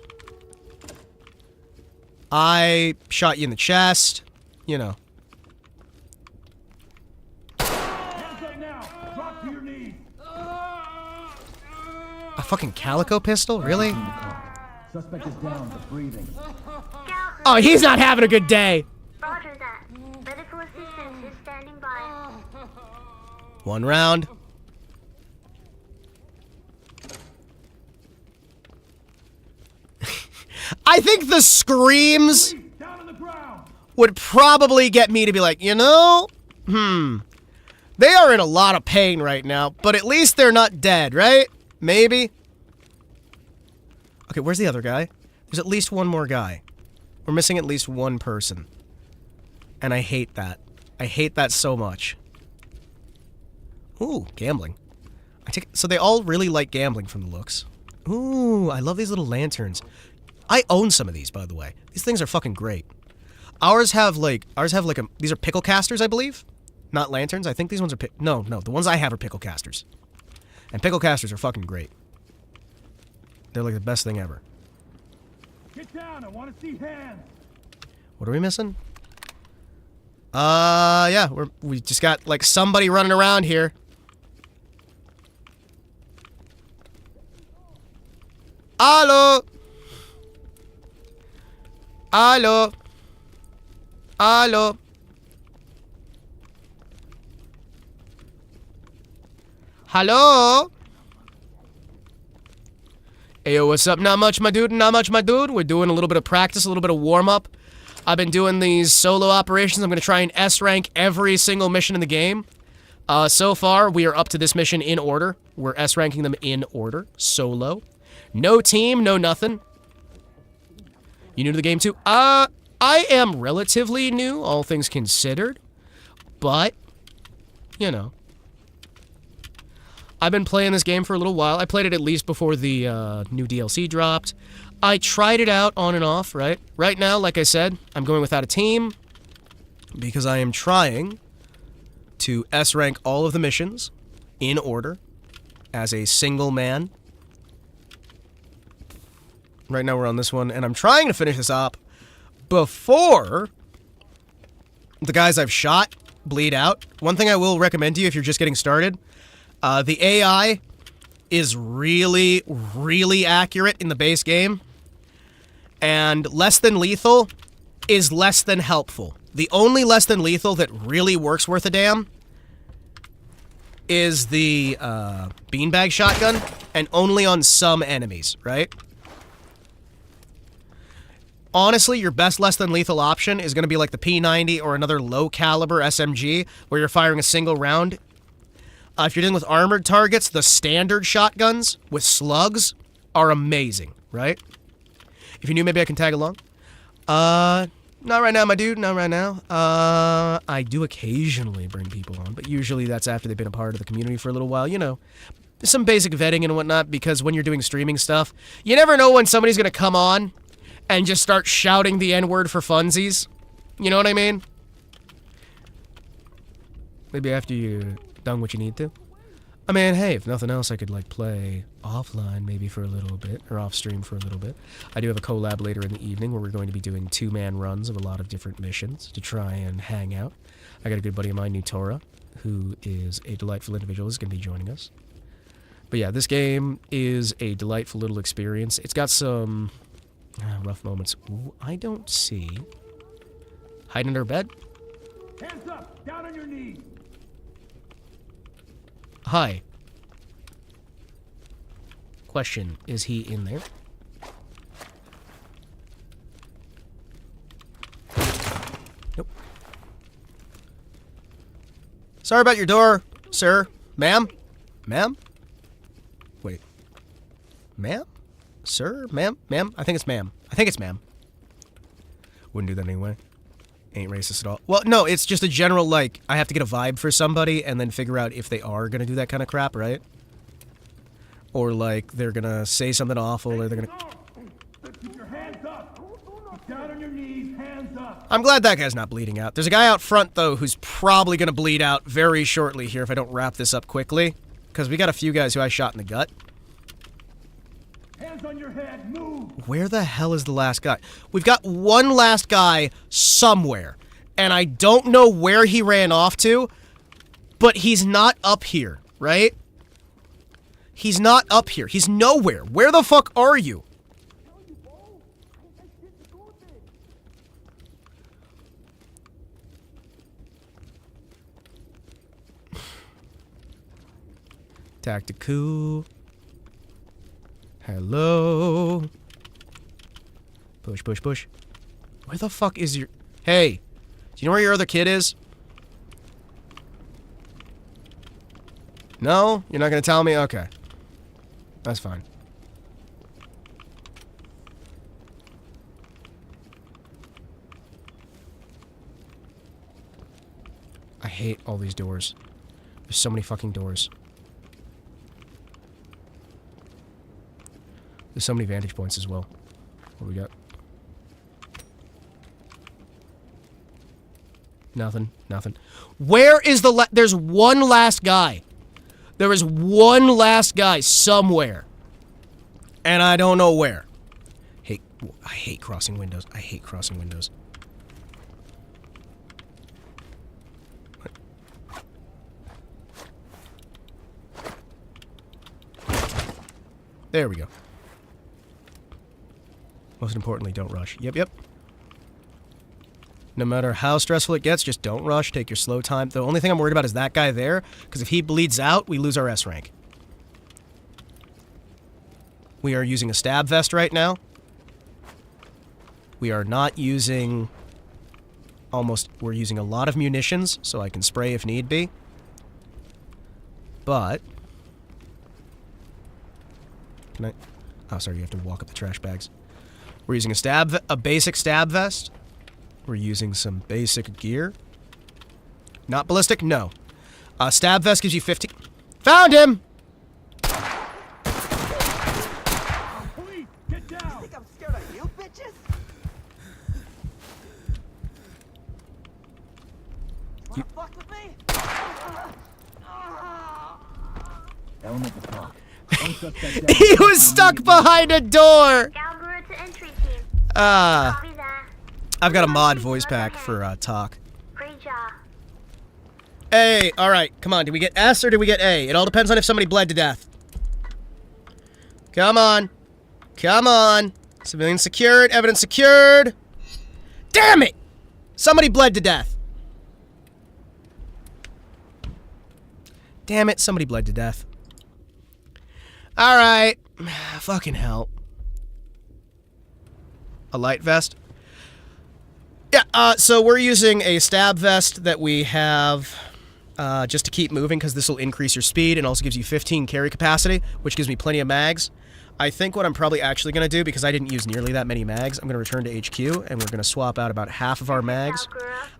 I shot you in the chest. You know.
Hands up now. Drop to your knees.
A fucking calico pistol? Really?
Suspect is down, but breathing.
Oh, he's not having a good day.
Roger that. Medical assistance is standing by.
One round. I think the screams
Down on the ground.
would probably get me to be like, you know, they are in a lot of pain right now, but at least they're not dead, right? Maybe. Okay, where's the other guy? There's at least one more guy. We're missing at least one person. And I hate that. I hate that so much. Ooh, gambling. So they all really like gambling from the looks. Ooh, I love these little lanterns. I own some of these, by the way. These things are fucking great. These are pickle casters, I believe. Not lanterns. I think these ones are no, the ones I have are pickle casters. And pickle casters are fucking great. They're like the best thing ever.
Get down. I want to see hands.
What are we missing? Yeah, we just got like somebody running around here. Hello. Hello. Hello. Hello. Ayo, what's up? Not much, my dude. Not much, my dude. We're doing a little bit of practice, a little bit of warm-up. I've been doing these solo operations. I'm going to try and S-rank every single mission in the game. So far, we are up to this mission in order. We're S-ranking them in order. Solo. No team, no nothing. You new to the game too? I am relatively new, all things considered. But, you know. I've been playing this game for a little while. I played it at least before the new DLC dropped. I tried it out on and off, right? Right now, like I said, I'm going without a team because I am trying to S-rank all of the missions in order as a single man. Right now we're on this one, and I'm trying to finish this up before the guys I've shot bleed out. One thing I will recommend to you if you're just getting started, the AI is really, really accurate in the base game, and less than lethal is less than helpful. The only less than lethal that really works worth a damn is the beanbag shotgun, and only on some enemies, right? Honestly, your best less than lethal option is going to be like the P90 or another low caliber SMG where you're firing a single round. If you're dealing with armored targets, the standard shotguns with slugs are amazing, right? If you're new, maybe I can tag along. Not right now, my dude. Not right now. I do occasionally bring people on, but usually that's after they've been a part of the community for a little while. You know, some basic vetting and whatnot, because when you're doing streaming stuff, you never know when somebody's going to come on and just start shouting the N-word for funsies. You know what I mean? Maybe after you've done what you need to. I mean, hey, if nothing else, I could, like, play offline maybe for a little bit, or off-stream for a little bit. I do have a collab later in the evening where we're going to be doing 2-man runs of a lot of different missions to try and hang out. I got a good buddy of mine, Nutora, who is a delightful individual, is going to be joining us. But yeah, this game is a delightful little experience. It's got some rough moments. Ooh, I don't see. Hide under bed?
Hands up! Down on your knees!
Hi. Question, is he in there? Nope. Sorry about your door, sir. Ma'am? Ma'am? Wait. Ma'am? Sir? Ma'am? Ma'am? I think it's ma'am. I think it's ma'am. Wouldn't do that anyway. Ain't racist at all. Well, no, it's just a general, like, I have to get a vibe for somebody and then figure out if they are gonna do that kind of crap, right? Or, like, they're gonna say something awful, or they're gonna...
Keep your hands up! Down on your knees, hands up!
I'm glad that guy's not bleeding out. There's a guy out front, though, who's probably gonna bleed out very shortly here if I don't wrap this up quickly. Because we got a few guys who I shot in the gut.
Hands on your head, move!
Where the hell is the last guy? We've got one last guy somewhere. And I don't know where he ran off to, but he's not up here, right? He's not up here. He's nowhere. Where the fuck are you? Tactical. Hello. Push, push, push. Where the fuck is your... Hey, do you know where your other kid is? No? You're not gonna tell me? Okay. That's fine. I hate all these doors. There's so many fucking doors. There's so many vantage points as well. What do we got? Nothing. Nothing. Where is the there's one last guy. There is one last guy somewhere. And I don't know where. I hate crossing windows. I hate crossing windows. There we go. Most importantly, don't rush. Yep, yep. No matter how stressful it gets, just don't rush. Take your slow time. The only thing I'm worried about is that guy there, because if he bleeds out, we lose our S rank. We are using a stab vest right now. We are not using... We're using a lot of munitions, so I can spray if need be. But... Can I... Oh, sorry, you have to walk up the trash bags. We're using a basic stab vest. We're using some basic gear. Not ballistic? No. Stab vest gives you 15... Found him!
Police, get down!
You think I'm scared of you, bitches? Wanna fuck with me?
Element of talk.
He was stuck behind a door!
Galgura to entry team.
Ah.
Copy that.
I've got a mod voice pack for talk.
Great job.
A, alright, come on, did we get S or did we get A? It all depends on if somebody bled to death. Come on. Come on. Civilian secured, evidence secured. Damn it! Somebody bled to death. Damn it, somebody bled to death. Alright. Fucking hell. A light vest? Yeah, so we're using a stab vest that we have just to keep moving, because this will increase your speed and also gives you 15 carry capacity, which gives me plenty of mags. I think what I'm probably actually going to do, because I didn't use nearly that many mags, I'm going to return to HQ, and we're going to swap out about half of our mags.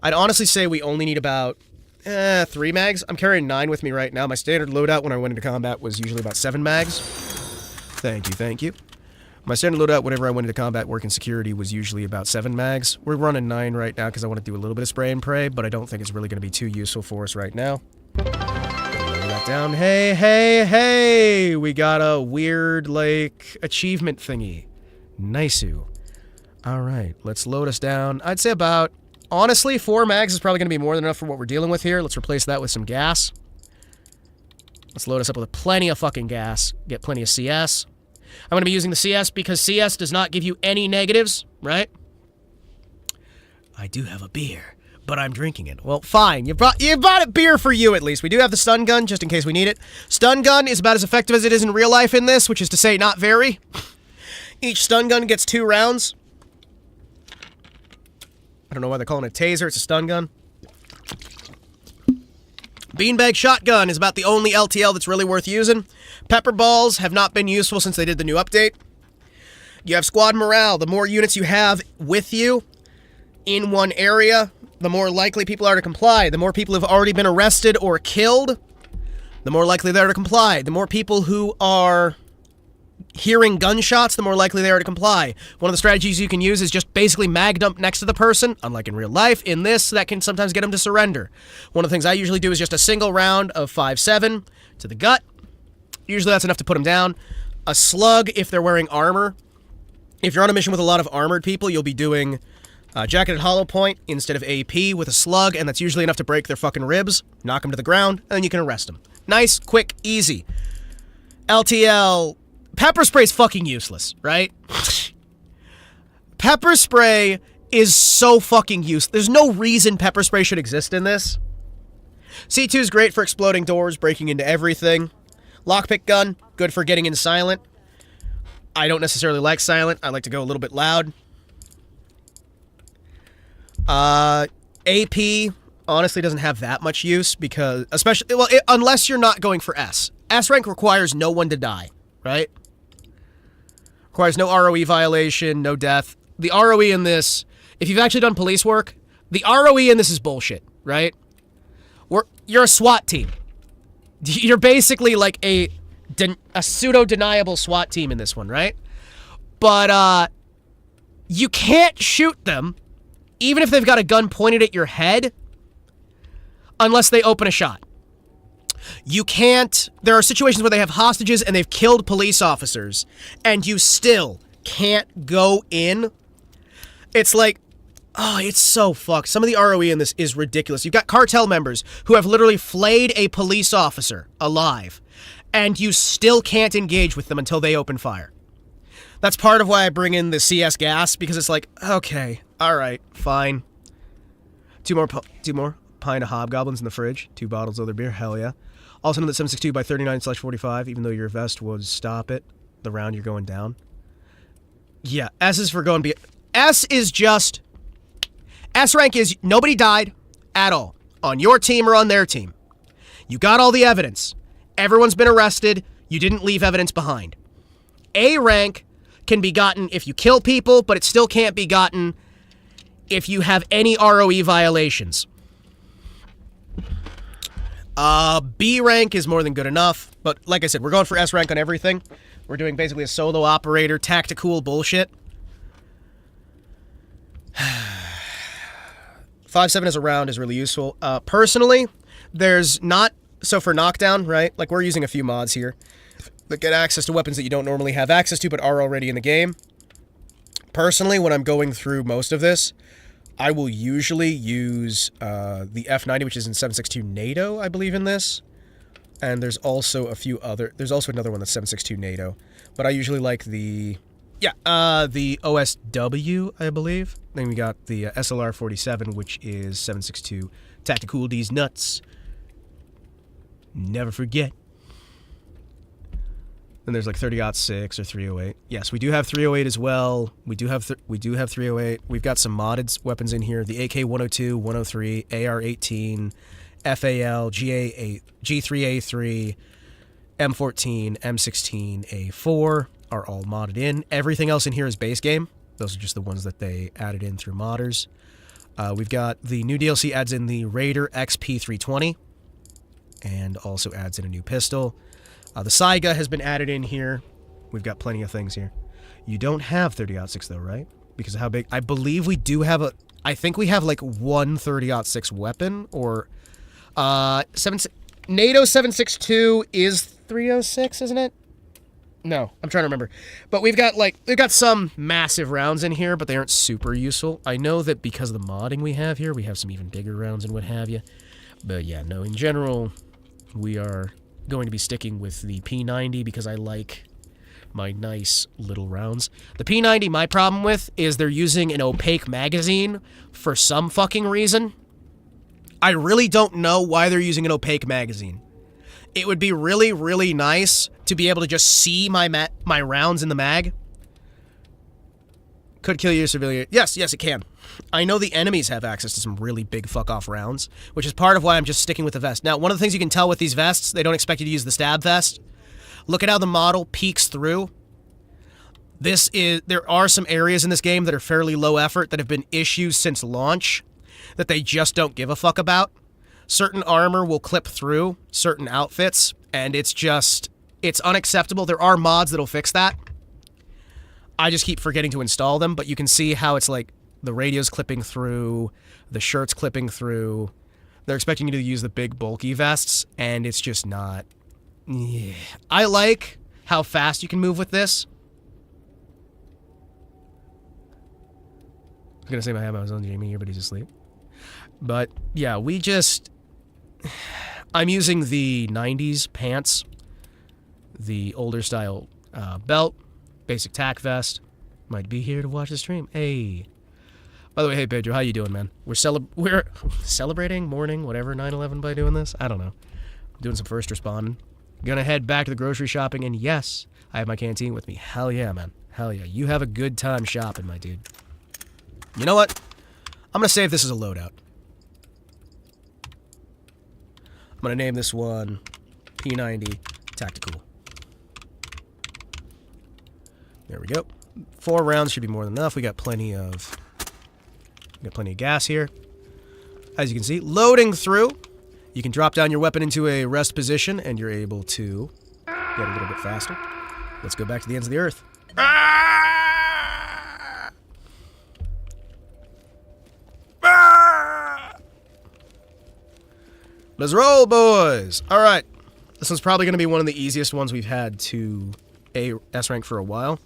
I'd honestly say we only need about 3 mags. I'm carrying 9 with me right now. My standard loadout when I went into combat was usually about 7 mags. Thank you, thank you. My standard loadout whenever I went into combat working security was usually about 7 mags. We're running 9 right now because I want to do a little bit of spray and pray, but I don't think it's really going to be too useful for us right now. Lower that down. Hey, hey, hey! We got a weird, like, achievement thingy. Nice-oo. Alright, let's load us down. I'd say about... Honestly, 4 mags is probably going to be more than enough for what we're dealing with here. Let's replace that with some gas. Let's load us up with plenty of fucking gas. Get plenty of CS. I'm going to be using the CS because CS does not give you any negatives, right? I do have a beer, but I'm drinking it. Well, fine. You bought a beer for you, at least. We do have the stun gun, just in case we need it. Stun gun is about as effective as it is in real life in this, which is to say, not very. Each stun gun gets 2 rounds. I don't know why they're calling it a taser. It's a stun gun. Beanbag shotgun is about the only LTL that's really worth using. Pepper balls have not been useful since they did the new update. You have squad morale. The more units you have with you in one area, the more likely people are to comply. The more people have already been arrested or killed, the more likely they are to comply. The more people who are hearing gunshots, the more likely they are to comply. One of the strategies you can use is just basically mag dump next to the person, unlike in real life. In this, that can sometimes get them to surrender. One of the things I usually do is just a single round of 5.7 to the gut. Usually that's enough to put them down. A slug if they're wearing armor. If you're on a mission with a lot of armored people, you'll be doing jacketed hollow point instead of AP with a slug, and that's usually enough to break their fucking ribs, knock them to the ground, and then you can arrest them. Nice, quick, easy. LTL... Pepper spray's fucking useless, right? Pepper spray is so fucking useless. There's no reason pepper spray should exist in this. C2 is great for exploding doors, breaking into everything. Lockpick gun, good for getting in silent. I don't necessarily like silent. I like to go a little bit loud. AP honestly doesn't have that much use because, especially, well, unless you're not going for S. S rank requires no one to die, right? Requires no ROE violation, no death. The ROE in this, if you've actually done police work, the ROE in this is bullshit, right? You're a SWAT team. You're basically like a pseudo-deniable SWAT team in this one, right? But, you can't shoot them, even if they've got a gun pointed at your head, unless they open a shot. You can't... There are situations where they have hostages and they've killed police officers, and you still can't go in. It's like... Oh, it's so fucked. Some of the ROE in this is ridiculous. You've got cartel members who have literally flayed a police officer alive, and you still can't engage with them until they open fire. That's part of why I bring in the CS gas, because it's like, okay, alright, fine. Two more pint of hobgoblins in the fridge. 2 bottles of their beer, hell yeah. Also know that 762 by 39/45, even though your vest would stop it, the round you're going down. Yeah, S is for going S is just... S rank is nobody died at all. On your team or on their team. You got all the evidence. Everyone's been arrested. You didn't leave evidence behind. A rank can be gotten if you kill people, but it still can't be gotten if you have any ROE violations. B rank is more than good enough, but like I said, we're going for S rank on everything. We're doing basically a solo operator, tactical bullshit. 5.7 as a round is really useful. Personally, there's not... So for knockdown, right? Like, we're using a few mods here that get access to weapons that you don't normally have access to but are already in the game. Personally, when I'm going through most of this, I will usually use the F90, which is in 7.62 NATO, I believe, in this. And there's also a few other... There's also another one that's 7.62 NATO. But I usually like the... Yeah, the OSW, I believe. Then we got the SLR-47, which is 7.62 Tactical D's nuts. Never forget. Then there's like 30-06 or 308. Yes, we do have 308 as well. We do have 308. We've got some modded weapons in here. The AK-102, 103, AR-18, FAL, G3A3, M14, M16, A4. are all modded in. Everything else in here is base game. Those are just the ones that they added in through modders. We've got the new DLC adds in the Raider XP320 and also adds in a new pistol. The Saiga has been added in here. We've got plenty of things here. You don't have 30-06 though, right? Because of how big... I believe we do have a... I think we have like one 30-06 weapon, or... NATO 762 is 306, isn't it? No, I'm trying to remember. But we've got some massive rounds in here, but they aren't super useful. I know that because of the modding we have here, we have some even bigger rounds and what have you. But yeah, no, in general, we are going to be sticking with the P90 because I like my nice little rounds. The P90, my problem with is they're using an opaque magazine for some fucking reason. I really don't know why they're using an opaque magazine. It would be really, really nice to be able to just see my rounds in the mag. Could kill your civilian. Yes, it can. I know the enemies have access to some really big fuck-off rounds, which is part of why I'm just sticking with the vest. Now, one of the things you can tell with these vests, they don't expect you to use the stab vest. Look at how the model peeks through. There are some areas in this game that are fairly low effort that have been issues since launch that they just don't give a fuck about. Certain armor will clip through certain outfits, and it's unacceptable. There are mods that'll fix that. I just keep forgetting to install them, but you can see how it's like the radio's clipping through, the shirt's clipping through. They're expecting you to use the big bulky vests, and it's just not... Yeah. I like how fast you can move with this. I was gonna say my hammer was on Jamie here, but he's asleep. But yeah, I'm using the 90s pants, the older style belt, basic tack vest. Might be here to watch the stream. Hey. By the way, hey Pedro, how you doing, man? We're celebrating, mourning, whatever, 9/11 by doing this? I don't know. Doing some first responding. Gonna head back to the grocery shopping, and yes, I have my canteen with me. Hell yeah, man. Hell yeah. You have a good time shopping, my dude. You know what? I'm gonna save this as a loadout. I'm gonna name this one P90 Tactical. There we go. 4 rounds should be more than enough. We got plenty of gas here. As you can see, loading through. You can drop down your weapon into a rest position, and you're able to get a little bit faster. Let's go back to the ends of the earth. Let's roll, boys! Alright. This one's probably going to be one of the easiest ones we've had to S rank for a while.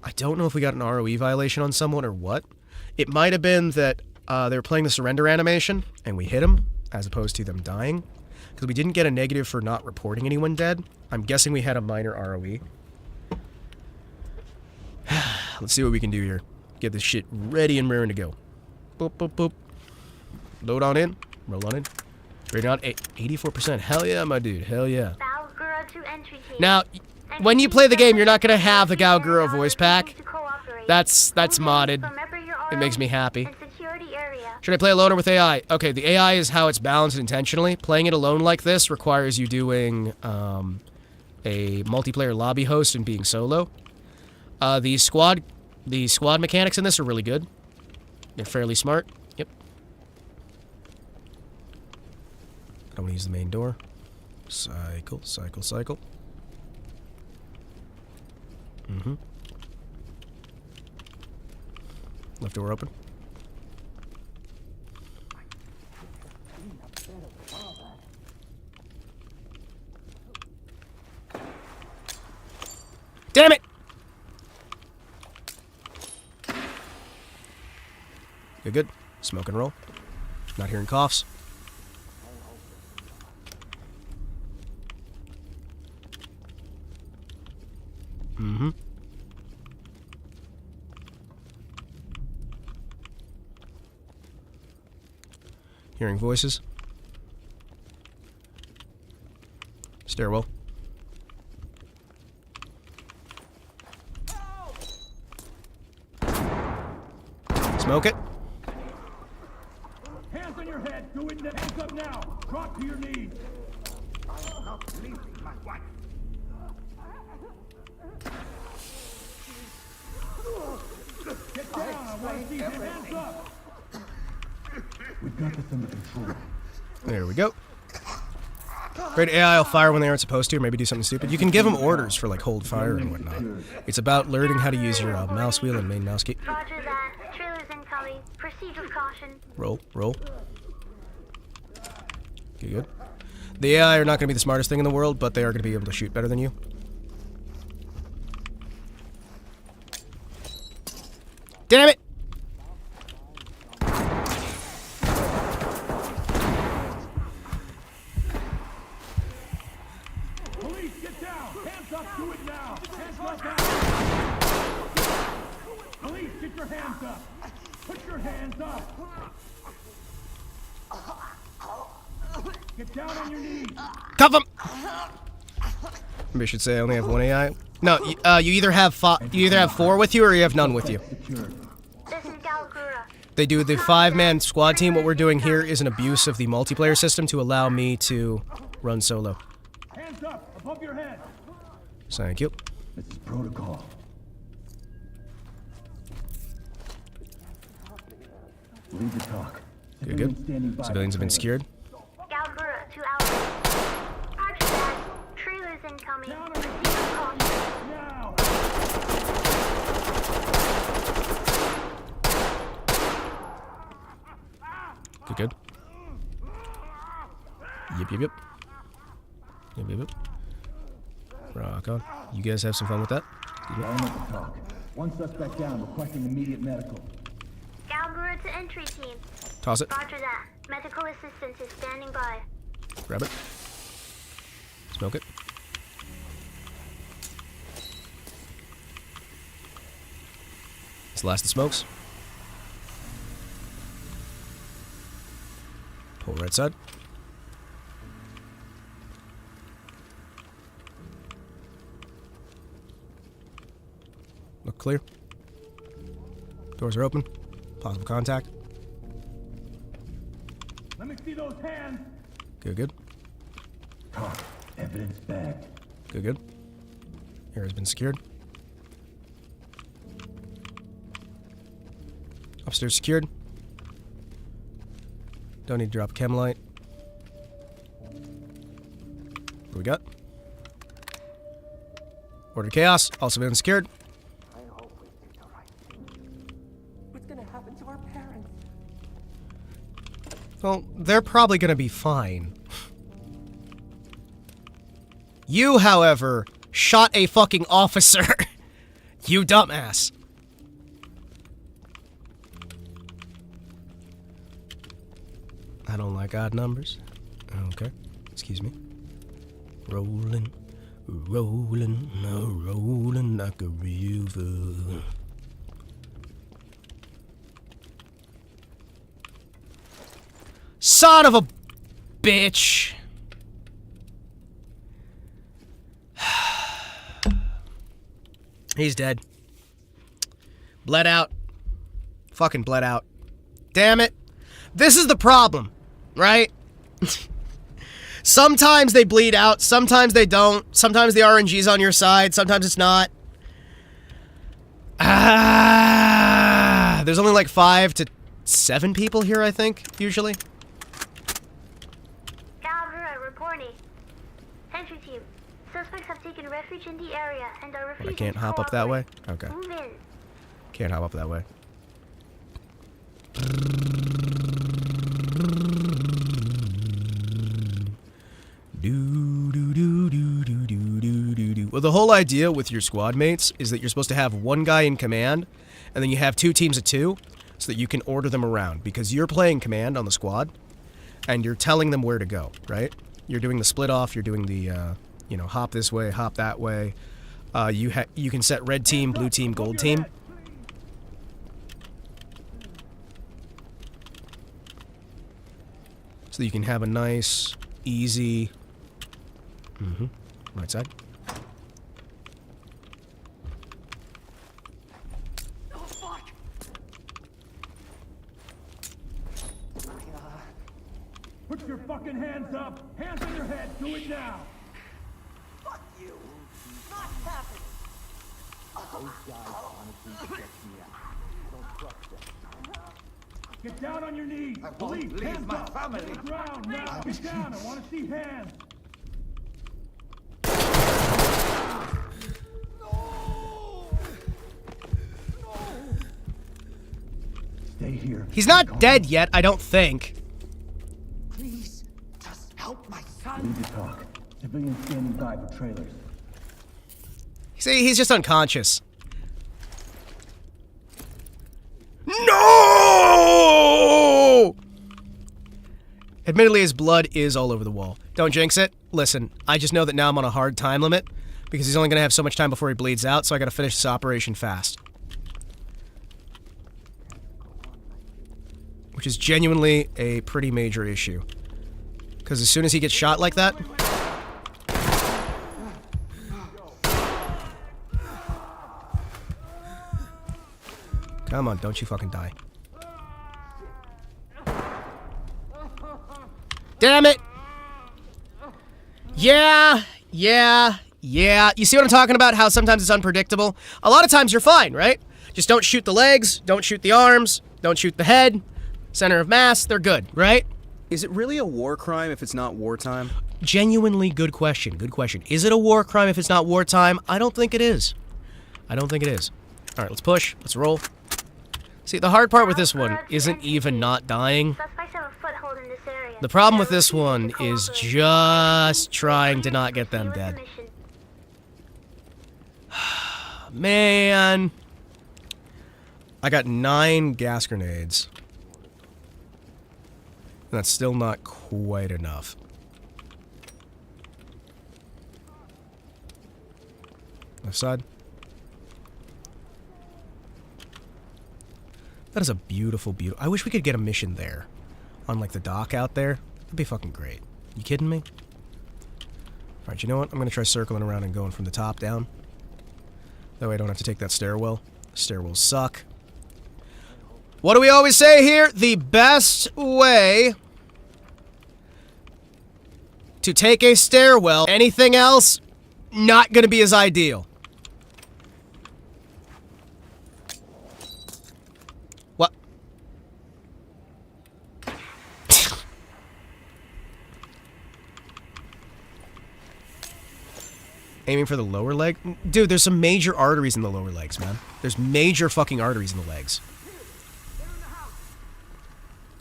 I don't know if we got an ROE violation on someone or what. It might have been that they were playing the surrender animation, and we hit them, as opposed to them dying. Because we didn't get a negative for not reporting anyone dead. I'm guessing we had a minor ROE. Let's see what we can do here. Get this shit ready and raring to go. Boop, boop, boop. Load on in. Roll on in. Rating on 84%. Hell yeah, my dude. Hell yeah. Now, when you play the game, you're not going to have the Galgura voice pack. That's modded. It makes me happy. Should I play alone or with AI? Okay, the AI is how it's balanced intentionally. Playing it alone like this requires you doing a multiplayer lobby host and being solo. The squad mechanics in this are really good. They're fairly smart. Yep. I want to use the main door. Cycle, cycle, cycle. Mm-hmm. Left door open. Damn it! Good, good. Smoke and roll. Not hearing coughs. Mm-hmm. Hearing voices. Stairwell. Smoke it.
Hands on your head. Go in there. Hands up now. Drop to your knees. Hands up!
We've got this under control.
There we go. Great AI will fire when they aren't supposed to, or maybe do something stupid. You can give them orders for like hold fire and whatnot. It's about learning how to use your mouse wheel and main mouse key.
Roger that. Trailers incoming. Proceed with caution.
Roll, roll. Okay, good. The AI are not going to be the smartest thing in the world, but they are going to be able to shoot better than you. Damn it!
Police, get down! Hands up, do it now! Hands up now! Police, get your hands up! Put your hands up! Get down on your knees!
Cuff him! Maybe I should say I only have one AI. No, you either have 4 with you or you have none with you.
This is Galgura.
They do the 5-man squad team. What we're doing here is an abuse of the multiplayer system to allow me to run solo.
Hands up, above your head!
Thank you.
This is protocol. Leave the talk.
Good, good. Civilians have been secured.
Galgura to Alpha. Roger that. Trailers incoming. Proceed with caution.
Now!
Good, good. Yep, yep, yep. Yep, yep, yep. Rock on. You guys have some fun with that?
Line up the talk. One suspect down, requesting immediate medical.
Galgura to entry team.
Toss it.
Roger that. Medical assistance is standing by.
Grab it. Smoke it. It's the last of smokes. Pull right side. Look clear. Doors are open. Possible contact.
Let me see those hands!
Good, good.
Talk. Evidence bagged.
Good, good. Area has been secured. Upstairs secured. Don't need to drop a chem light. What do we got? Order chaos. Also been secured.
I hope we did the right thing. What's gonna happen to our parents?
Well, they're probably gonna be fine. You, however, shot a fucking officer. You dumbass. I don't like odd numbers. Okay. Excuse me. Rolling, rolling, rolling like a river. Son of a bitch. He's dead. Bled out. Fucking bled out. Damn it. This is the problem, right? Sometimes they bleed out, sometimes they don't. Sometimes the RNG's on your side, sometimes it's not. There's only like 5 to 7 people here, I think, usually.
Galgura reporting. Entry team. Suspects have taken refuge in the area and are refusing
I can't
to
hop up that way?
cooperate.
Okay.
Move in.
Can't hop up that way. Well, the whole idea with your squad mates is that you're supposed to have one guy in command, and then you have 2 teams of 2, so that you can order them around. Because you're playing command on the squad, and you're telling them where to go, right? You're doing the split off, you're doing the, you know, hop this way, hop that way. You can set red team, blue team, gold team. So you can have a nice, easy... Right side.
Oh, fuck!
Put your fucking hands up! Hands on your head! Do it now!
Fuck you! Not happening!
Those guys honestly stress me out. I don't
Get down on your knees. Police, hands up. Family. Hit the ground now. Get down. I want to see hands.
Stay here.
He's not dead yet, I don't think.
Please, just help my son.
Leave the talk. Civilians standing by for trailers.
See, he's just unconscious. No! Admittedly, his blood is all over the wall. Don't jinx it. Listen, I just know that now I'm on a hard time limit because he's only going to have so much time before he bleeds out, so I got to finish this operation fast. Which is genuinely a pretty major issue. Because as soon as he gets shot like that... Come on, don't you fucking die. Damn it! Yeah. You see what I'm talking about? How sometimes it's unpredictable? A lot of times you're fine, right? Just don't shoot the legs, don't shoot the arms, don't shoot the head. Center of mass, they're good, right?
Is it really a war crime if it's not wartime?
Genuinely good question, good question. Is it a war crime if it's not wartime? I don't think it is. I don't think it is. Alright, let's push, let's roll. See, the hard part with this one isn't even not dying.
Suspects have a foothold in this area.
The problem with this one is just trying to not get them dead. Man. I got 9 gas grenades. That's still not quite enough. Left side. That is a beautiful, beautiful... I wish we could get a mission there. On, like, the dock out there. That'd be fucking great. You kidding me? Alright, you know what? I'm gonna try circling around and going from the top down. That way I don't have to take that stairwell. Stairwells suck. What do we always say here? The best way to take a stairwell, anything else, not gonna be as ideal. What? Aiming for the lower leg? Dude, there's some major arteries in the lower legs, man. There's major fucking arteries in the legs.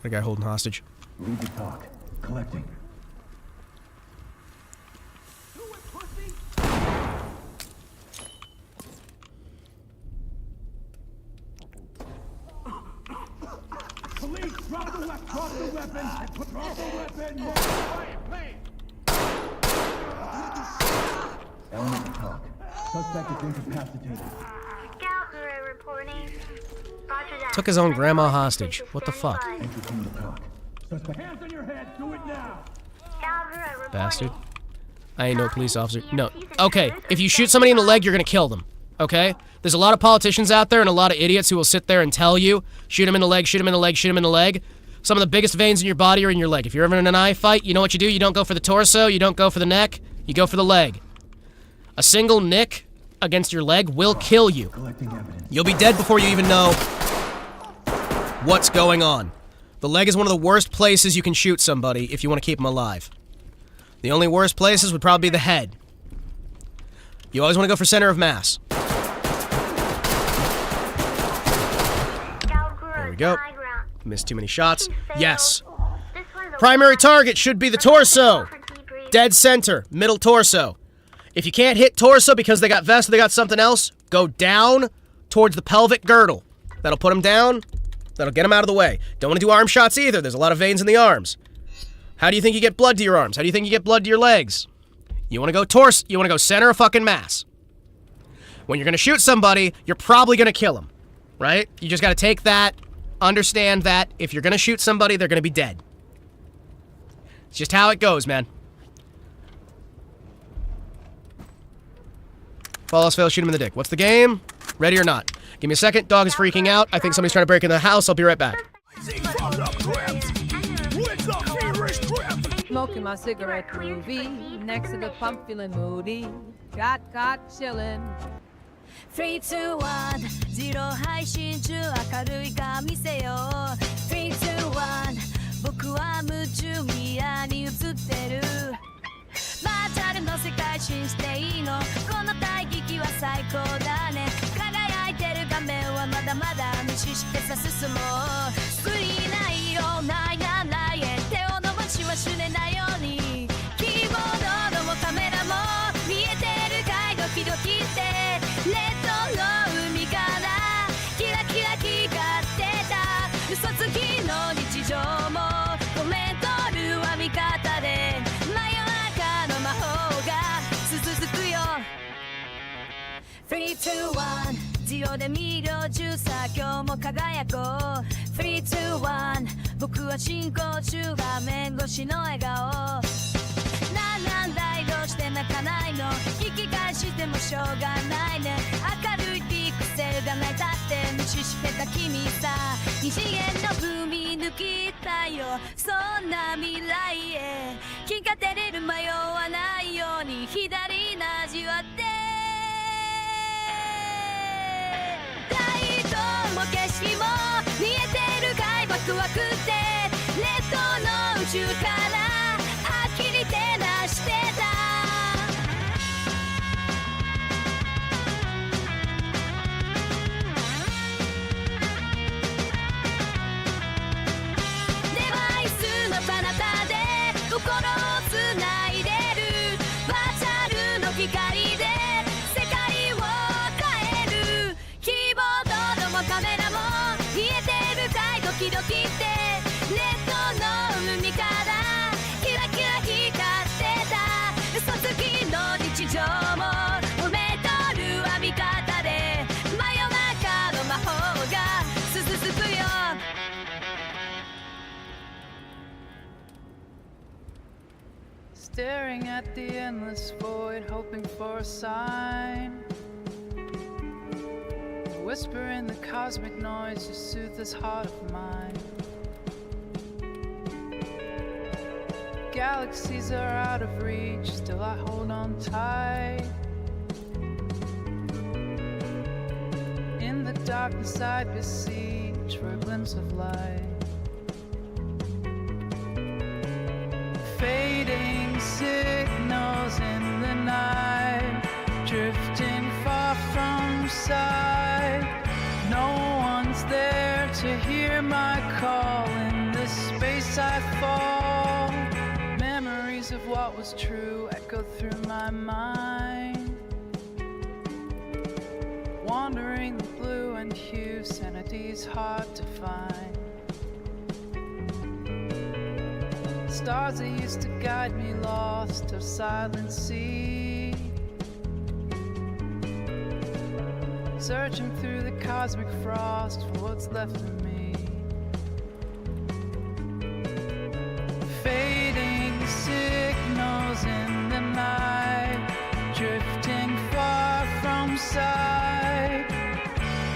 That guy holding hostage.
Leave the talk. Collecting.
Police, drop the weapon. Drop the weapon. Drop the weapon.
Element to talk. Suspect is incapacitated.
Galactic reporting. Roger that.
Took his own grandma hostage. What the fuck?
Entertain the talk. Suspect.
Hands on your head. Do it now.
Galactic reporting.
Bastard. I ain't no police officer. No. Okay, if you shoot somebody in the leg, you're gonna kill them. Okay? There's a lot of politicians out there and a lot of idiots who will sit there and tell you, shoot him in the leg, shoot him in the leg, shoot him in the leg. Some of the biggest veins in your body are in your leg. If you're ever in an eye fight, you know what you do? You don't go for the torso, you don't go for the neck, you go for the leg. A single nick against your leg will kill you. You'll be dead before you even know what's going on. The leg is one of the worst places you can shoot somebody if you want to keep them alive. The only worst places would probably be the head. You always want to go for center of mass. There we go. Missed too many shots. Yes. Primary target should be the torso. Dead center. Middle torso. If you can't hit torso because they got vest or they got something else, go down towards the pelvic girdle. That'll put them down. That'll get them out of the way. Don't want to do arm shots either. There's a lot of veins in the arms. How do you think you get blood to your arms? How do you think you get blood to your legs? You want to go torso. You want to go center of fucking mass. When you're going to shoot somebody, you're probably going to kill them. Right? You just got to take that, understand that if you're going to shoot somebody, they're going to be dead. It's just how it goes, man. Fall else fail, shoot him in the dick. What's the game? Ready or not? Give me a second. Dog is freaking out. I think somebody's trying to break in the house. I'll be right back.
Smoking my cigarette groovy, next to the pump feeling moody. Got chillin'. 3, 2, 1 ゼロ配信中明るい顔見せよう 3, 2, 1僕は夢中ミラーに映ってるバーチャルの世界信じていいのこの大劇は最高だね輝いてる画面はまだまだ無視してさ進もうスクリーンないよないなないへ手を伸ばしはしねないようにキーボードもカメラも見えてるかいドキドキってレッドの海からキラキラ光ってた嘘つきの日常もコメントルは味方で真夜中の魔法が続くよ3, 2, 1ジオで見ろ中さ今日も輝こう3, 2, 1僕は進行中画面越しの笑顔なんだいどうして泣かないの引き返してもしょうがないね明るいピクセルが泣いたって無視してた君さ二次元の踏み抜きたいよそんな未来へ気が照れる迷わないように左な味わってライトも景色も見えてるかいワクワクってレッドの宇宙から呆り手なしてたデバイスの彼方で心をつないでるバーチャルの光で世界を変えるキーボードもカメラも見えてるかいドキドキってレッドの海からキラキラ光ってた嘘つきの日常も埋めとるは味方で真夜中の魔法が続くよ
Staring at the endless void, hoping for a sign. A whisper in the cosmic noise to soothe this heart of mine. Galaxies are out of reach, still I hold on tight. In the darkness I beseech for a glimpse of light. Fading signals in the night, drifting far from sight. No one's there to hear my call. In this space I fall. Memories of what was true echo through my mind. Wandering the blue and hue, sanity's hard to find. Stars that used to guide me lost of silent sea. Searching through the cosmic frost for what's left of me. Fading signals in the night, drifting far from sight.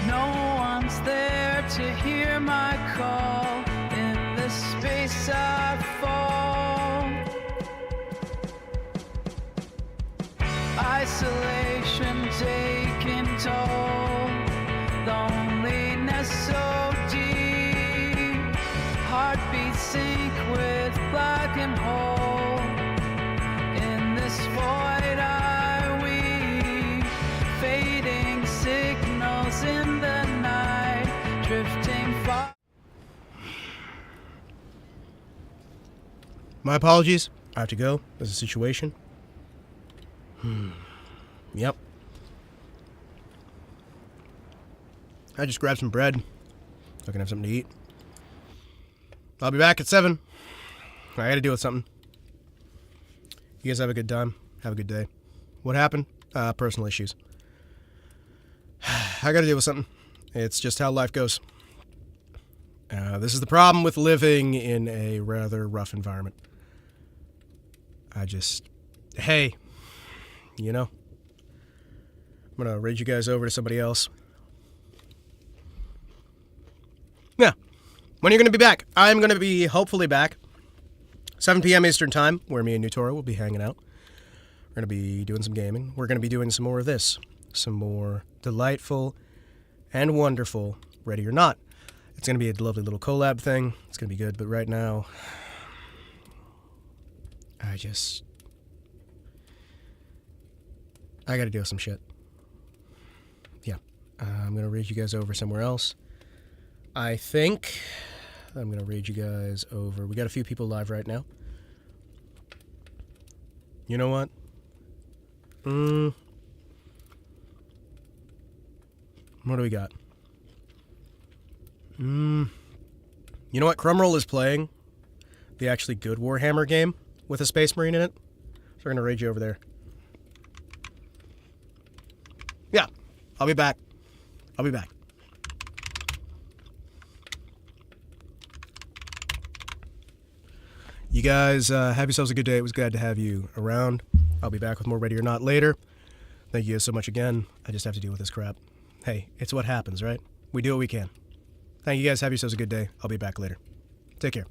No one's there to hear my call. In this space I fall. Isolation taking toll, loneliness so deep. Heartbeats sink with black and hole. In this void I weep. Fading signals in the night, drifting far.
My apologies. I have to go. There's a situation. Yep. I just grabbed some bread so I can have something to eat. I'll be back at 7. I gotta deal with something. You guys have a good time. Have a good day. What happened? Personal issues. I gotta deal with something. It's just how life goes. This is the problem with living in a rather rough environment. Hey, you know, I'm gonna raid you guys over to somebody else. Yeah. When are you gonna be back? I'm gonna be hopefully back. 7 p.m. Eastern Time, where me and Nutoro will be hanging out. We're gonna be doing some gaming. We're gonna be doing some more of this. some more delightful and wonderful Ready or Not. It's going to be a lovely little collab thing. It's going to be good, but right now, I got to deal with some shit. Yeah, I'm going to read you guys over somewhere else. I think I'm going to read you guys over. We got a few people live right now. You know what? What do we got? You know what? Crumroll is playing the actually good Warhammer game with a Space Marine in it. So we're going to raid you over there. Yeah, I'll be back. I'll be back. You guys have yourselves a good day. It was glad to have you around. I'll be back with more Ready or Not later. Thank you guys so much again. I just have to deal with this crap. Hey, it's what happens, right? We do what we can. Thank you guys. Have yourselves a good day. I'll be back later. Take care.